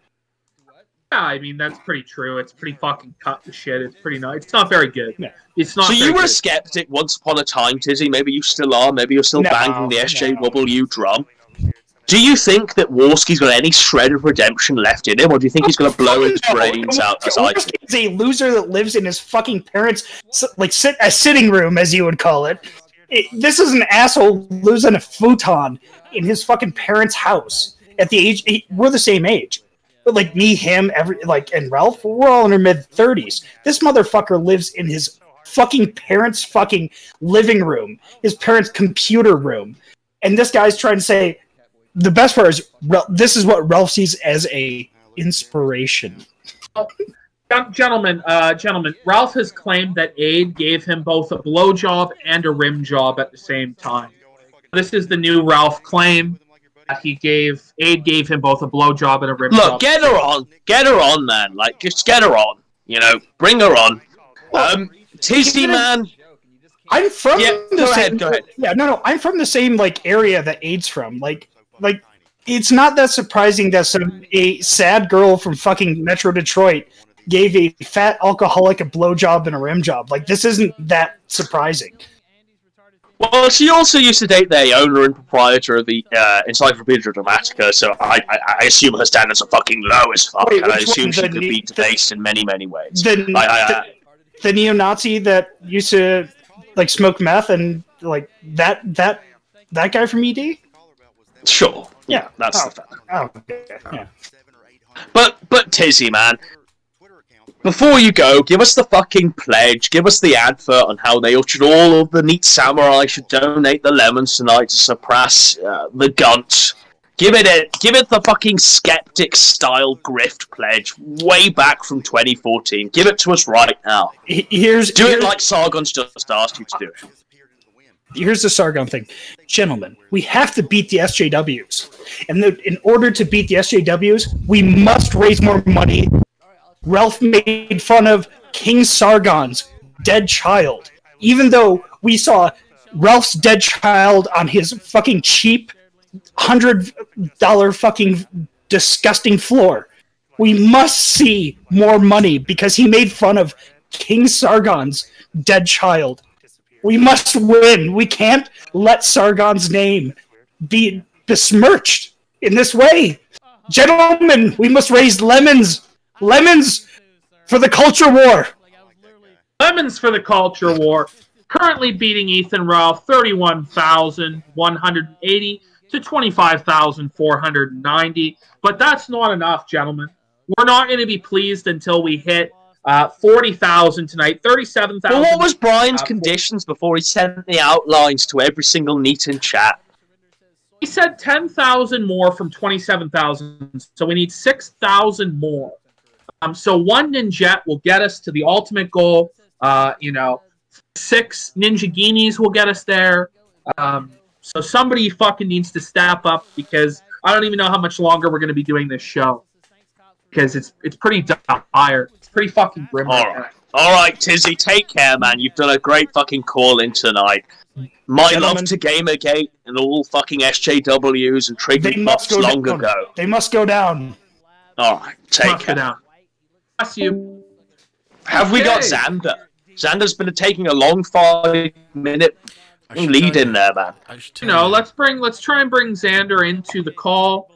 Yeah, I mean that's pretty true. It's pretty fucking cut the shit. It's pretty nice. It's not very good. Yeah. It's not. So very you were good. a skeptic once upon a time, Tizzy. Maybe you still are. Maybe you're still banging the SJW drum. Do you think that Warski's got any shred of redemption left in him, or do you think he's going to blow his brains out? Warski is a loser that lives in his fucking parents' like a sitting room, as you would call it. This is an asshole losing a futon in his fucking parents' house at the age. We're the same age, but like me, him, and Ralph, we're all in our mid-30s. This motherfucker lives in his fucking parents' fucking living room, his parents' computer room, and this guy's trying to say. The best part is this is what Ralph sees as a inspiration. Gentlemen, Ralph has claimed that Aid gave him both a blowjob and a rim job at the same time. This is the new Ralph claim that Aid gave him both a blowjob and a rim job. Look, get her on, man. Like, just get her on. You know, bring her on. Tizzy, man. I'm from go ahead. Yeah, no, I'm from the same like area that Aid's from. Like, it's not that surprising that a sad girl from fucking Metro Detroit gave a fat alcoholic a blowjob and a rim job. Like, this isn't that surprising. Well, she also used to date the owner and proprietor of the Encyclopedia Dramatica, so I assume her standards are fucking low as fuck, and I assume she could be debased in many, many ways. The neo-Nazi that used to like smoke meth and like that guy from ED? Sure. Yeah, that's the fact. Okay. Yeah. But Tizzy, man, before you go, give us the fucking pledge. Give us the advert on how all of the neat samurai should donate the lemons tonight to suppress the gunt. Give it the fucking skeptic style grift pledge way back from 2014. Give it to us right now. Do it like Sargon's just asked you to do it. Here's the Sargon thing. Gentlemen, we have to beat the SJWs. And in order to beat the SJWs, we must raise more money. Ralph made fun of King Sargon's dead child. Even though we saw Ralph's dead child on his fucking cheap $100 fucking disgusting floor. We must see more money because he made fun of King Sargon's dead child. We must win. We can't let Sargon's name be besmirched in this way. Gentlemen, we must raise lemons. Lemons for the culture war. Lemons for the culture war. Currently beating Ethan Ralph 31,180 to 25,490. But that's not enough, gentlemen. We're not going to be pleased until we hit 40,000 tonight, 37,000. Well, what was Brian's conditions before he sent the outlines to every single neat in chat? He said 10,000 more from 27,000, so we need 6,000 more. So one Ninjet will get us to the ultimate goal. 6 Ninja Guineas will get us there. So somebody fucking needs to step up because I don't even know how much longer we're going to be doing this show. Because it's pretty dire. It's pretty fucking grim right now. All right, Tizzy, take care, man. You've done a great fucking call-in tonight. My love to Gamergate and all fucking SJWs and trigger pops long ago. They must go down. All right, take care. Bless you. Have we got Xander? Xander's been taking a long 5-minute lead in there, man. You know, let's try and bring Xander into the call.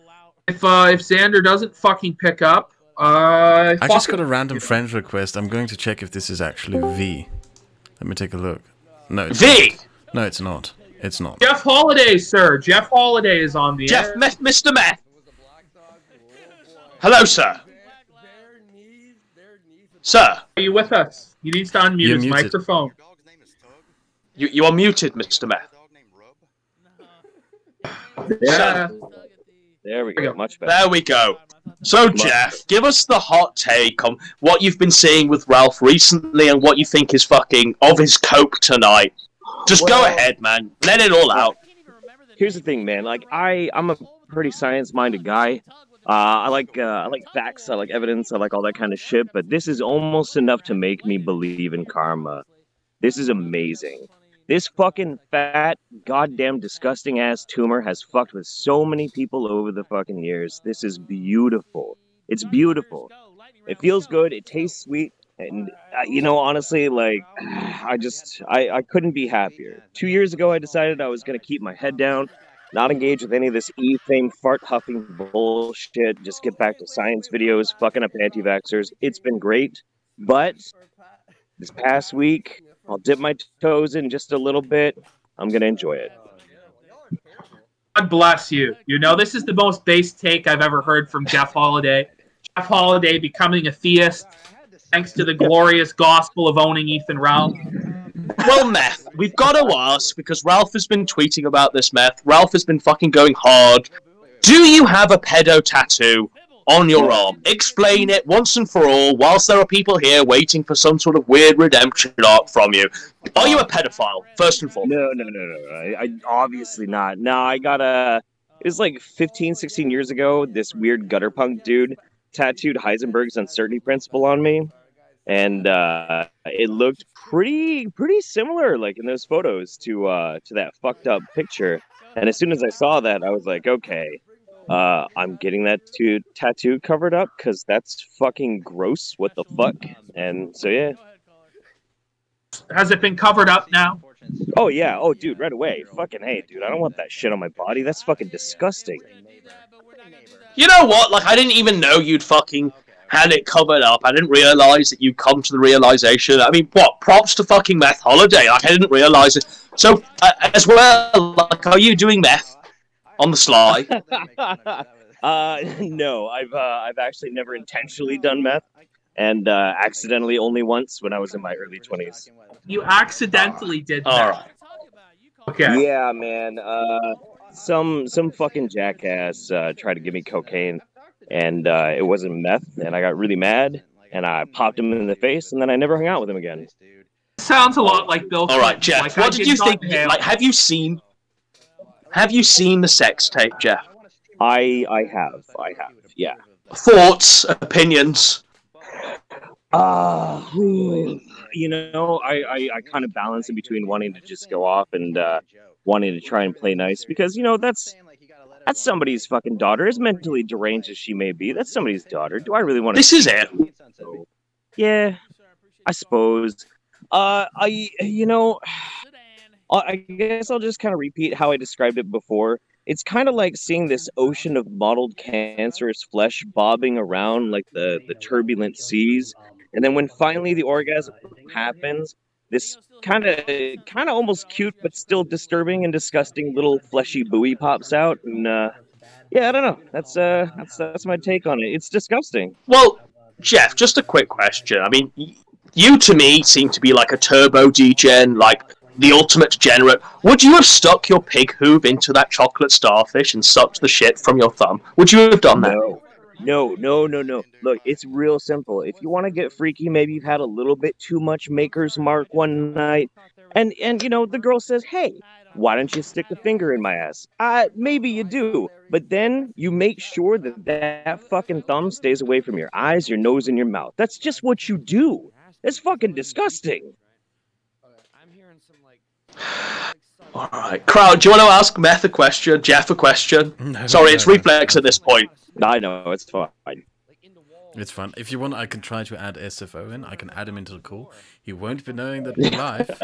If Xander doesn't fucking pick up, I just got a random friend request. I'm going to check if this is actually V. Let me take a look. No, it's V. Not. No, it's not. It's not. Jeff Holiday, sir. Jeff Holiday is on the air. Mr. Meth. Hello, sir. Sir, are you with us? He needs to unmute You're his muted. microphone. You are muted, Mr. Meth. Yeah. There we go. Much better. There we go. So, Jeff, give us the hot take on what you've been seeing with Ralph recently and what you think is fucking of his coke tonight. Just go ahead, man. Let it all out. Here's the thing, man. Like, I'm a pretty science-minded guy. I like facts. I like evidence. I like all that kind of shit. But this is almost enough to make me believe in karma. This is amazing. This fucking fat, goddamn, disgusting-ass tumor has fucked with so many people over the fucking years. This is beautiful. It's beautiful. It feels good. It tastes sweet. And, you know, honestly, like, I couldn't be happier. 2 years ago, I decided I was going to keep my head down, not engage with any of this E-fame fart-huffing bullshit, just get back to science videos, fucking up anti-vaxxers. It's been great. But this past week, I'll dip my toes in just a little bit. I'm going to enjoy it. God bless you. You know, this is the most base take I've ever heard from Jeff Holiday. Jeff Holiday becoming a theist thanks to the glorious gospel of owning Ethan Ralph. Well, Meth, we've got to ask, because Ralph has been tweeting about this, Meth. Ralph has been fucking going hard. Do you have a pedo tattoo on your arm? Explain it once and for all, whilst there are people here waiting for some sort of weird redemption arc from you. Are you a pedophile, first and foremost? No. I obviously not. No, I got it was like 15, 16 years ago, this weird gutter punk dude tattooed Heisenberg's uncertainty principle on me. And it looked pretty similar, like in those photos, to that fucked up picture. And as soon as I saw that, I was like, okay, I'm getting that tattoo covered up because that's fucking gross. What the fuck? And so yeah. Has it been covered up now? Oh yeah. Oh dude, right away. Fucking hey, dude. I don't want that shit on my body. That's fucking disgusting. You know what? Like, I didn't even know you'd fucking had it covered up. I didn't realize that you'd come to the realization. I mean, what? Props to fucking Meth Holiday. Like, I didn't realize it. So, as well, like, are you doing meth on the sly? No. I've actually never intentionally done meth, and accidentally only once when I was in my early 20s. You accidentally did that. All right. Okay. Yeah, man. Some fucking jackass tried to give me cocaine, and it wasn't meth, and I got really mad, and I popped him in the face, and then I never hung out with him again. Sounds a lot like Bill Clinton. All right, Jeff. Like, what did you think? Like, have you seen the sex tape, Jeff? I have. Yeah. Thoughts, opinions. You know, I kind of balance in between wanting to just go off and wanting to try and play nice, because, you know, that's somebody's fucking daughter. As mentally deranged as she may be, that's somebody's daughter. Do I really want to? This is it. Yeah, I suppose. I guess I'll just kind of repeat how I described it before. It's kind of like seeing this ocean of mottled cancerous flesh bobbing around like the turbulent seas. And then when finally the orgasm happens, this kind of almost cute but still disturbing and disgusting little fleshy buoy pops out. And yeah, I don't know. That's my take on it. It's disgusting. Well, Jeff, just a quick question. I mean, you to me seem to be like a turbo degen, like the ultimate degenerate. Would you have stuck your pig hoof into that chocolate starfish and sucked the shit from your thumb? Would you have done that? No. Look, it's real simple. If you want to get freaky, maybe you've had a little bit too much Maker's Mark one night, and you know, the girl says, hey, why don't you stick a finger in my ass? Maybe you do, but then you make sure that fucking thumb stays away from your eyes, your nose, and your mouth. That's just what you do. It's fucking disgusting. All right, crowd. Do you want to ask Meth a question, Jeff a question? No, Sorry, no, it's no. reflex at this point. I know it's fine. It's fun. If you want, I can try to add SFO in. I can add him into the call. He won't be knowing that we're live.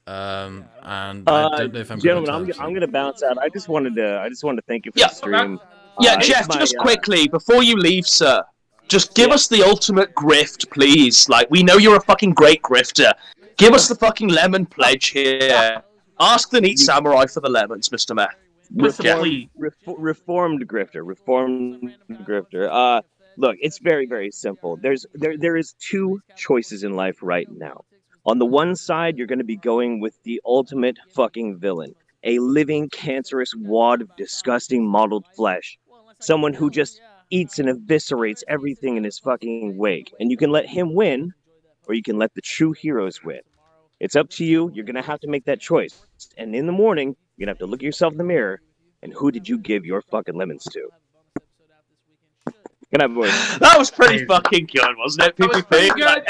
And I don't know if I'm gentlemen, I'm gonna bounce out. I just wanted to thank you for the stream. Yeah, Jeff, just quickly before you leave, sir. Just give us the ultimate grift, please. Like, we know you're a fucking great grifter. Give us the fucking lemon pledge here. Ask the neat samurai for the lemons, Mr. Meth. Reformed grifter. Look, it's very, very simple. There is two choices in life right now. On the one side, you're going to be going with the ultimate fucking villain, a living, cancerous wad of disgusting mottled flesh, someone who just eats and eviscerates everything in his fucking wake. And you can let him win, or you can let the true heroes win. It's up to you. You're going to have to make that choice. And in the morning, you're going to have to look at yourself in the mirror, and who did you give your fucking lemons to? Good night, boys. That was pretty fucking good, wasn't it, That was PPP? pretty good.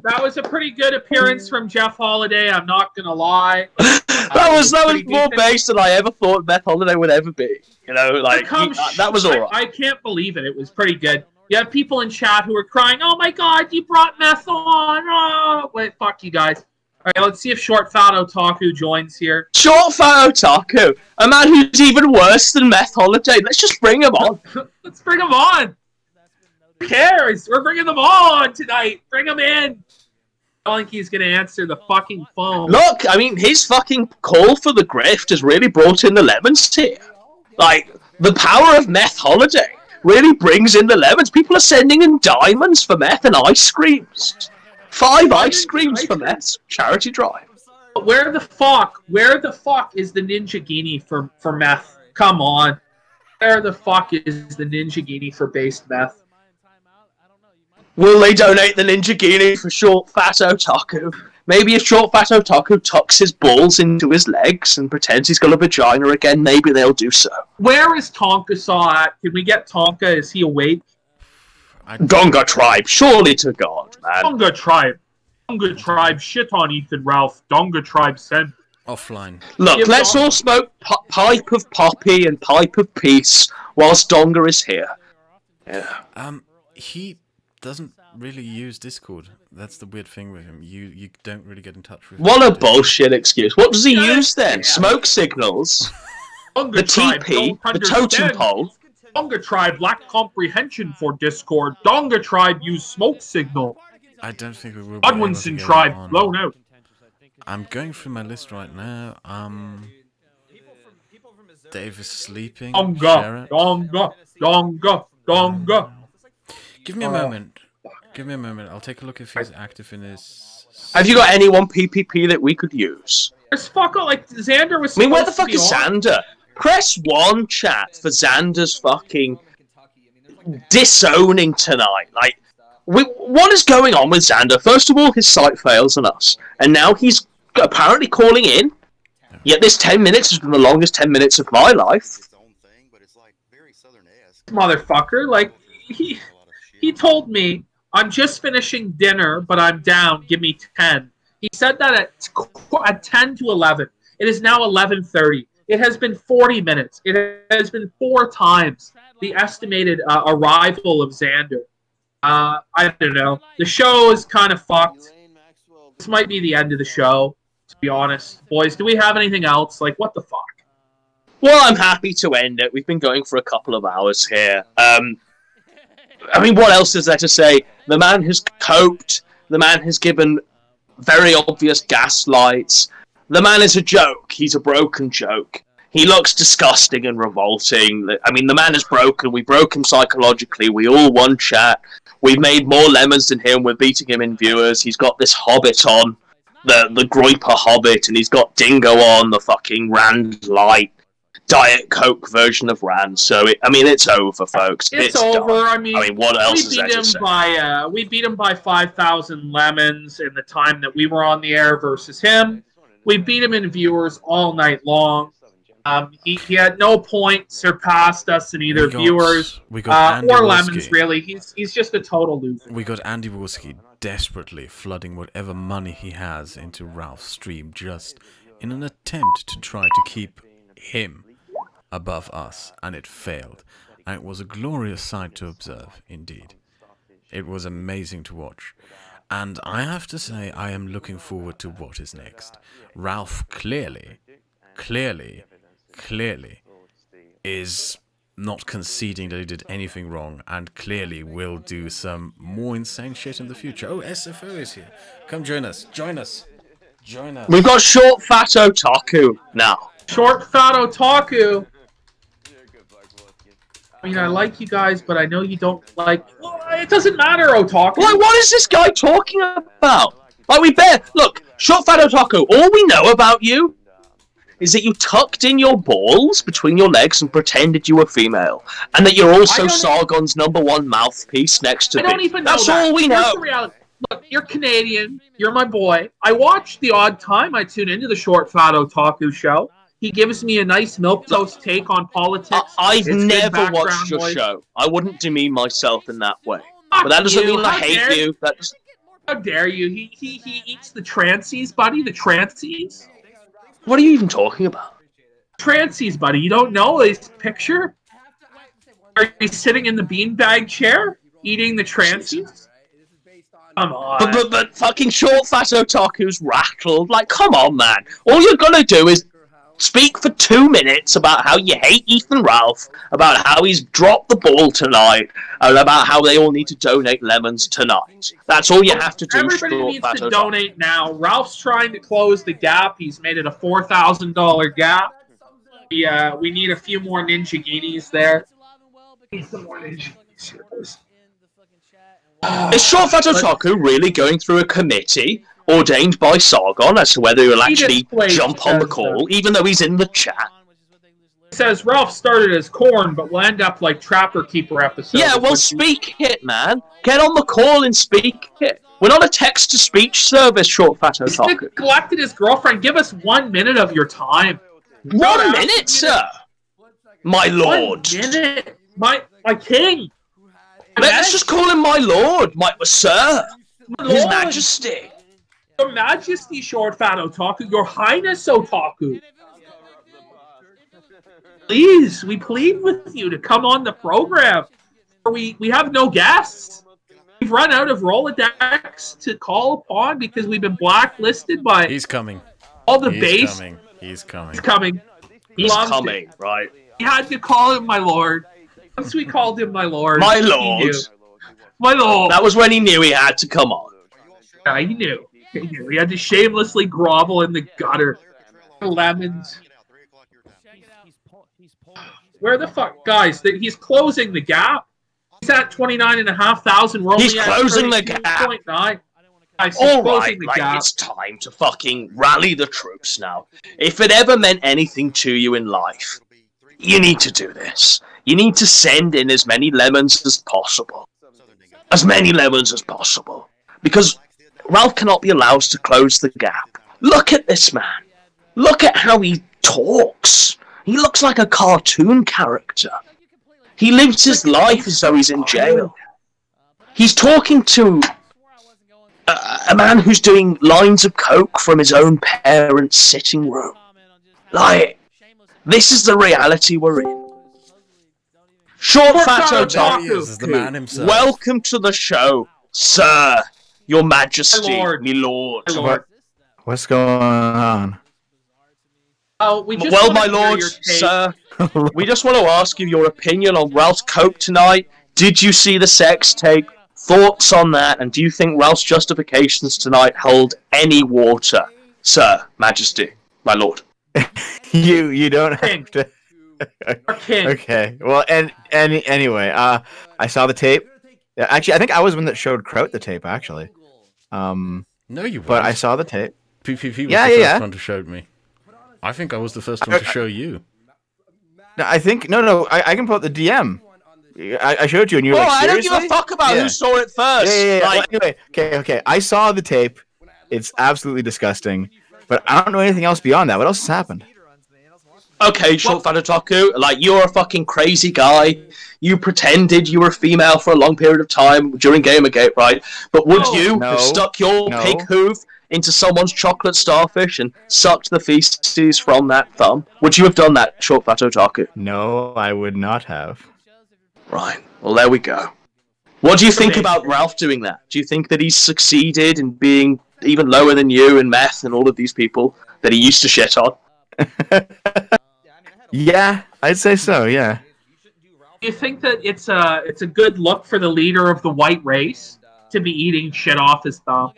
That was a pretty good appearance from Jeff Holiday. I'm not gonna lie. That was more based than I ever thought Meth Holiday would ever be. You know, like that was alright. I can't believe it. It was pretty good. You have people in chat who are crying, "Oh my god, you brought Meth on!" Oh, wait, fuck you guys. All right, let's see if Short Fat Otaku joins here. Short Fat Otaku, a man who's even worse than Meth Holiday. Let's just bring him on. Let's bring him on. Who cares? We're bringing them all on tonight. Bring him in. I don't think he's going to answer the fucking phone. Look, I mean, his fucking call for the grift has really brought in the lemons tier. Like, the power of Meth Holiday really brings in the lemons. People are sending in diamonds for Meth and ice creams. 5 ice creams for Meth's charity drive. Where the fuck is the Ninja Genie for Meth? Come on. Where the fuck is the Ninja Genie for based Meth? Will they donate the Ninja Genie for Short Fat Otaku? Maybe if Short Fat Otaku tucks his balls into his legs and pretends he's got a vagina again, maybe they'll do so. Where is Tonka Saw at? Can we get Tonka? Is he awake? Gonga Tribe, surely to God, man. Tonga Tribe, shit on Ethan Ralph. Donga Tribe sent. Offline. Look, let's all smoke pipe of poppy and pipe of peace whilst Donga is here. Yeah. He doesn't really use Discord. That's the weird thing with him. You don't really get in touch with him. What a bullshit excuse. What does he use then? Smoke signals? Donga The Tribe TP? don't The totem understand. pole? Donga Tribe lack comprehension for Discord. Donga Tribe use smoke signal. I don't think we will be able to Godwinson get Tribe on. blown out. I'm going through my list right now. Dave is sleeping. Donga. Uh, Give me a moment. Give me a moment. I'll take a look if he's active in his... Have you got anyone PPP that we could use? There's fuck like Xander was. I mean, where the supposed fuck to be is on. Xander? Press 1, chat, for Xander's fucking disowning tonight. Like, what is going on with Xander? First of all, his site fails on us, and now he's apparently calling in. Yet this 10 minutes has been the longest 10 minutes of my life. Motherfucker, like he told me, I'm just finishing dinner, but I'm down. Give me 10. He said that at 10 to 11. It is now 11:30. It has been 40 minutes. It has been 4 times the estimated arrival of Xander. I don't know. The show is kind of fucked. This might be the end of the show, to be honest. Boys, do we have anything else? Like, what the fuck? Well, I'm happy to end it. We've been going for a couple of hours here. I mean, what else is there to say? The man has coped. The man has given very obvious gaslights. The man is a joke. He's a broken joke. He looks disgusting and revolting. I mean, the man is broken. We broke him psychologically. We all won chat. We've made more lemons than him. We're beating him in viewers. He's got this Hobbit on, the Groiper Hobbit, and he's got Dingo on, the fucking Rand Light Diet Coke version of Rand. So, I mean, it's over, folks. It's over. Done. I mean, what else is there to say? We beat him by 5,000 lemons in the time that we were on the air versus him. We beat him in viewers all night long. He had no point surpassed us in either viewers we got Andy or Wolski. lemons. Really, he's just a total loser. We got Andy Wolski desperately flooding whatever money he has into Ralph's stream just in an attempt to try to keep him above us, and it failed. And it was a glorious sight to observe, indeed. It was amazing to watch. And I have to say, I am looking forward to what is next. Ralph clearly is not conceding that he did anything wrong, and clearly will do some more insane shit in the future. Oh, SFO is here. Come join us. Join us. Join us. We've got Short Fat Otaku now. Short Fat Otaku. I mean, I like you guys, but I know you don't like... Well, it doesn't matter, Otaku. Like, what is this guy talking about? Like, we bear... Look, Short Fat Otaku, all we know about you is that you tucked in your balls between your legs and pretended you were female. And that you're also Sargon's #1 mouthpiece next to me. I don't even know That's that. all we Here's know. the reality. Look, you're Canadian. You're my boy. I watch the odd time I tune into the Short Fat Otaku show. He gives me a nice milquetoast take on politics. I've It's good never watched background your noise. show. I wouldn't demean myself in that way. But that doesn't mean I How hate dare you. That's... How dare you? He eats the transies, buddy. The transies. What are you even talking about? Transies, buddy. You don't know his picture? Are you sitting in the beanbag chair eating the transies? Come on. But fucking Short Fat Otaku's rattled. Like, come on, man. All you're gonna do is speak for 2 minutes about how you hate Ethan Ralph, about how he's dropped the ball tonight, and about how they all need to donate lemons tonight. That's all you have to do. Everybody Short needs Fat to Otaku. donate now. Ralph's trying to close the gap. He's made it a $4,000 gap. We need a few more Ninja Guineas there. Need some more Ninja Guineas here, boys. Is Short Fat Otaku really going through a committee ordained by Sargon as to whether he'll actually jump on the call, even though he's in the chat? It says Ralph started as corn, but will end up like Trapper Keeper episode. Yeah, well, speak it, man. Get on the call and speak it. We're not a text-to-speech service, Short Fat He's Otaku. neglected his girlfriend. Give us 1 minute of your time. 1 minute, sir? My lord. 1 minute. My king. Let's just call him my lord, my sir. My His lord. Majesty. Your Majesty, Short Fat Otaku. Your Highness Otaku. Please, we plead with you to come on the program. We have no guests. We've run out of Rolodex to call upon because we've been blacklisted by He's coming. all the He's base. coming. He's coming. He's coming. He's Loved coming, it. right? We had to call him my lord. Once we called him my lord, My he lord. knew. My lord. That was when he knew he had to come on. Yeah, he knew. He knew. He had to shamelessly grovel in the gutter. Lemons. Where the fuck, guys? He's closing the gap. He's at 29,500. We're only He's at closing the gap. 32.9. Guys, he's All closing right, the like gap. it's time to fucking rally the troops now. If it ever meant anything to you in life, you need to do this. You need to send in as many lemons as possible. As many lemons as possible. Because Ralph cannot be allowed to close the gap. Look at this man. Look at how he talks. He looks like a cartoon character. He lives his life as though he's in jail. He's talking to a man who's doing lines of coke from his own parents' sitting room. Like, this is the reality we're in. Short Fat Otaku, welcome to the show, sir, your majesty, me lord. What's going on? Oh, we just Well, wanna my hear lord, your take. sir, we just want to ask you your opinion on Ralph's coke tonight. Did you see the sex tape? Thoughts on that? And do you think Ralph's justifications tonight hold any water, sir, majesty, my lord? You don't have to. Okay. Well, anyway, I saw the tape. Yeah, actually, I think I was the one that showed Kraut the tape. Actually, No, you weren't. but I saw the tape. PPP was the first one to show me. I think I was the first one to show you. No, I think no. I can pull up the DM. I showed you, and you were like, I don't seriously? give a fuck about Yeah. who saw it first. Yeah. Like, Well, anyway, okay. I saw the tape. It's absolutely disgusting. But I don't know anything else beyond that. What else has happened? Okay, Short Fat Otaku, like, you're a fucking crazy guy. You pretended you were female for a long period of time during Gamergate, right? But would you have stuck your pig hoof into someone's chocolate starfish and sucked the feces from that thumb? Would you have done that, Short Fat Otaku? No, I would not have. Right, well, there we go. What do you think about Ralph doing that? Do you think that he's succeeded in being even lower than you and Meth and all of these people that he used to shit on? Yeah, I'd say so, yeah. Do you think that it's a good look for the leader of the white race to be eating shit off his thumb?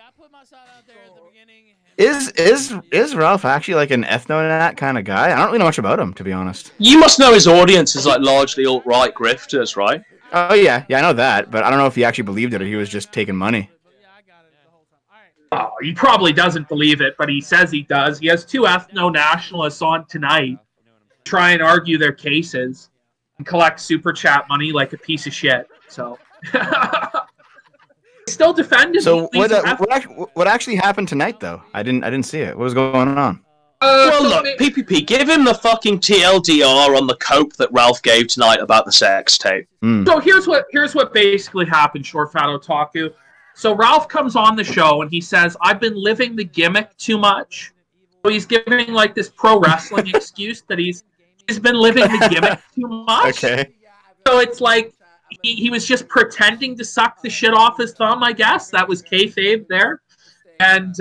Is Ralph actually like an ethno-nat kind of guy? I don't really know much about him, to be honest. You must know his audience is like largely alt-right grifters, right? Oh yeah, I know that, but I don't know if he actually believed it or he was just taking money. Oh, he probably doesn't believe it, but he says he does. He has two ethno-nationalists on tonight to try and argue their cases and collect super chat money like a piece of shit. So still defending. So what actually happened tonight though? I didn't see it. What was going on? Well, look, PPP, give him the fucking TLDR on the cope that Ralph gave tonight about the sex tape. So here's what basically happened, Short Fat Otaku. So Ralph comes on the show and he says, "I've been living the gimmick too much." So he's giving like this pro wrestling excuse that he's been living the gimmick too much. Okay. So it's like he was just pretending to suck the shit off his thumb, I guess. That was kayfabe there. And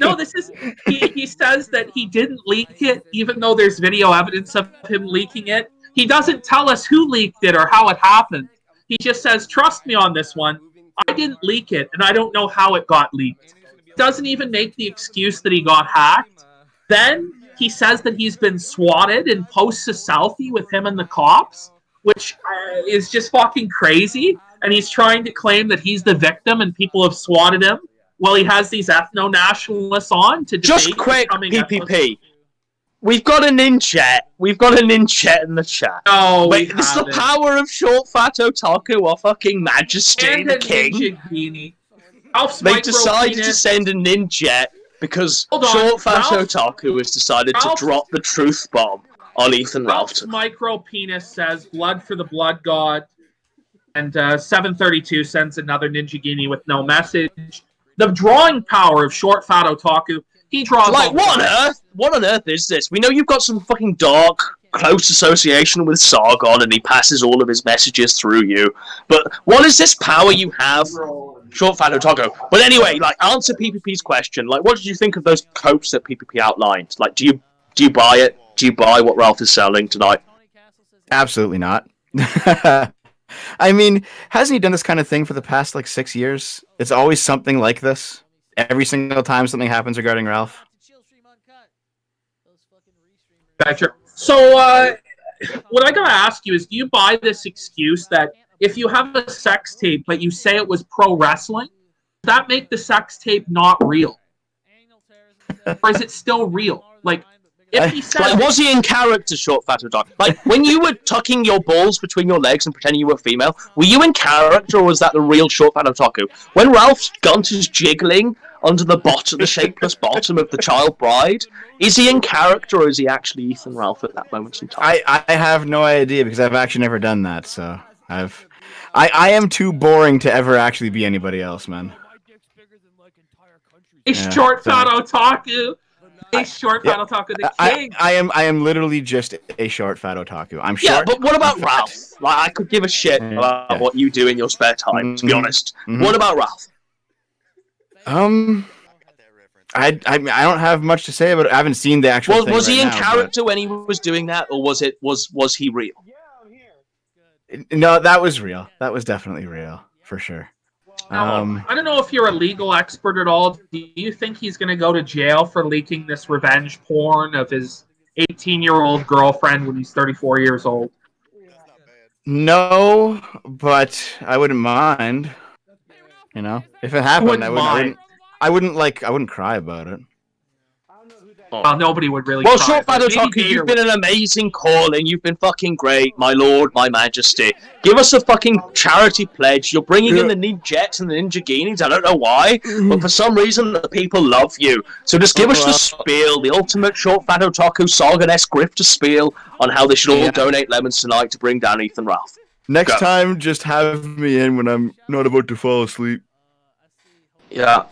no, this is he says that he didn't leak it, even though there's video evidence of him leaking it. He doesn't tell us who leaked it or how it happened. He just says, "Trust me on this one. I didn't leak it, and I don't know how it got leaked." Doesn't even make the excuse that he got hacked. Then he says that he's been swatted and posts a selfie with him and the cops, which is just fucking crazy. And he's trying to claim that he's the victim and people have swatted him. Well, he has these ethno-nationalists on to debate. Just quick, PPP. We've got a ninja. We've got a ninja in the chat. Oh, wait, this is the power of Short Fat Otaku or fucking Majesty and the a King. Ninja Genie. They decided to send a ninja because Short Fat Otaku has decided to drop the truth bomb on Ethan Ralph. Micro Penis says, "Blood for the Blood God." And 732 sends another Ninja Genie with no message. The drawing power of Short Fat Otaku. He draws like, what on earth? What on earth is this? We know you've got some fucking dark, close association with Sargon, and he passes all of his messages through you. But what is this power you have, Short Fat Otaku? But anyway, like, answer PPP's question. Like, what did you think of those copes that PPP outlined? Like, do you buy it? Do you buy what Ralph is selling tonight? Absolutely not. I mean, hasn't he done this kind of thing for the past, like, 6 years? It's always something like this. Every single time something happens regarding Ralph. Gotcha. So, what I gotta ask you is, do you buy this excuse that if you have a sex tape, but you say it was pro wrestling, does that make the sex tape not real? Or is it still real? Like, if he said... Like, was he in character, Short Fat Otaku? Like, when you were tucking your balls between your legs and pretending you were female, were you in character, or was that the real Short Fat Otaku? When Ralph's gunt is jiggling under the shapeless bottom of the child bride, is he in character, or is he actually Ethan Ralph at that moment in time? I have no idea, because I've actually never done that, so I am too boring to ever actually be anybody else, man. A Short Fat Otaku! A Short Fat Otaku, the king! I am literally just a Short Fat Otaku. I'm short. Yeah, but what about Ralph? Like, I could give a shit about what you do in your spare time, to be honest. What about Ralph? I don't have much to say about it. I haven't seen the actual thing Was he in now, character when he was doing that, or was he real? No, that was real. That was definitely real, for sure. I don't know if you're a legal expert at all. Do you think he's going to go to jail for leaking this revenge porn of his 18-year-old girlfriend when he's 34 years old? No, but I wouldn't mind. You know, if it happened, I wouldn't cry about it. Well, nobody would really. Well, try, Short Fat but maybe Otaku, Gator you've been an amazing calling. You've been fucking great, my lord, my majesty. Give us a fucking charity pledge. You're bringing in the Ninjets and the Ninjaginis. I don't know why, but for some reason the people love you. So just give us the spiel, the ultimate Short Fat Otaku Saga-esque grifter spiel on how they should all donate lemons tonight to bring down Ethan Ralph. Next time, just have me in when I'm not about to fall asleep. Yeah.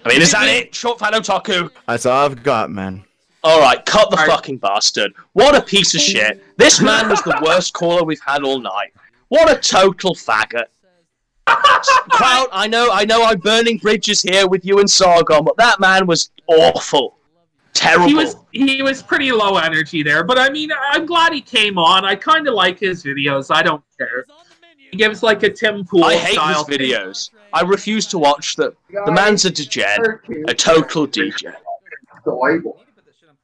I mean, is that it? Short Fat Otaku? That's all I've got, man. Alright, cut the fucking bastard. What a piece of shit. This man was the worst caller we've had all night. What a total faggot. Kraut, I know I'm burning bridges here with you and Sargon, but that man was awful. Terrible. He was pretty low energy there, but I mean, I'm glad he came on. I kind of like his videos. I don't care. He gives like a Tim Pool I hate style his videos. I refuse to watch them. The man's a degen, a total DJ.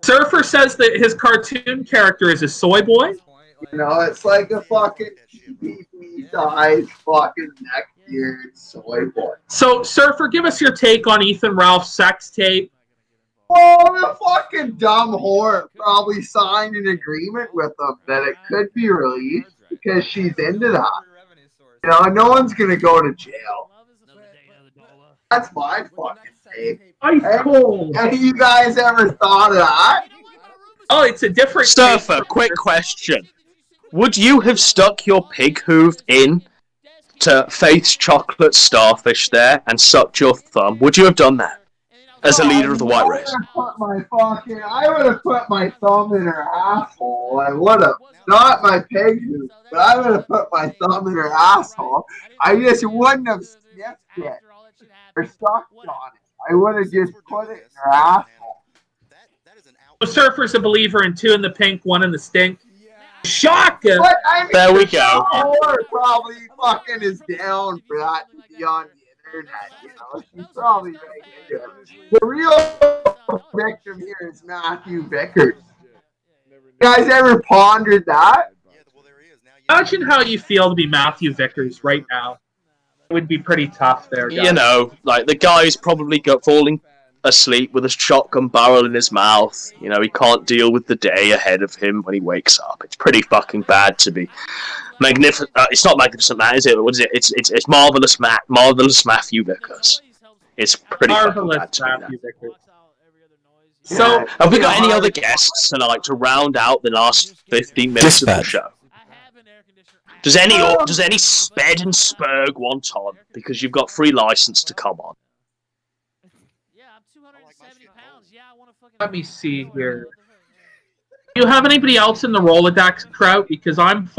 Surfer says that his cartoon character is a soy boy. You know, it's like a fucking PPP-sized fucking neck-beard soy boy. So, Surfer, give us your take on Ethan Ralph's sex tape. Oh, the fucking dumb whore probably signed an agreement with them that it could be released because she's into that. You know, no one's gonna go to jail. That's my fucking take. Have you guys ever thought of that? Oh, it's a different Surfer, quick question. Would you have stuck your pig hoof in to Faith's chocolate starfish there and sucked your thumb? Would you have done that? As a leader of the white race. I would have put my thumb in her asshole. I would have. Not my pig hoop, but I would have put my thumb in her asshole. I just wouldn't have sniffed it or sucked on it. I would have just put it in her asshole. So Surfer's a believer in 2 in the pink, 1 in the stink. Shocking! But I mean, there we go. Whore probably fucking is down for that to be on the internet. You know, she's probably right into it. The real victim here is Matthew Vickers. You guys ever pondered that? Imagine how you feel to be Matthew Vickers right now. It would be pretty tough there, guys. You know, like the guy's probably falling asleep with a shotgun barrel in his mouth. You know, he can't deal with the day ahead of him when he wakes up. It's pretty fucking bad to be magnificent. It's not Magnificent Matt, is it? What is it? It's Marvelous Matthew Vickers. It's pretty Marvelous fucking bad Matthew Vickers. So, have we got any other guests tonight to round out the last 15 minutes of the show? Does any Sped and Spurg want on? Because you've got free license to come on. Let me see here. Do you have anybody else in the Rolodex, Kraut? Because I'm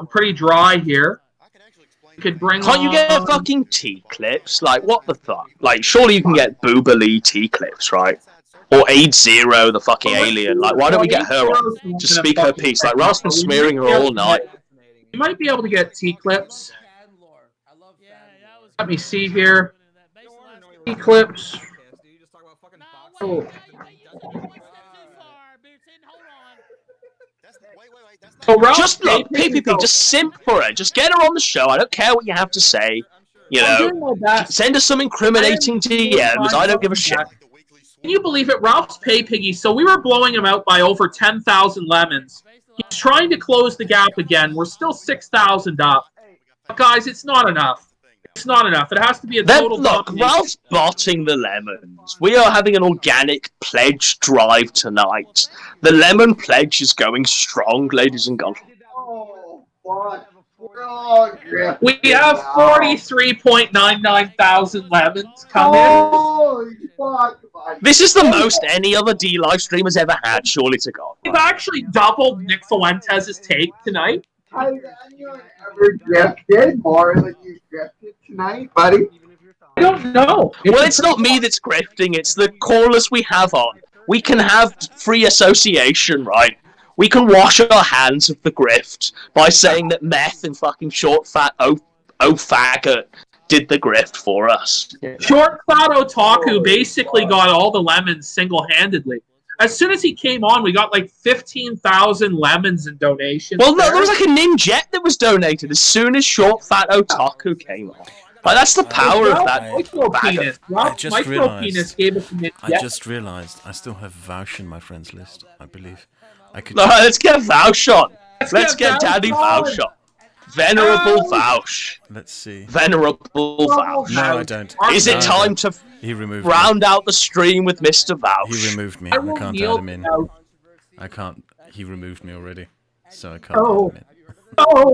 pretty dry here. Could bring Can't you get fucking T-clips? Like, what the fuck? Like, surely you can get Boobalee T-clips, right? Or Aid Zero, the fucking alien. Like, why don't we get her on to speak her piece? Like, Ralph's been smearing her all night. You might be able to get T-clips. Let me see here. T-clips. Oh. Just look, PPP, just simp for her. Just get her on the show. I don't care what you have to say. You know, send us some incriminating DMs. I don't give a shit. Can you believe it? Ralph's pay piggy. So we were blowing him out by over 10,000 lemons. He's trying to close the gap again. We're still 6,000 up. But guys, it's not enough. It's not enough. It has to be a total. Look, Ralph's botting the lemons. We are having an organic pledge drive tonight. The lemon pledge is going strong, ladies and gentlemen. We have 43.99 thousand lemons come in. This is the most any other DLive stream has ever had, surely to God. We've actually doubled Nick Fuentes's take tonight. Have you ever grifted more than you grifted tonight, buddy? I don't know. Well, it's not me that's grifting, it's the callers we have on. We can have free association, right? We can wash our hands of the grift by saying that Meth and fucking Short Fat faggot did the grift for us. Short Fat Otaku basically got all the lemons single-handedly. As soon as he came on, we got like 15,000 lemons in donations. Well, no, there was like a ninjet that was donated as soon as Short Fat Otaku came on. Like, that's the power of that Micro bag penis. of... Ralph Micro Penis gave us an I just realised I still have Vaush in my friends list. I believe I could. No, let's get Vaush on. Let's get Vaush Daddy on. Vaush on. Venerable Vaush. Let's see. Venerable Vaush. No, I don't. Is it No, I time don't. to He removed round out the stream with Mr. Vaush? He removed me. I I will can't kneel add him in. down. I can't. He removed me already, so I can't Oh. add him in. Oh.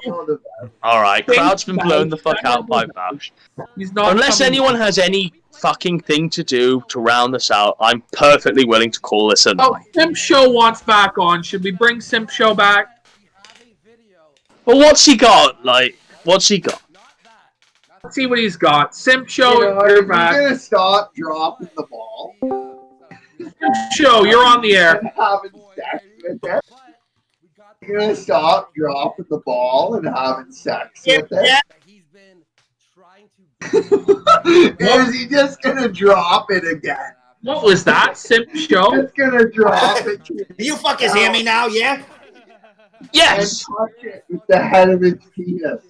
Alright, crowd's been blown the fuck out by Vaush. He's not Unless coming anyone has any fucking thing to do to round this out, I'm perfectly willing to call this a night. Oh, Simp Show wants back on. Should we bring Simp Show back? But what's he got? Like, what's he got? Let's see what he's got. Simp Show, You know, you're if back. you're gonna stop dropping the ball, Simp Show, you're on the air. and having sex with it. You're gonna stop dropping the ball and having sex with it. Is he just gonna drop it again? What was that, Simp Show? He's gonna drop it. Do you fuckers hear me now? Yeah. Yes! And touch it with the head of his penis.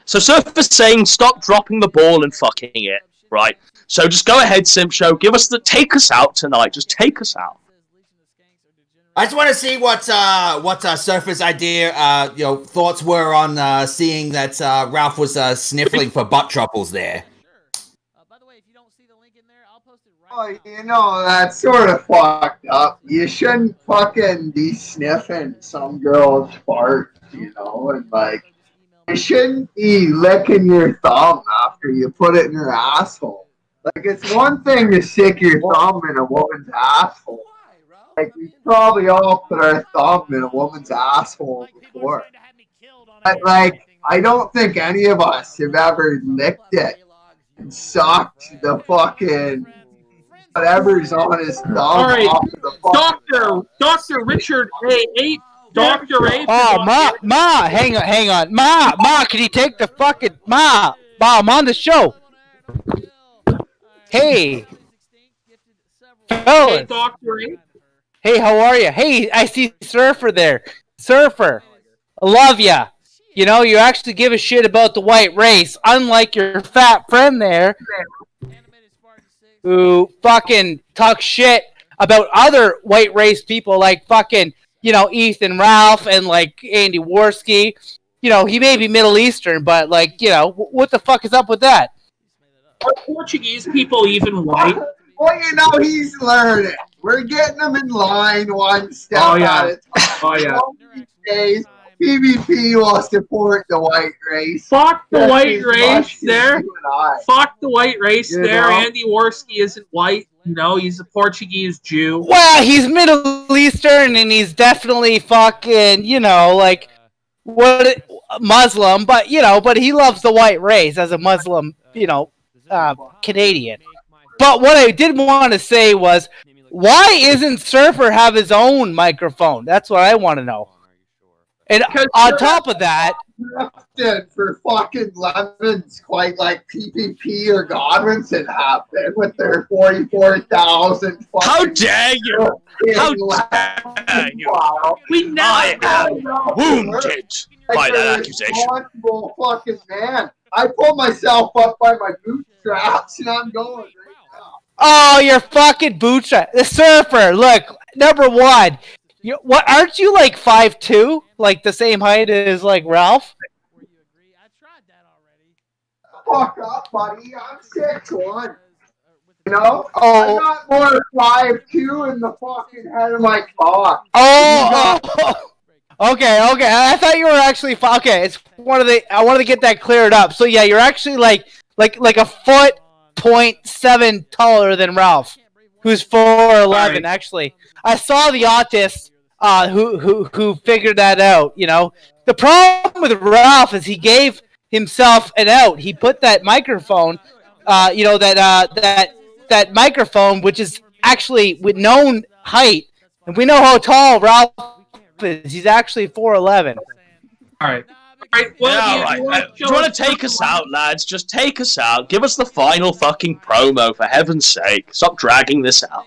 So Surfer's saying stop dropping the ball and fucking it, right? So just go ahead, Simp Show. Take us out tonight. Just take us out. I just want to see what Surfer's idea, thoughts were on seeing that Ralph was sniffling for butt troubles there. Oh, you know, that's sort of fucked up. You shouldn't fucking be sniffing some girl's fart, you know, and like, you shouldn't be licking your thumb after you put it in your asshole. Like, it's one thing to stick your thumb in a woman's asshole. Like, we probably all put our thumb in a woman's asshole before. But, like, I don't think any of us have ever licked it and sucked the fucking whatever's on his thumb off of the fucking Dr. Richard A. Dr. A. Oh, Ma, hang on. Ma, can you take the fucking, Ma, I'm on the show. Hey. Fellas. Hey, Dr. A. Hey, how are you? Hey, I see Surfer there. Surfer, I love ya. You know, you actually give a shit about the white race, unlike your fat friend there, who fucking talks shit about other white race people like fucking, you know, Ethan Ralph and like Andy Worski. You know, he may be Middle Eastern, but like, you know, what the fuck is up with that? Are Portuguese people even white? Well, you know, he's learning. We're getting him in line one step at a time. Oh, yeah. One of these days, PPP will support the white race. Fuck the Just white as race much as there. you and I. Fuck the white race You there. know? Andy Worski isn't white. You know, he's a Portuguese Jew. Well, he's Middle Eastern and he's definitely fucking, you know, like Muslim, but you know, but he loves the white race as a Muslim, you know, Canadian. But what I did want to say was, why isn't Surfer have his own microphone? That's what I want to know. And on top of that, for fucking lemons, quite like PPP or Godwinson have been with their 44,000. How dare you! How dare you! I am wounded by that accusation. Responsible fucking man. I pulled myself up by my bootstraps and I'm going right now. oh, your fucking bootstrap, the Surfer. Look, number one, what aren't you like 5'2", like the same height as like Ralph? Fuck up, buddy. I'm 6'1". You know? Oh. I'm not more 5'2" in the fucking head of my cock. Oh, okay. I thought you were actually okay. It's one of the. I wanted to get that cleared up. So yeah, you're actually like a foot 0.7 taller than Ralph, who's 4'11". Right. Actually, I saw the autist who figured that out. You know, the problem with Ralph is he gave himself an out. He put that microphone, you know, that microphone, which is actually with known height, and we know how tall Ralph is. He's actually 4'11". All right. Well, Yeah, all right. Do you want to take us out, lads? Just take us out. Give us the final fucking promo, for heaven's sake. Stop dragging this out.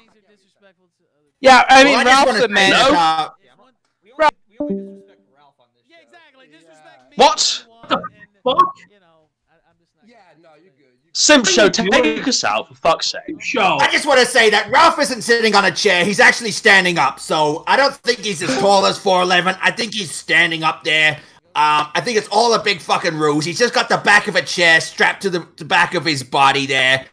Yeah, I mean, Well, I just Ralph's wanna a man. say, What? Fuck? Simp Show, take us out, for fuck's sake. Show. I just want to say that Ralph isn't sitting on a chair. He's actually standing up. So I don't think he's as tall as 4'11". I think he's standing up there. I think it's all a big fucking ruse. He's just got the back of a chair strapped to the back of his body there.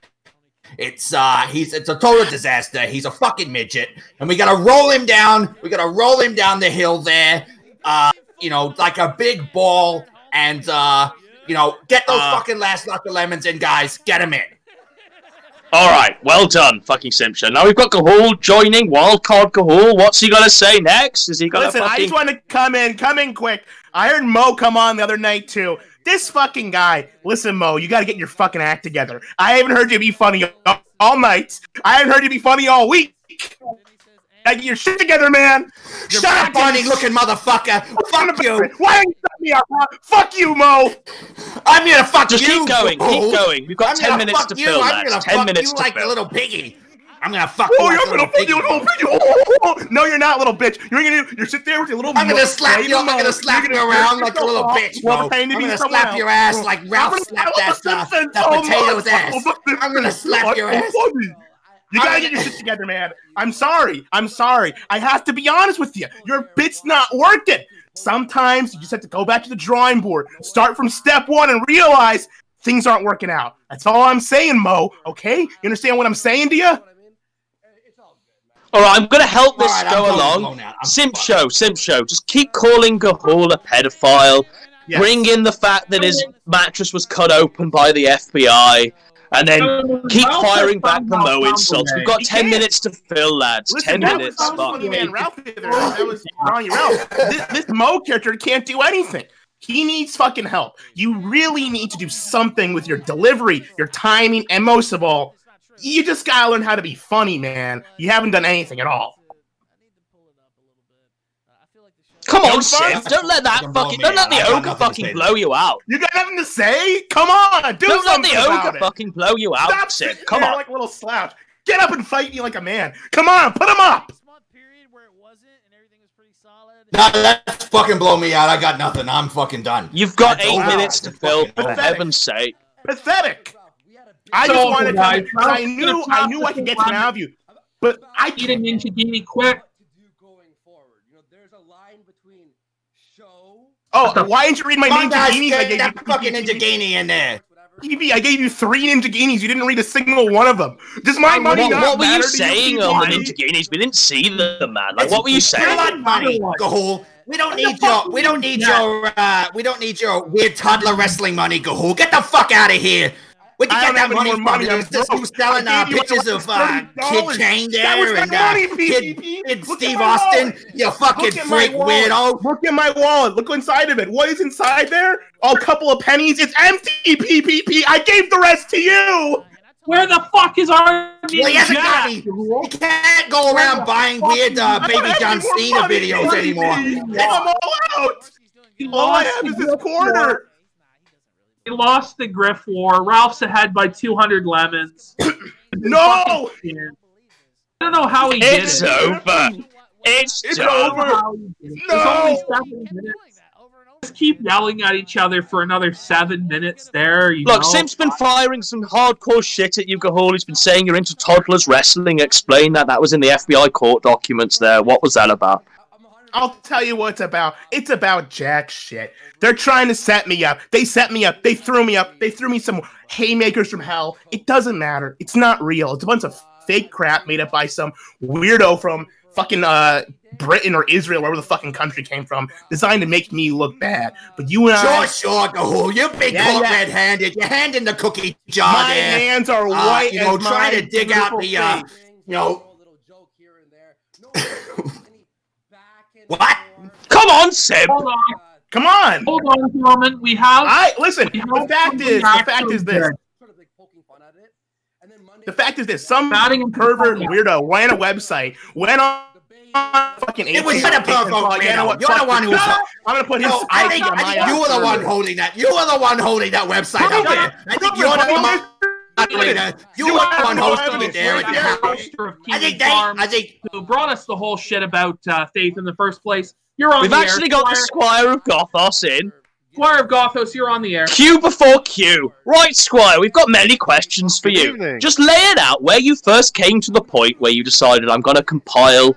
It's a total disaster. He's a fucking midget, and we gotta roll him down. We gotta roll him down the hill there. You know, like a big ball, and you know, get those fucking last knock of lemons in, guys. Get him in. All right, well done, fucking Simp Show. Now we've got Gahul joining. Wildcard Gahul. What's he gonna say next? Is he gonna? Listen, I just want to come in quick. I heard Mo come on the other night too. This fucking guy. Listen, Mo, you got to get your fucking act together. I haven't heard you be funny all night. I haven't heard you be funny all week. Get your shit together, man. Shut up, funny-looking motherfucker. Fuck you. Why didn't you set me up? Fuck you, Mo. I'm gonna fuck Just you. keep going. Keep going. We've got 10 minutes to fill, I'm gonna lads. 10 fuck minutes you to like fill. a little piggy. I'm gonna fuck Oh, you you're like a gonna little fuck you, piggy. little bitch. No, you're not, little bitch. You're sit there with your little. I'm gonna slap you. I'm gonna slap you around like a little bitch, bro. I'm gonna slap your ass like Ralph slapped that potato's ass. I'm gonna slap your ass. You gotta get your shit together, man. I'm sorry. I have to be honest with you. Your bit's not working. Sometimes you just have to go back to the drawing board, start from step one, and realize things aren't working out. That's all I'm saying, Mo. Okay? You understand what I'm saying to you? All right, I'm going to help this go along. Simp Show. Just keep calling Gahul a pedophile. Yes. Bring in the fact that his mattress was cut open by the FBI. And then keep firing back the Mo insults. We've got 10 minutes to fill, lads. Listen, 10 minutes. That was funny, man. Ralph there. That was Ronnie Ralph. This Mo character can't do anything. He needs fucking help. You really need to do something with your delivery, your timing, and most of all, you just gotta learn how to be funny, man. You haven't done anything at all. Come on, Sim. Don't let the ogre fucking blow you out. You got nothing to say? Come on, Don't let the ogre about it. fucking blow you out, Stop Sim. sitting Come there on. like a little slouch. Get up and fight me like a man. Come on, put him up. No, that's fucking blow me out. I got nothing. I'm fucking done. You've got That's 8 over. minutes to fill, for Pathetic. heaven's sake. Pathetic. I So, just wanted to guys, I knew I could get some out of you. But I Eat a Ninja Genie quick. Oh, why didn't you read my Come on, Ninja guys, Genies? get that fucking Ninja Genie in there. PPP, I gave you 3 Ninja Genies. You didn't read a single one of them. Does my money not What were you matter to saying on the Ninja Genies? We didn't see them, man. Like, what were you saying? Blood money, Gahul. We don't need your weird toddler wrestling money, Gahul. Get the fuck out of here. Where'd you I get don't that have any money more from? money, I'm Is this broke. you selling I gave you pictures like of $30. Kid Kane That there was and my money, Kid Look Steve at my Austin? wallet. You fucking Look at my freak wallet. weirdo. Look at my wallet. Look inside of it. What is inside there? A couple of pennies. It's empty, PPP. I gave the rest to you. Where the fuck is our Well, he hasn't got Jack? any. He can't go around buying weird Baby John Cena videos anymore. I'm all out. All I have is this quarter. He lost the Griff War. Ralph's ahead by 200 lemons. No! I don't know how he did it. It's over. It's over. There's only 7 minutes. Just keep yelling at each other for another 7 minutes there. Look, Sim's been firing some hardcore shit at you, Gahul. He's been saying you're into toddlers wrestling. Explain that. That was in the FBI court documents there. What was that about? I'll tell you what it's about. It's about jack shit. They're trying to set me up. They set me up. They threw me up. They threw me some haymakers from hell. It doesn't matter. It's not real. It's a bunch of fake crap made up by some weirdo from fucking Britain or Israel, wherever the fucking country came from, designed to make me look bad. But you and I... Sure, Gahul. You're big red-handed. Your hand in the cookie jar My there. hands are white You know, as trying my to dig out the, face. you know... What? Come on, Sim. Hold on. Come on. Hold on, gentlemen. We have... Listen, the fact is this. The fact is this. Some pervert weirdo ran a website, went on fucking... It was not a pervert weirdo. You're the one who... I'm going to put his... I think you were the one holding that. You were the one holding that website out there. I think you're the one... You were the one hosting it there at your house. I think who brought us the whole shit about Faith in the first place. You're on We've the actually air, got the Squire. Squire of Gothos in. Squire of Gothos, you're on the air. Q before Q. Right, Squire, we've got many questions for you. evening. Just lay it out where you first came to the point where you decided I'm going to compile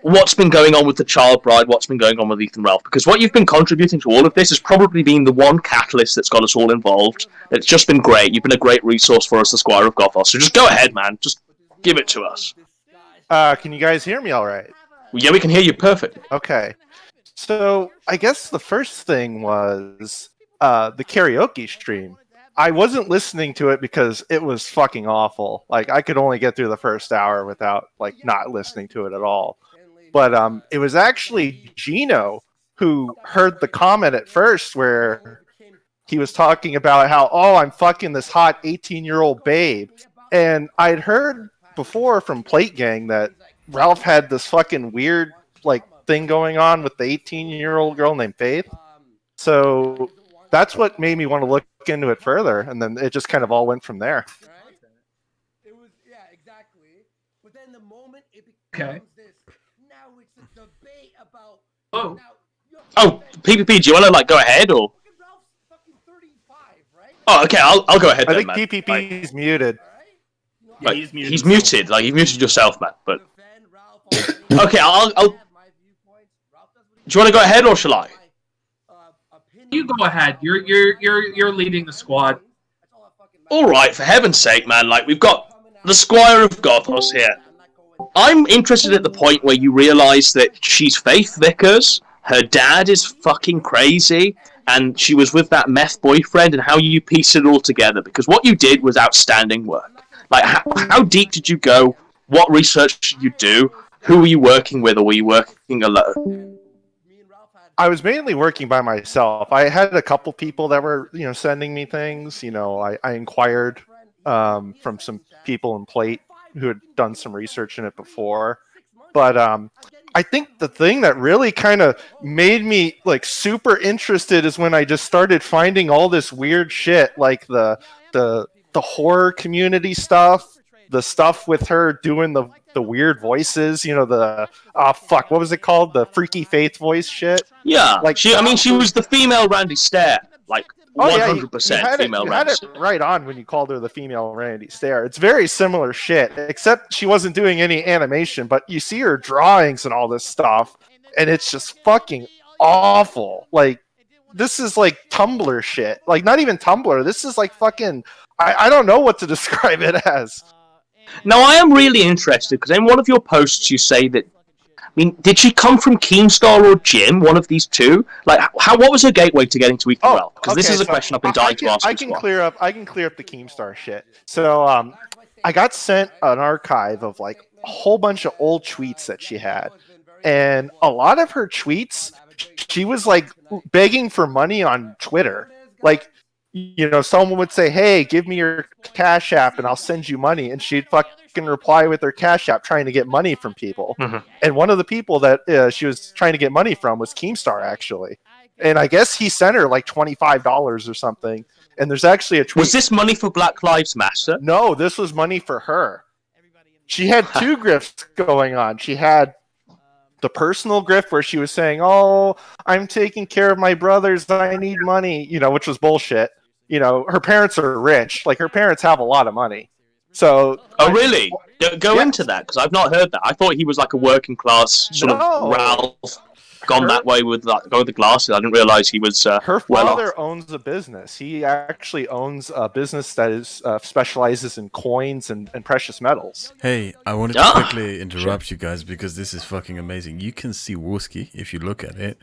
what's been going on with the Child Bride, what's been going on with Ethan Ralph. Because what you've been contributing to all of this has probably been the one catalyst that's got us all involved. It's just been great. You've been a great resource for us, the Squire of Gothos. So just go ahead, man. Just give it to us. Can you guys hear me all right? Yeah, we can hear you perfectly. Okay. So I guess the first thing was the karaoke stream. I wasn't listening to it because it was fucking awful. Like, I could only get through the first hour without, like, not listening to it at all. But it was actually Gino who heard the comment at first where he was talking about how, oh, I'm fucking this hot 18-year-old babe. And I'd heard before from Plate Gang that Ralph had this fucking weird, like, thing going on with the 18-year-old girl named Faith. So that's what made me want to look into it further, and then it just kind of all went from there. It was, yeah, exactly. But then the moment it Okay. becomes this, now it's a debate about. Oh. Oh, PPP, do you want to, like, go ahead, or? Oh, okay, I'll go ahead I then, think man. PPP is muted. Like, he's muted. Like, you muted yourself, man. But okay, I'll. Do you want to go ahead or shall I? You go ahead. You're leading the squad. All right, for heaven's sake, man. Like, we've got the Squire of Gothos here. I'm interested at the point where you realise that she's Faith Vickers, her dad is fucking crazy, and she was with that meth boyfriend, and how you piece it all together. Because what you did was outstanding work. Like, how deep did you go? What research did you do? Who were you working with, or were you working alone? I was mainly working by myself. I had a couple people that were, sending me things. I inquired from some people in Plate who had done some research in it before. But I think the thing that really kind of made me like super interested is when I just started finding all this weird shit, like the horror community stuff, the stuff with her doing the weird voices, what was it called? The Freaky Faith voice shit. Yeah, like she was the female Randy Stair, like 100% female you Randy. had it right on when you called her the female Randy Stair. It's very similar shit, except she wasn't doing any animation, but you see her drawings and all this stuff, and it's just fucking awful. Like, this is like Tumblr shit. Like, not even Tumblr. This is like fucking... I don't know what to describe it as. Now, I am really interested, because in one of your posts you say that, did she come from Keemstar or Jim, one of these two? Like, what was her gateway to getting to Ethan Ralph? Because this is a question I've been dying to ask. I can clear up the Keemstar shit. So, I got sent an archive of like a whole bunch of old tweets that she had, and a lot of her tweets, she was like begging for money on Twitter. Like, someone would say, hey, give me your Cash App and I'll send you money. And she'd fucking reply with her Cash App trying to get money from people. Mm-hmm. And one of the people that she was trying to get money from was Keemstar, actually. And I guess he sent her like $25 or something. And there's actually a tweet. Was this money for Black Lives Matter? No, this was money for her. She had two grifts going on. She had the personal grift where she was saying, oh, I'm taking care of my brothers, I need money, which was bullshit. Her parents are rich. Like, her parents have a lot of money. So... Oh, really? Go into that, because I've not heard that. I thought he was like a working class sort of Ralph, gone that way with the glasses. I didn't realize he was her well father off. owns a business. He actually owns a business that is specializes in coins and precious metals. Hey, I wanted to quickly interrupt you guys because this is fucking amazing. You can see Wooski, if you look at it,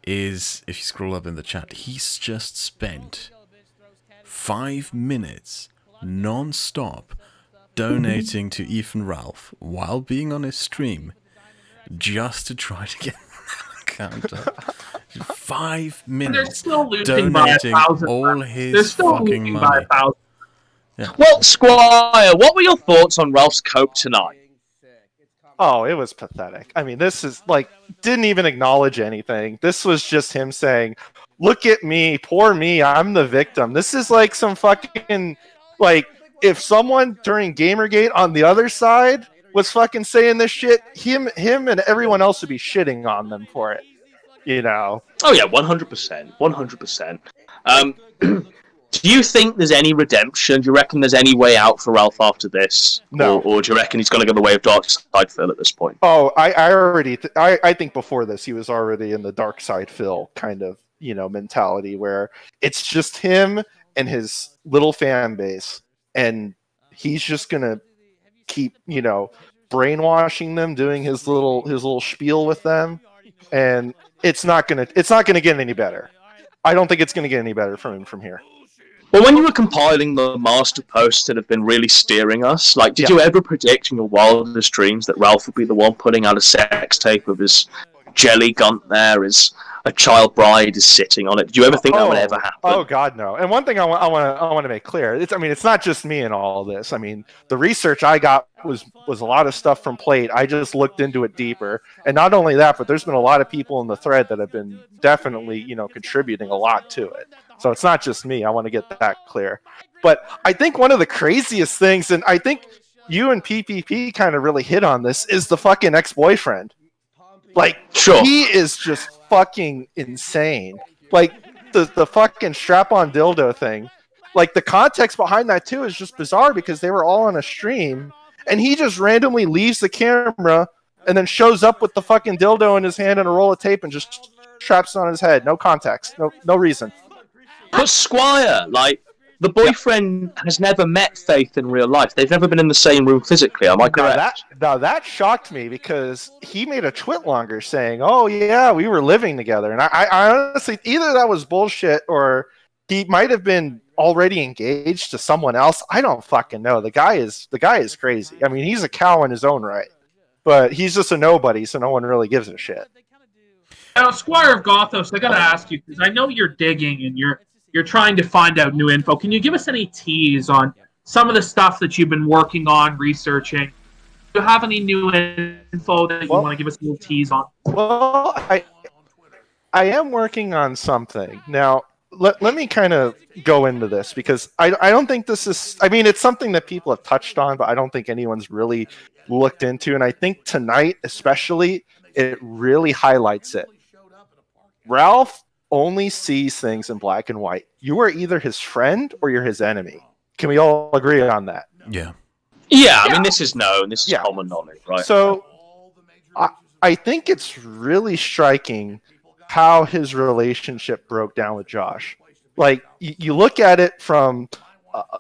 if you scroll up in the chat, he's just spent 5 minutes non-stop donating to Ethan Ralph while being on his stream just to try to get an account up. 5 minutes They're still losing by donating 1,000. all They're his still fucking losing by money. 1,000. Yeah. Well, Squire, what were your thoughts on Ralph's cope tonight? Oh, it was pathetic. I mean, this is like, didn't even acknowledge anything. This was just him saying, look at me, poor me, I'm the victim. This is like some fucking, like, if someone during Gamergate on the other side was fucking saying this shit, him and everyone else would be shitting on them for it. You know. Oh yeah, 100%, 100%. Do you think there's any redemption? Do you reckon there's any way out for Ralph after this? No. Or do you reckon he's going to go the way of Dark Side Phil at this point? Oh, I think before this he was already in the Dark Side Phil kind of, you know, mentality where it's just him and his little fan base, and he's just gonna keep, you know, brainwashing them, doing his little spiel with them, and it's not gonna get any better. I don't think it's gonna get any better from him from here. Well, when you were compiling the master posts that have been really steering us, like, did you ever predict in your wildest dreams that Ralph would be the one putting out a sex tape of his jelly gunt there, as a child bride is sitting on it? Did you ever think that would ever happen? Oh God, no. And one thing I want to make clear, it's not just me in all this. I mean, the research I got was a lot of stuff from Plate. I just looked into it deeper, and not only that, but there's been a lot of people in the thread that have been definitely, you know, contributing a lot to it. So it's not just me. I want to get that clear. But I think one of the craziest things, and I think you and PPP kind of really hit on this, is the fucking ex-boyfriend. Like, he is just fucking insane. Like, the fucking strap-on dildo thing. Like, the context behind that, too, is just bizarre because they were all on a stream, and he just randomly leaves the camera and then shows up with the fucking dildo in his hand and a roll of tape and just straps it on his head. No context. No reason. But Squire, like, the boyfriend has never met Faith in real life. They've never been in the same room physically. Am I correct? Now that shocked me because he made a twit longer saying, "Oh yeah, we were living together," and I honestly, either that was bullshit or he might have been already engaged to someone else. I don't fucking know. The guy is crazy. I mean, he's a cow in his own right, but he's just a nobody, so no one really gives a shit. Now, Squire of Gothos, I gotta ask you because I know you're digging and you're trying to find out new info. Can you give us any tease on some of the stuff that you've been working on, researching? Do you have any new info that you want to give us a little tease on? Well, I am working on something. Now, let me kind of go into this because I don't think this is... I mean, it's something that people have touched on, but I don't think anyone's really looked into. And I think tonight, especially, it really highlights it. Ralph only sees things in black and white. You are either his friend or you're his enemy. Can we all agree on that? Yeah. Yeah, I mean, this is known. This is common knowledge, right? So, I think it's really striking how his relationship broke down with Josh. Like, you look at it from,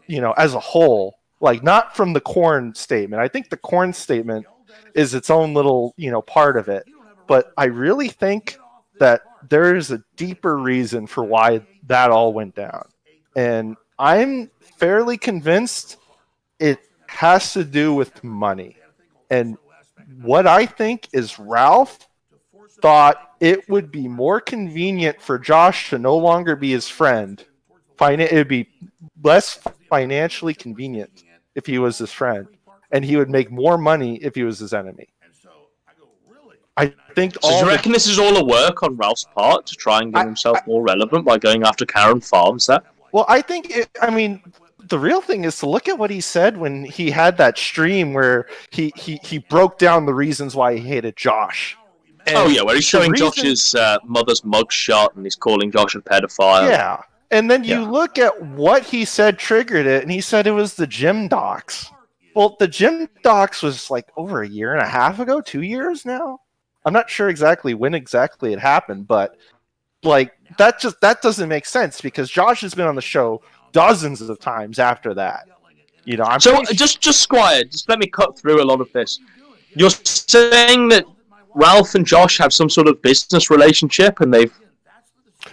you know, as a whole, like, not from the Korn statement. I think the Korn statement is its own little, you know, part of it. But I really think that there is a deeper reason for why that all went down. And I'm fairly convinced it has to do with money. And what I think is Ralph thought it would be more convenient for Josh to no longer be his friend. It would be less financially convenient if he was his friend. And he would make more money if he was his enemy. I think. So do you reckon this is all a work on Ralph's part to try and get himself more relevant by going after Karen Farms? That. Well, I think. I mean, the real thing is to look at what he said when he had that stream where he broke down the reasons why he hated Josh. And where he's showing Josh's mother's mugshot and he's calling Josh a pedophile. Yeah, and then you look at what he said triggered it, and he said it was the gym docs. Well, the gym docs was like over a year and a half ago, 2 years now. I'm not sure exactly when exactly it happened, but like that doesn't make sense because Josh has been on the show dozens of times after that. You know, just Squire, just let me cut through a lot of this. You're saying that Ralph and Josh have some sort of business relationship and they've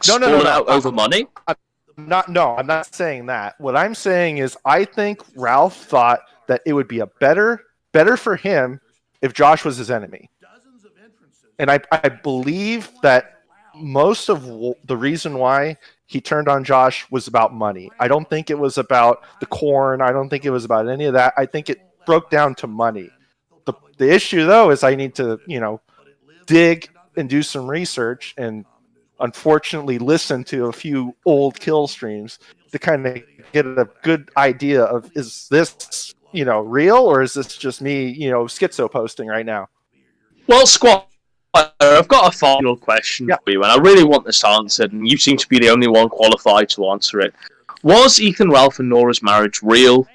fallen out over money? I'm not saying that. What I'm saying is I think Ralph thought that it would be better for him if Josh was his enemy. And I believe that most of the reason why he turned on Josh was about money. I don't think it was about the Korn. I don't think it was about any of that. I think it broke down to money. The issue, though, is I need to, you know, dig and do some research and unfortunately listen to a few old kill streams to kind of get a good idea of, is this, you know, real or is this just me, you know, schizo posting right now? Well, Squire, I've got a final question for you, and I really want this answered, and you seem to be the only one qualified to answer it. Was Ethan Ralph and Nora's marriage real?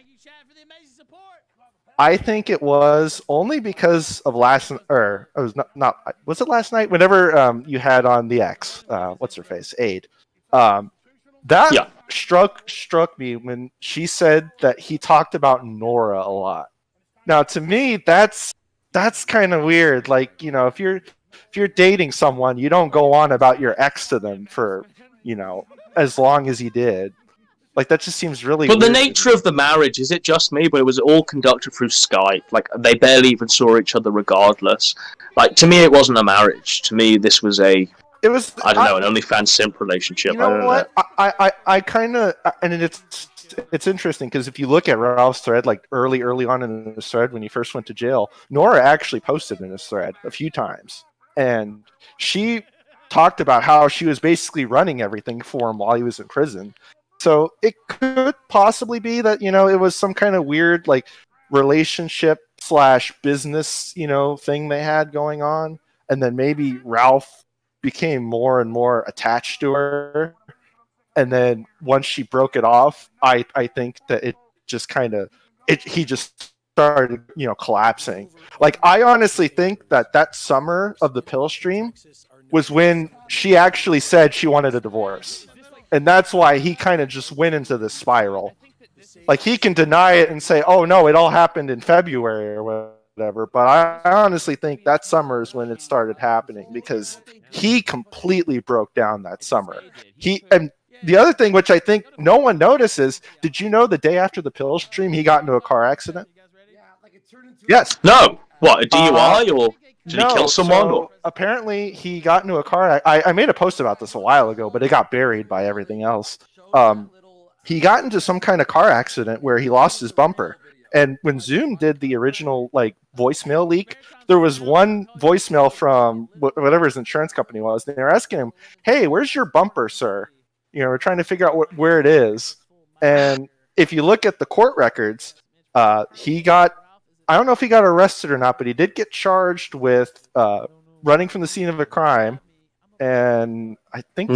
I think it was only because of last, or it was not. Was it last night? Whenever you had on the X, what's her face, Aid. That struck me when she said that he talked about Nora a lot. Now, to me, that's kind of weird. Like, you know, if you're dating someone, you don't go on about your ex to them for, you know, as long as he did. Like, that just seems really But weird. the nature of the marriage, is it just me, but it was all conducted through Skype? Like, they barely even saw each other regardless. Like, to me, it wasn't a marriage. To me, this was an OnlyFans simp relationship. You know what? I kind of, and it's interesting because if you look at Ralph's thread, like early on in his thread when he first went to jail, Nora actually posted in his thread a few times, and she talked about how she was basically running everything for him while he was in prison. So it could possibly be that, you know, it was some kind of weird like relationship / business, you know, thing they had going on, and then maybe Ralph became more and more attached to her, and then once she broke it off, I think that it just kind of he just started, you know, collapsing. Like, I honestly think that summer of the pill stream was when she actually said she wanted a divorce, and that's why he kind of just went into this spiral. Like, he can deny it and say, oh no, it all happened in February or whatever, but I honestly think that summer is when it started happening, because he completely broke down that summer. And the other thing, which I think no one notices, did you know the day after the pill stream he got into a car accident? Yes. No. What, a DUI or did he kill someone? So apparently he got into a car. I made a post about this a while ago, but it got buried by everything else. He got into some kind of car accident where he lost his bumper. And when Zoom did the original like voicemail leak, there was one voicemail from whatever his insurance company was. They were asking him, "Hey, where's your bumper, sir? You know, we're trying to figure out where it is." And if you look at the court records, he got, I don't know if he got arrested or not, but he did get charged with running from the scene of a crime, and I think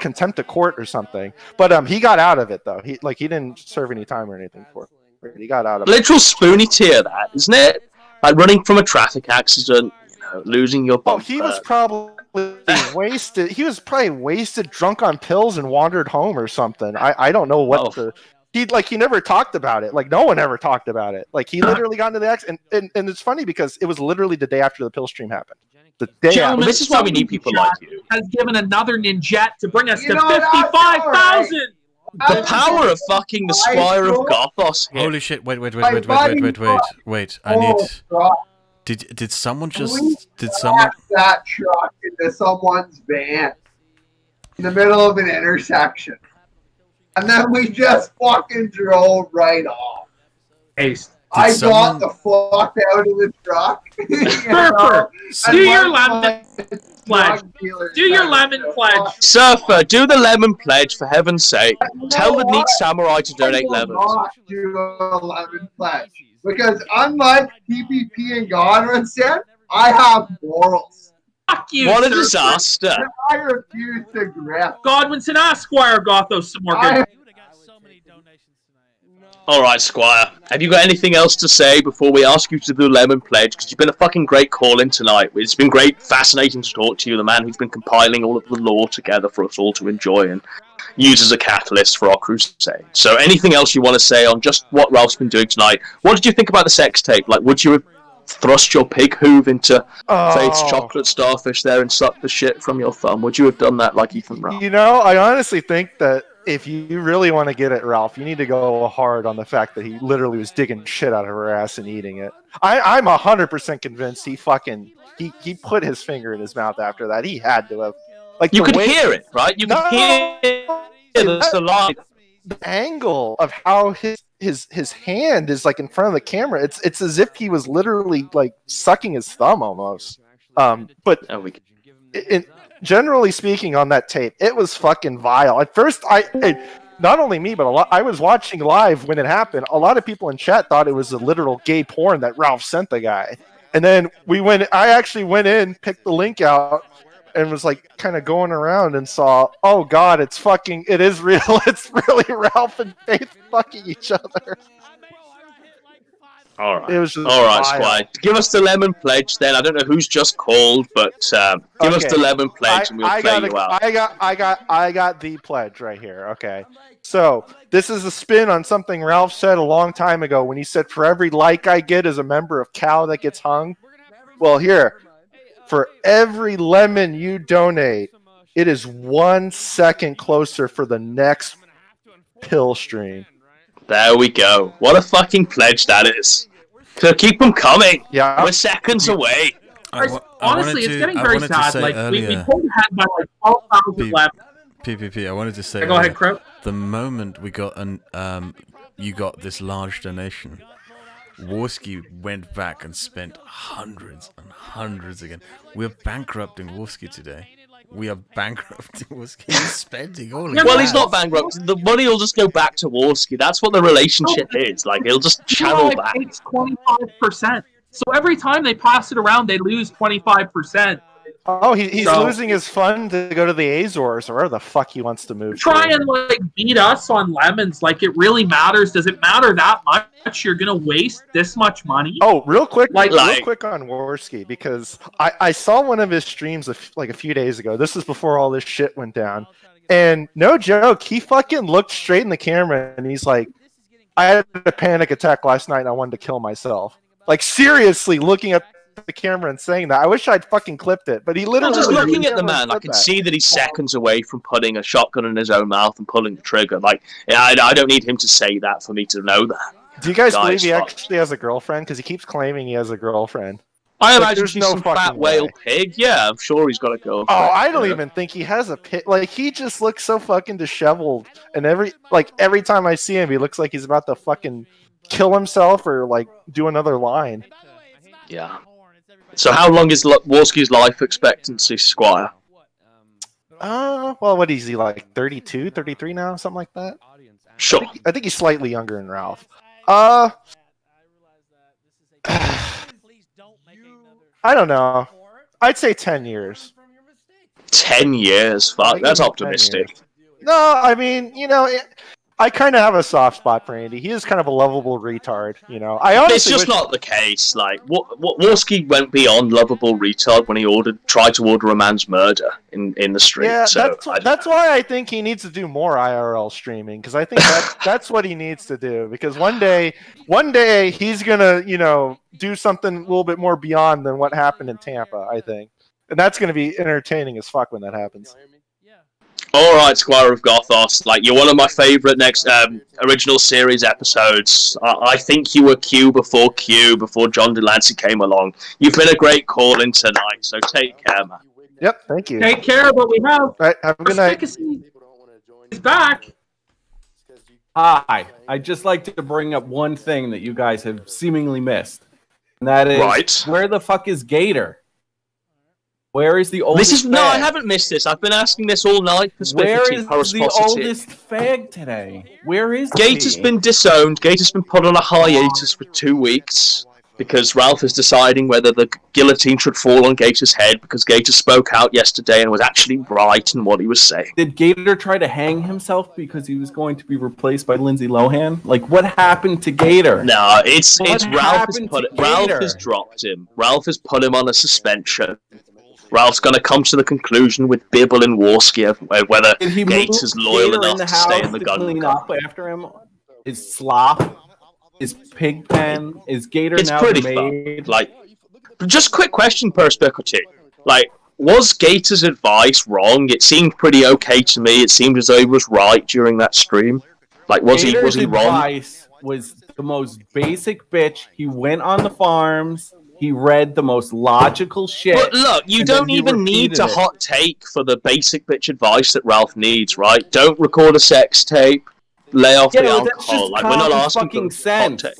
contempt of court or something. But he got out of it though. He didn't serve any time or anything for it. He got out of Literal spoony tier, that, isn't it? Like running from a traffic accident, you know, losing your bumper. Oh, he was probably wasted. He was probably wasted, drunk on pills, and wandered home or something. I don't know what he never talked about it. Like, no one ever talked about it. Like, he literally got into the accident, and it's funny because it was literally the day after the pill stream happened. The day Gentlemen, after. This is why we need people like you. Has given another ninjet to bring us You to know what? 55,000. The power of fucking the Squire of Gothos. here. Holy shit! Wait! I need. Did someone Did someone? That truck into someone's van in the middle of an intersection, and then we just fucking drove right off. Haste. I got the fuck out of the truck. Surfer, do your lemon pledge. Do your lemon pledge. Surfer, do the lemon pledge for heaven's sake. Tell the neat samurai to donate I will lemons. not do a lemon pledge because unlike PPP and Godwin said, I have morals. Fuck you, What a Surfer. disaster. And I refuse to grift. Godwinson, ask Squire Gothos some more good. Alright, Squire. Have you got anything else to say before we ask you to do the lemon pledge? Because you've been a fucking great call-in tonight. It's been great, fascinating to talk to you, the man who's been compiling all of the lore together for us all to enjoy and use as a catalyst for our crusade. So anything else you want to say on just what Ralph's been doing tonight? What did you think about the sex tape? Like, would you have thrust your pig hoof into Faith's chocolate starfish there and sucked the shit from your thumb? Would you have done that like Ethan Ralph? You know, I honestly think that if you really want to get at Ralph, you need to go hard on the fact that he literally was digging shit out of her ass and eating it. I'm 100% convinced he put his finger in his mouth after that. He had to have. Like, You could hear it, right? You could hear the line. The angle of how his hand is like in front of the camera. It's as if he was literally like sucking his thumb almost. But generally speaking, on that tape, it was fucking vile. At first, not only me, but I was watching live when it happened. A lot of people in chat thought it was a literal gay porn that Ralph sent the guy. And then I actually went in, picked the link out, and was like kind of going around and saw, oh god, it is real. It's really Ralph and Faith fucking each other. All right. It was just All right, wild. Squire. Give us the lemon pledge then. I don't know who's just called, but give us the lemon pledge and we'll play you out. I got the pledge right here. Okay. So this is a spin on something Ralph said a long time ago when he said, for every like I get as a member of Cal that gets hung. Well, here, for every lemon you donate, it is 1 second closer for the next pill stream. There we go. What a fucking pledge that is. So keep them coming. Yeah. We're seconds away. Honestly, it's getting very sad. Like we pulled ahead by like 12,000 left. PPP, I wanted to say. Go ahead, Crow. The moment we got you got this large donation, Warski went back and spent hundreds and hundreds again. We're bankrupting Warski today. We are bankrupting Warski. He's spending all. Well, he's not bankrupt. The money will just go back to Warski. That's what the relationship is. Like, it'll just channel back. It's 25%. So every time they pass it around, they lose 25%. Oh, he's losing his fund to go to the Azores or wherever the fuck he wants to move. Try and like beat us on lemons. Like it really matters. Does it matter that much? You're gonna waste this much money? Oh, real quick on Warski, because I saw one of his streams a few days ago. This is before all this shit went down, and no joke, he fucking looked straight in the camera and he's like, "I had a panic attack last night and I wanted to kill myself." Like seriously, looking at the camera and saying that. I wish I'd fucking clipped it, but he literally just looking at the man, I can see that he's seconds away from putting a shotgun in his own mouth and pulling the trigger. Like, I don't need him to say that for me to know that. Do you guys believe he actually has a girlfriend? Because he keeps claiming he has a girlfriend. I imagine he's some fat whale pig. Yeah, I'm sure he's got a girlfriend. Oh, I don't even think he has a pig. Like, he just looks so fucking disheveled. And every time I see him, he looks like he's about to fucking kill himself or like do another line. Yeah. So how long is Warski's life expectancy, Squire? Well, what is he, like 32, 33 now, something like that? Sure. I think he's slightly younger than Ralph. I don't know. I'd say 10 years. 10 years? Fuck, that's optimistic. No, I mean, I kind of have a soft spot for Andy. He is kind of a lovable retard, It's just not the case. Like, Warski went beyond lovable retard when he tried to order a man's murder in the street. Yeah, so that's why I think he needs to do more IRL streaming, because I think that's what he needs to do. Because one day he's gonna, do something a little bit more beyond than what happened in Tampa. I think, and that's gonna be entertaining as fuck when that happens. All right, Squire of Gothos. Like, you're one of my favorite original series episodes. I think you were Q before John Delancey came along. You've been a great call-in tonight, so take care, man. Yep, thank you. Take care, but we have. All right, have a good night. He's back. Hi, I'd just like to bring up one thing that you guys have seemingly missed, and that is, where the fuck is Gator? Where is the oldest fag? No, I haven't missed this. I've been asking this all night. Where is the oldest fag today? Where is Gator's been disowned. Gator's been put on a hiatus for 2 weeks because Ralph is deciding whether the guillotine should fall on Gator's head, because Gator spoke out yesterday and was actually right in what he was saying. Did Gator try to hang himself because he was going to be replaced by Lindsay Lohan? Like, what happened to Gator? No, it's Ralph has dropped him. Ralph has put him on a suspension. Ralph's going to come to the conclusion with Bibble and Warski of whether Gator's loyal enough to stay in the gun. Clean up after him? His slop? His pig pen? Is Gator now pretty made? Fun. Like, just quick question, Perspicuity. Like, was Gator's advice wrong? It seemed pretty okay to me. It seemed as though he was right during that stream. Like, was he wrong? Gator's advice was the most basic bitch. He went on the farms. He read the most logical shit. But look, you don't even need to hot take for the basic bitch advice that Ralph needs, right? Don't record a sex tape. Lay off the alcohol. Like, we're not asking for hot take.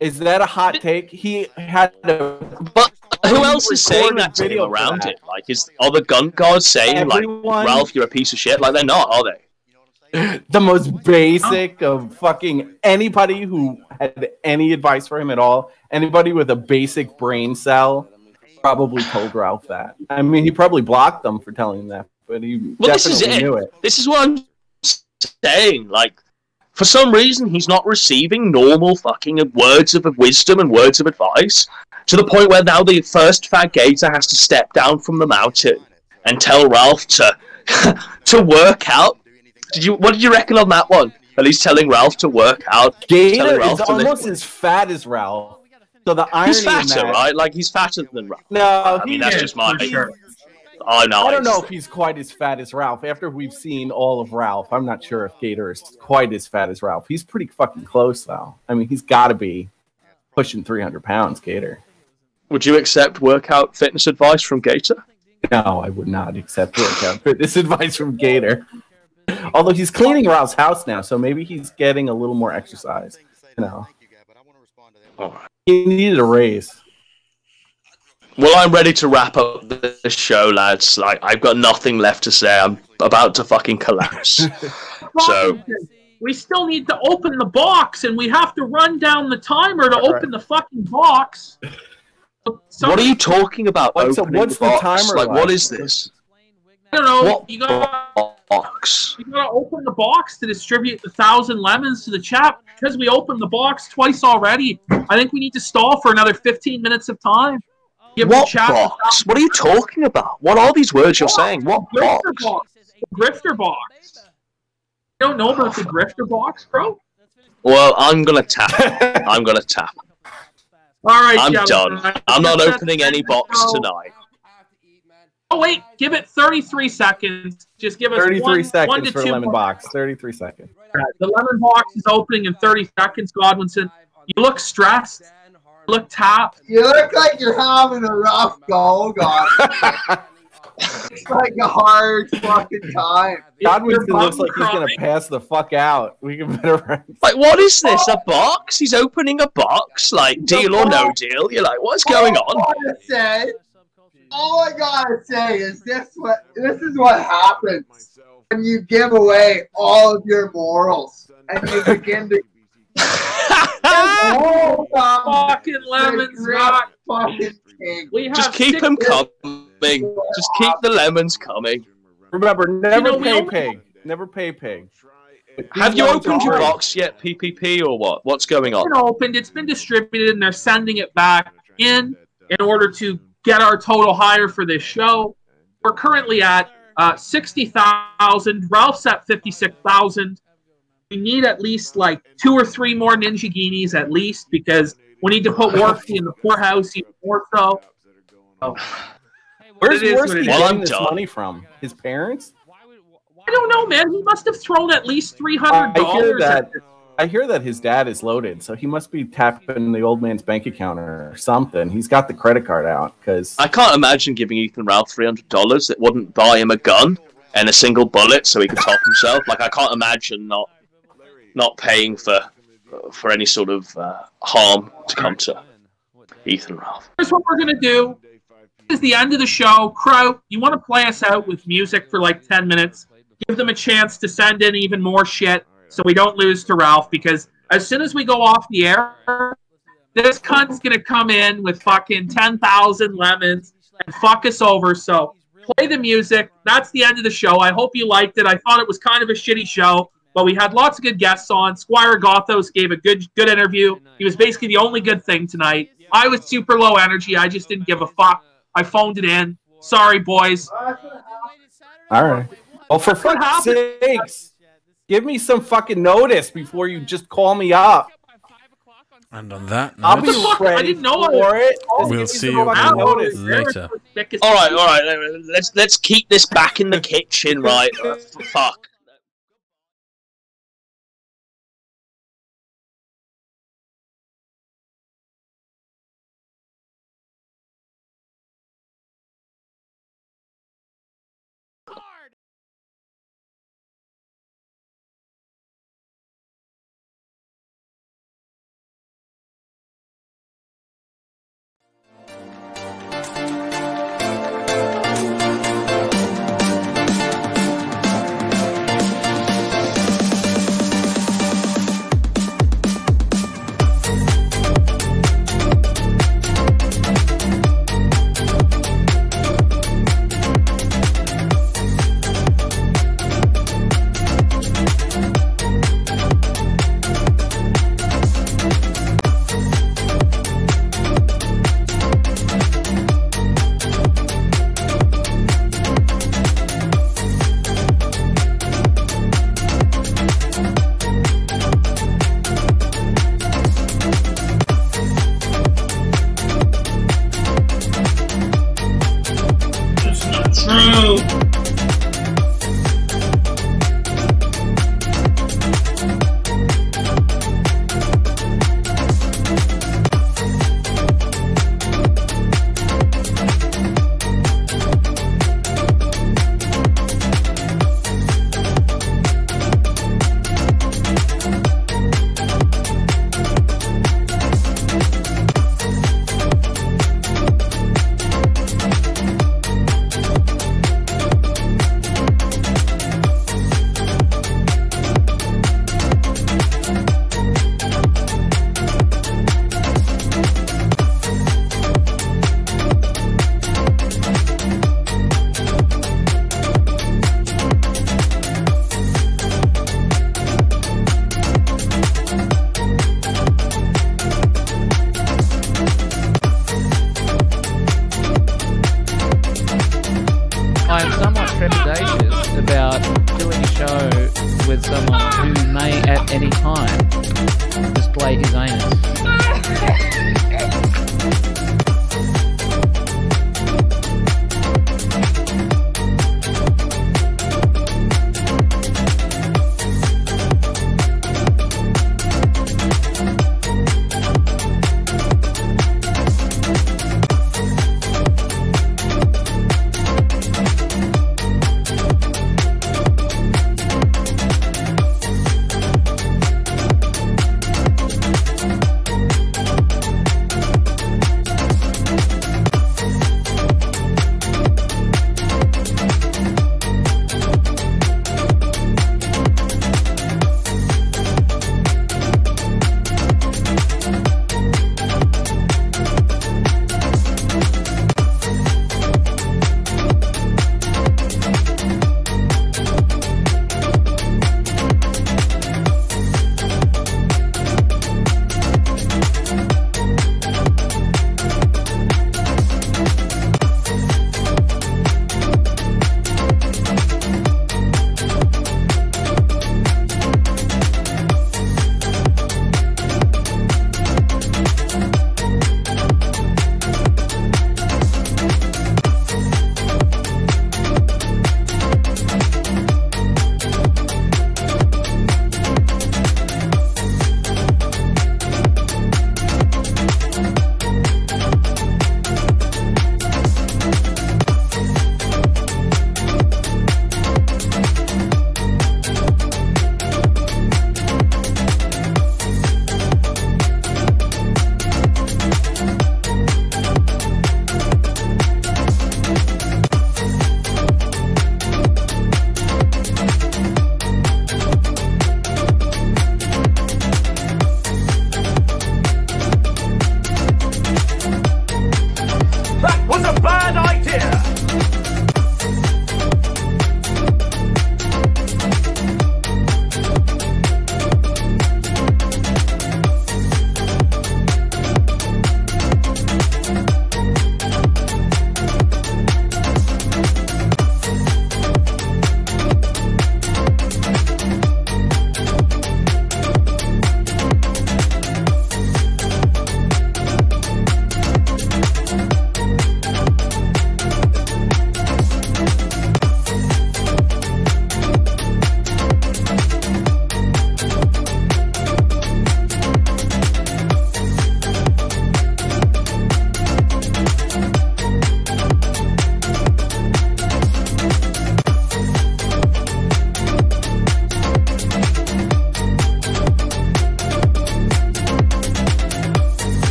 Is that a hot take? He had a... But who else is saying that to him around it? Like, are the gun guards saying, like, Ralph, you're a piece of shit? Like, they're not, are they? The most basic of fucking anybody who had any advice for him at all, Anybody with a basic brain cell probably told Ralph that. I mean, he probably blocked them for telling him that, but he definitely knew it. This is what I'm saying. Like, for some reason, he's not receiving normal fucking words of wisdom and words of advice, to the point where now the first fat gator has to step down from the mountain and tell Ralph to to work out. What did you reckon on that one? At least telling Ralph to work out. Gator is almost as fat as Ralph. So the irony he's fatter, in that, right? Like, he's fatter than Ralph. No, I mean, that's just my opinion. I know. I don't know if he's quite as fat as Ralph. After we've seen all of Ralph, I'm not sure if Gator is quite as fat as Ralph. He's pretty fucking close, though. I mean, he's got to be pushing 300 pounds, Gator. Would you accept workout fitness advice from Gator? No, I would not accept workout fitness advice from Gator. Although he's cleaning Ralph's house now, so maybe he's getting a little more exercise. You know, he needed a raise. Well, I'm ready to wrap up the show, lads. Like, I've got nothing left to say. I'm about to fucking collapse. So we still need to open the box, and we have to run down the timer to open the fucking box. what are you talking about? What's opening the box? timer Like, like? what is this? I don't know. What You gotta box? open the box to distribute the 1,000 lemons to the chat. Because we opened the box twice already, I think we need to stall for another 15 minutes of time. Give What the chat box? What are you talking about? What are these words you're saying? What Grifter box? box. The grifter box. You don't know about the grifter box, bro? Well, I'm gonna tap. I'm gonna tap. All right, I'm gentlemen. done. I'm not That's opening any box tonight. Oh wait, give it 33 seconds. Just give us 33 seconds one to for a two lemon more. box. 33 seconds. The lemon box is opening in 30 seconds, Godwinson. You look stressed. You look tapped. You look like you're having a rough go, God. It's like a hard fucking time. Godwinson looks like he's gonna pass the fuck out. We can better. Like, what is this? A box? He's opening a box? Like, deal or no deal? You're like, what's going on? All I gotta say is this is what happens when you give away all of your morals and you begin to fucking lemons, rock. Fucking king. Just keep them coming. Just keep the lemons coming. Remember, never pay pig. Never pay pig. Have you opened your box yet, PPP, or what? What's going It's on? been opened. It's been distributed, and they're sending it back in order to get our total higher for this show. We're currently at 60,000. Ralph's at 56,000. We need at least like 2 or 3 more Ninja Guineas at least, because we need to put Worski in the poorhouse even more so. Where's It is what Worski it is. getting this money from? His parents? I don't know, man. He must have thrown at least $300. I hear that his dad is loaded, so he must be tapping the old man's bank account or something. He's got the credit card out because I can't imagine giving Ethan Ralph $300 that wouldn't buy him a gun and a single bullet so he could top himself. Like, I can't imagine not paying for any sort of harm to come to Ethan Ralph. Here's what we're gonna do. This is the end of the show. Crow, you want to play us out with music for like 10 minutes? Give them a chance to send in even more shit so we don't lose to Ralph, because as soon as we go off the air, this cunt's gonna come in with fucking 10,000 lemons and fuck us over. So play the music. That's the end of the show. I hope you liked it. I thought it was kind of a shitty show, but we had lots of good guests on. Squire Gothos gave a good interview. He was basically the only good thing tonight. I was super low energy. I just didn't give a fuck. I phoned it in. Sorry, boys. all right. Well, for fuck's sakes, give me some fucking notice before you just call me up. And on that I'll be note, ready I didn't know for it. we'll see you later. All right. Let's keep this back in the kitchen, right? Fuck. trepidatious about doing a show with someone who may at any time display his anus.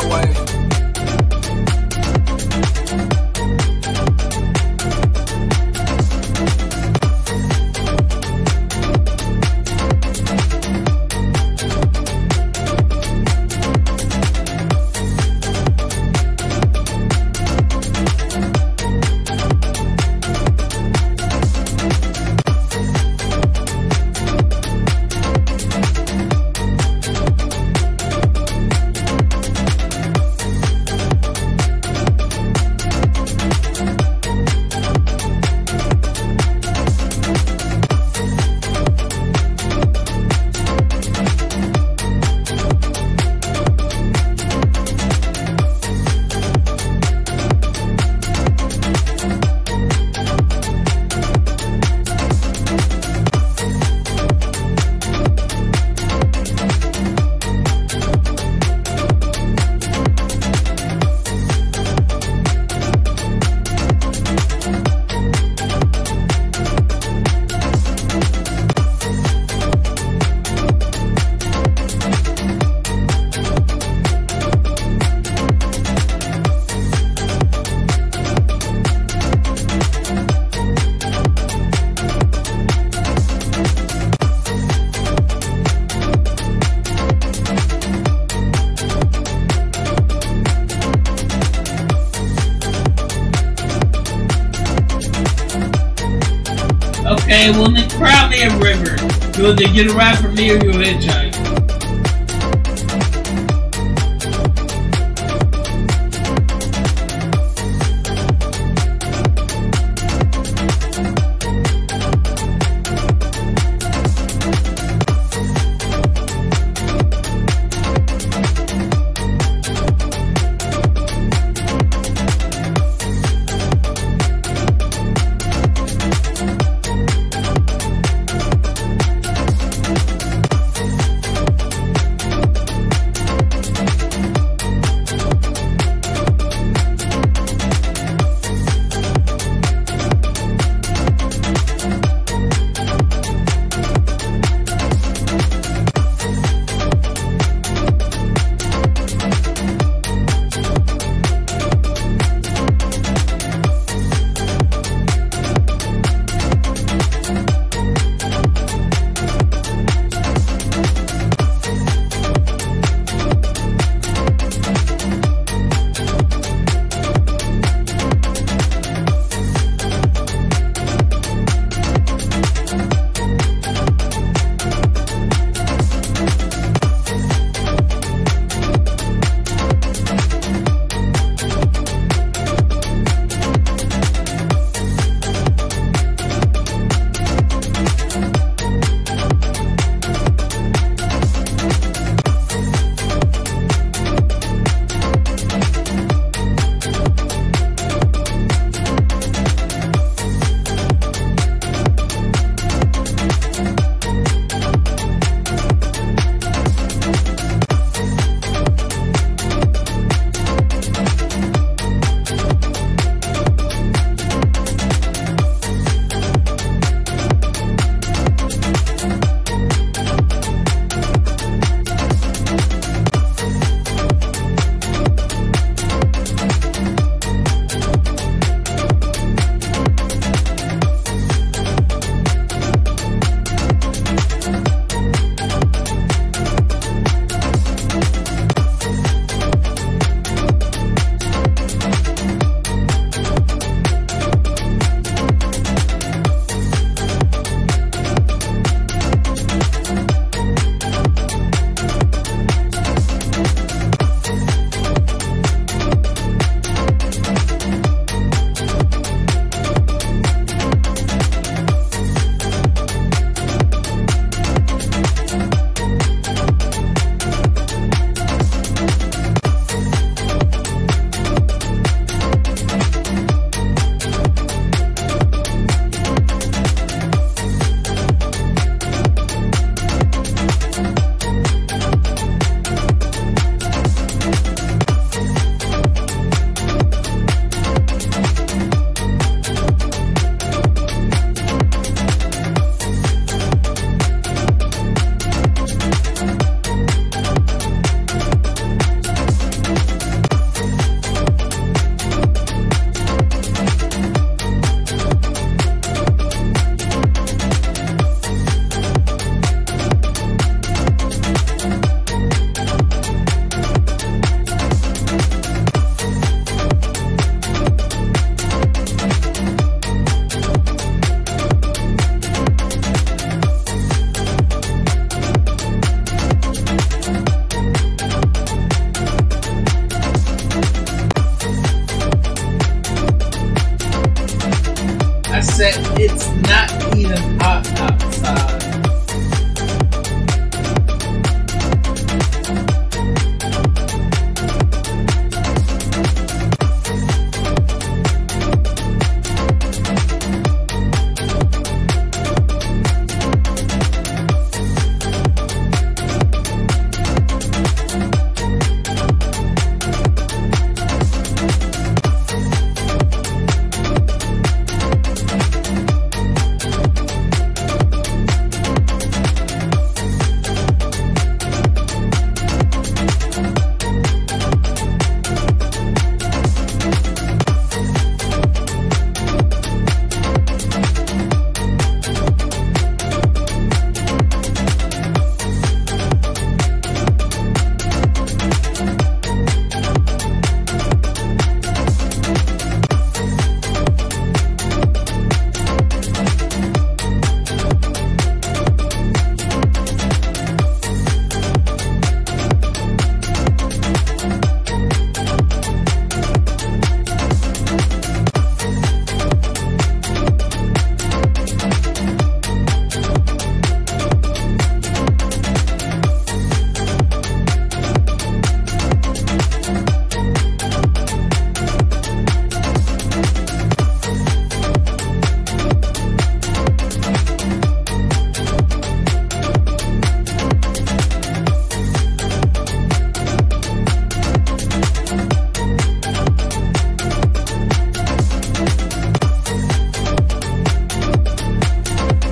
my way. Okay, well, then crowd me a river. You'll either get a ride from me or you'll hitchhike. that it's not even hot outside.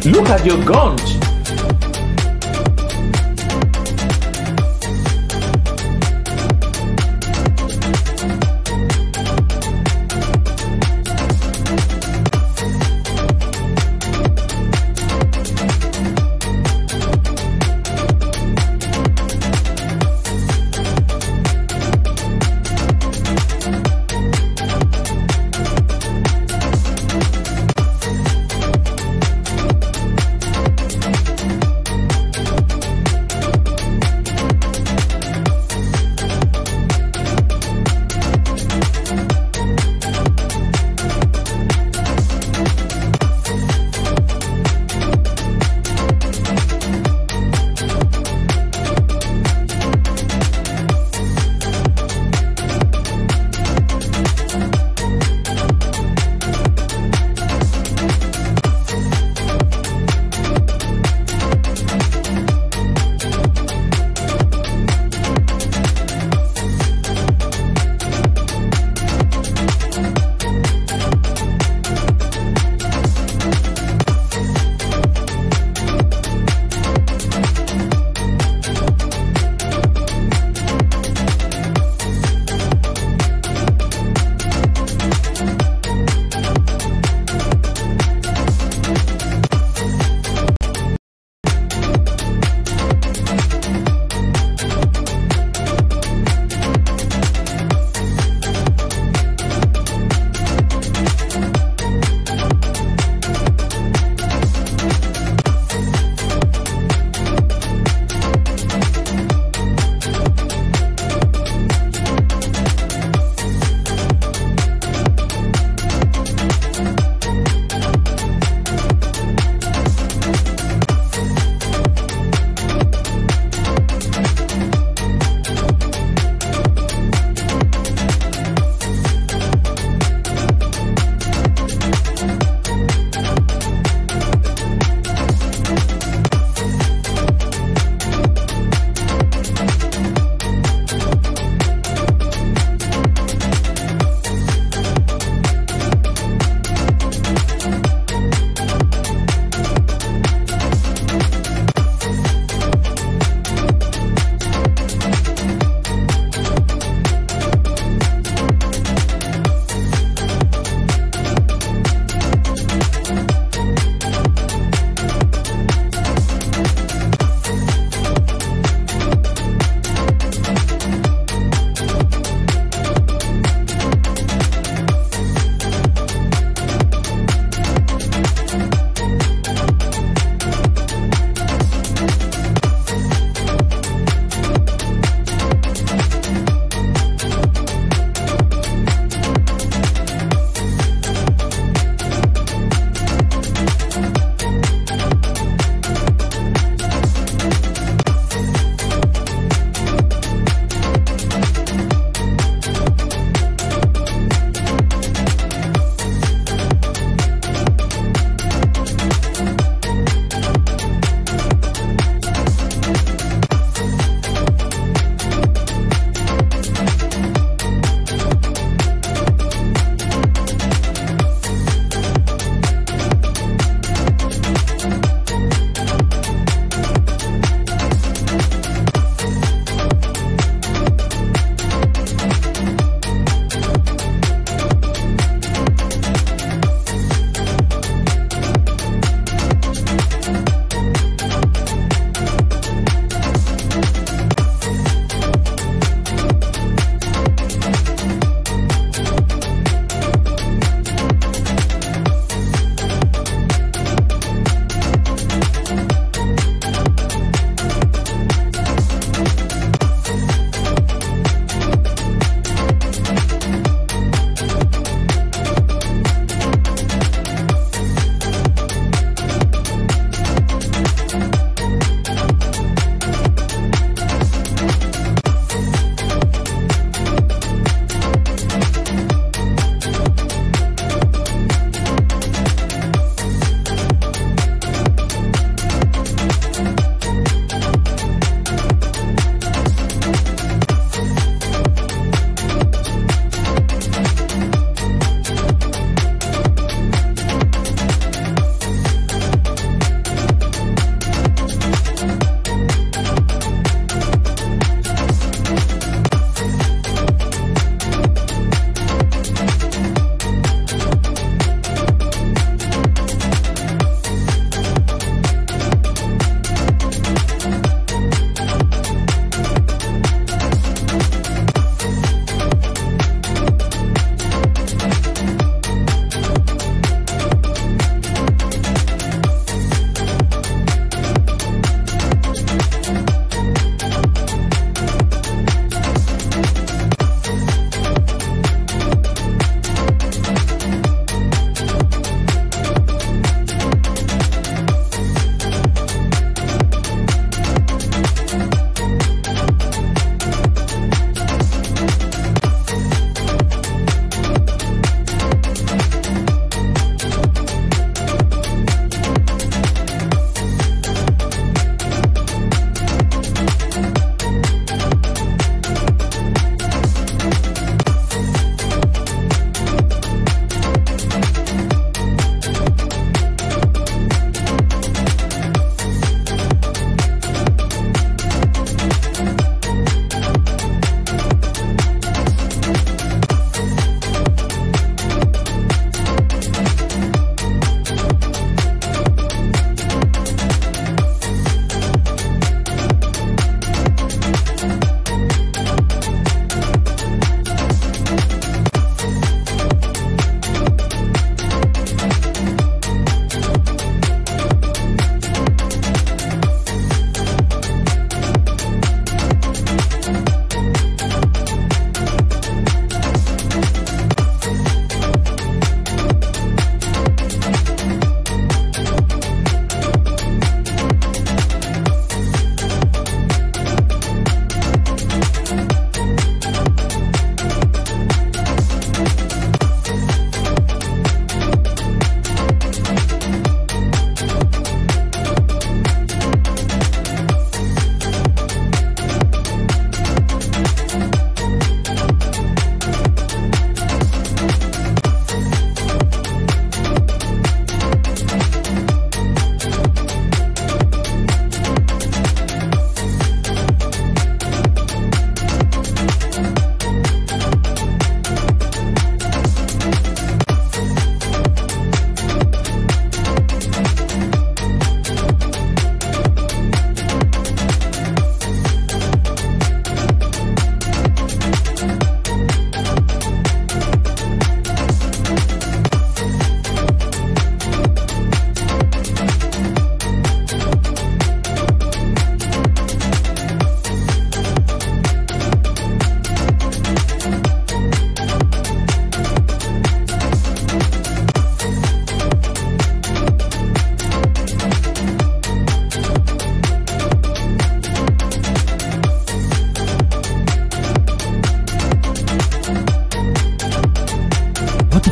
Look at your guns.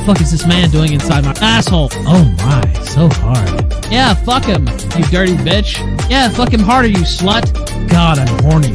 fuck is this man doing inside my asshole? Oh my, so hard. Yeah, fuck him, you dirty bitch. Yeah, fuck him harder, you slut. God, I'm horny.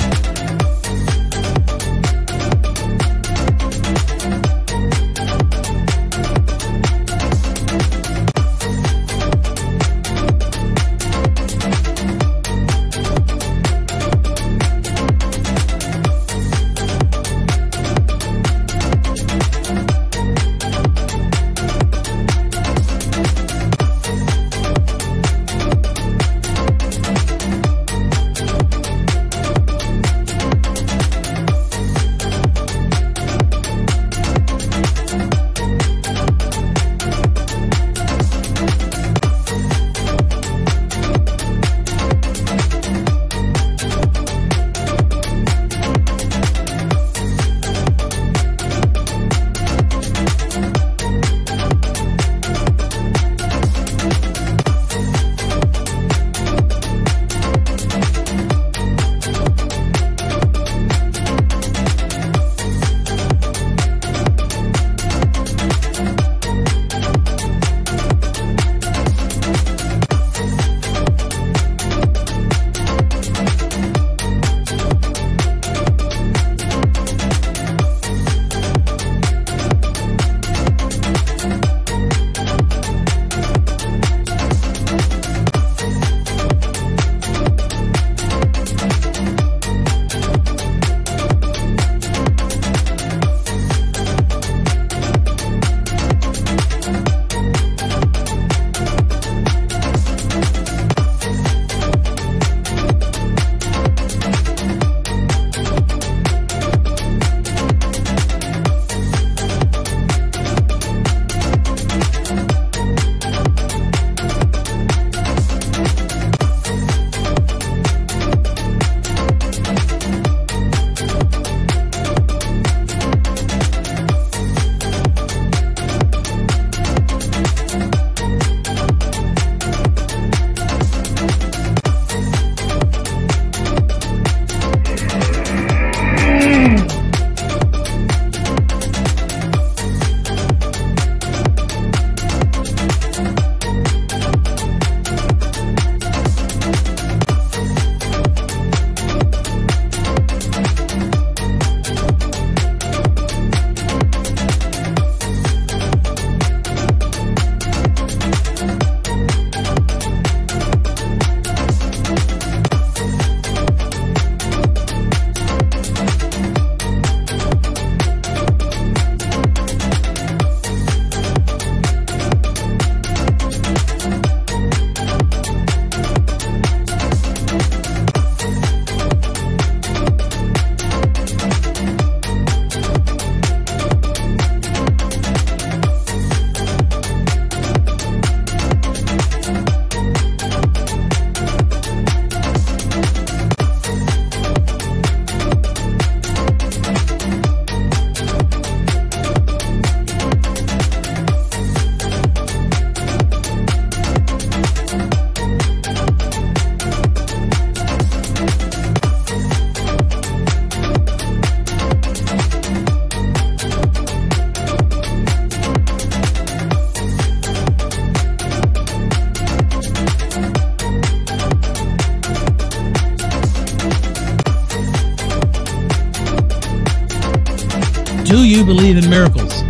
Do you believe in miracles?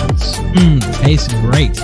seconds. Tastes great.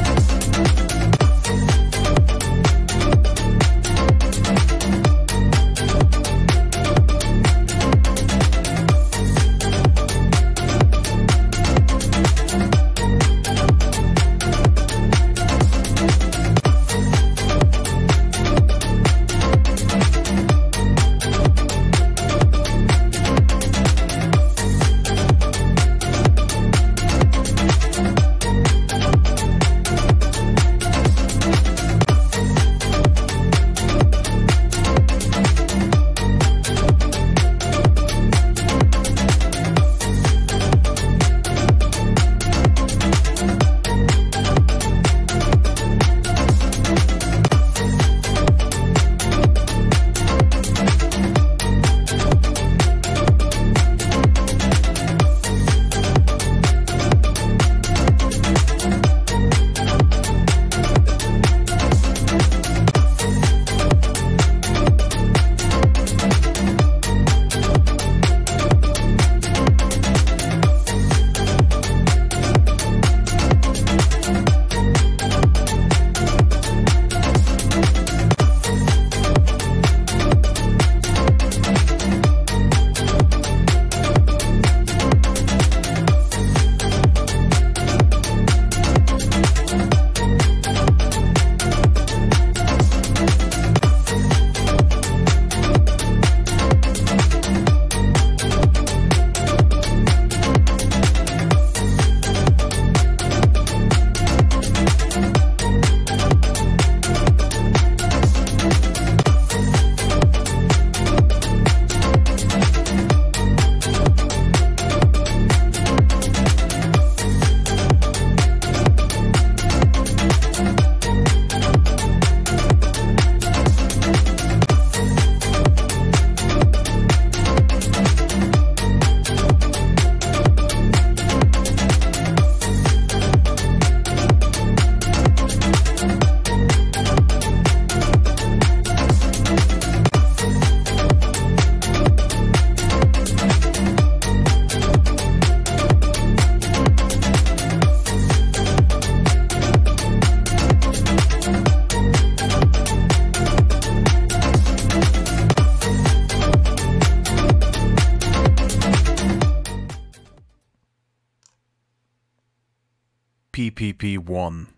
PPP 1.